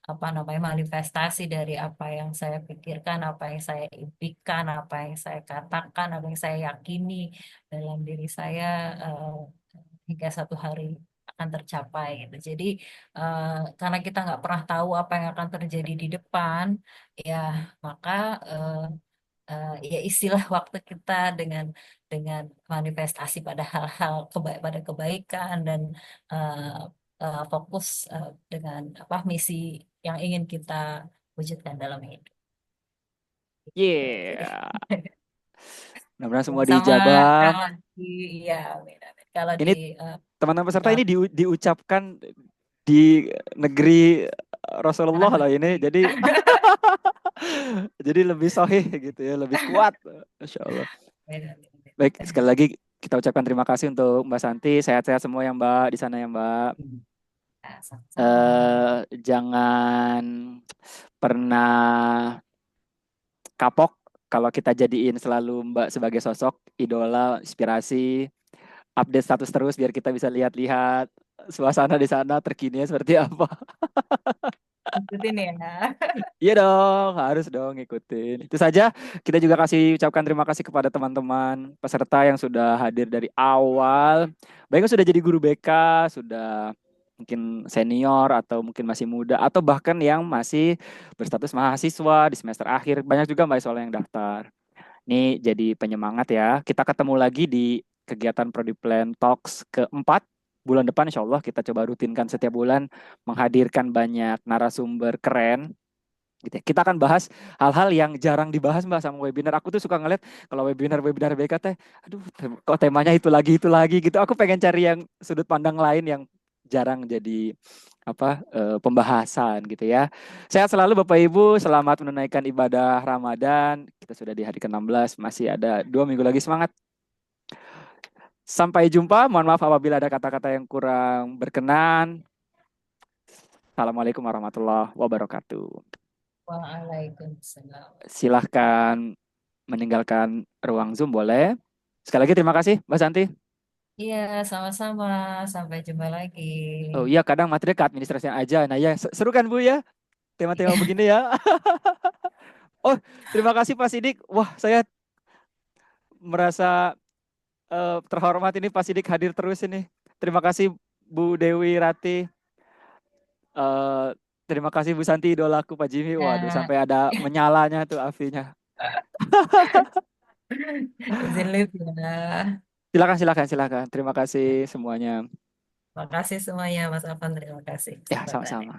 apa namanya manifestasi dari apa yang saya pikirkan, apa yang saya impikan, apa yang saya katakan, apa yang saya yakini dalam diri saya hingga satu hari akan tercapai gitu. Jadi eh, karena kita nggak pernah tahu apa yang akan terjadi di depan, ya maka ya istilah waktu kita dengan manifestasi pada hal-hal pada kebaikan dan eh, fokus dengan apa misi yang ingin kita wujudkan dalam hidup. Jadi Yeah. Mudah-mudahan ya, semua sama diijabah. kalau di ya amin, amin. Kalau di Ini teman-teman peserta uh, ini diucapkan di negeri Rasulullah tanah lah ini. suci. Jadi jadi lebih sahih gitu ya, lebih kuat. Masya Allah. Amin, amin, Baik, amin. sekali lagi kita ucapkan terima kasih untuk Mbak Santi. Sehat-sehat semua ya Mbak di sana ya Mbak. Nah, sama-sama. Jangan pernah kapok kalau kita jadiin selalu Mbak sebagai sosok idola, inspirasi, update status terus biar kita bisa lihat-lihat suasana di sana terkini seperti apa. Ikutin ya. Iya dong, harus dong ngikutin. Itu saja, kita juga ucapkan terima kasih kepada teman-teman peserta yang sudah hadir dari awal. Baik yang sudah jadi guru BK, sudah mungkin senior atau mungkin masih muda atau bahkan yang masih berstatus mahasiswa di semester akhir. Banyak juga mahasiswa yang daftar. Ini jadi penyemangat ya. Kita ketemu lagi di kegiatan Prodiplan Talks keempat. Bulan depan insya Allah kita coba rutinkan setiap bulan menghadirkan banyak narasumber keren gitu ya. Kita akan bahas hal-hal yang jarang dibahas Mbak sama webinar. Aku tuh suka ngeliat kalau webinar-webinar BK teh, aduh kok temanya itu lagi gitu. Aku pengen cari yang sudut pandang lain yang jarang jadi pembahasan gitu ya. Sehat selalu Bapak Ibu, selamat menunaikan ibadah Ramadan. Kita sudah di hari ke-16, masih ada 2 minggu lagi semangat. Sampai jumpa. Mohon maaf apabila ada kata-kata yang kurang berkenan. Assalamualaikum warahmatullahi wabarakatuh. Waalaikumsalam. Silahkan meninggalkan ruang Zoom boleh. Sekali lagi terima kasih Mbak Santi. Iya, sama-sama. Sampai jumpa lagi. Oh iya, kadang materi ke administrasinya aja. Nah ya, seru kan Bu ya? Tema-tema begini ya. Oh, terima kasih Pak Sidik. Wah, saya merasa terhormat ini Pak Sidik hadir terus ini. Terima kasih Bu Dewi Rati. Eh, terima kasih Bu Santi, idolaku Pak Jimmy. Waduh, Ya, sampai ada menyalanya tuh apinya. izin live ya. Silakan, silakan, silakan. Terima kasih semuanya. Makasih semuanya, Mas Alvan. Terima kasih Ya, kesempatannya. sama-sama.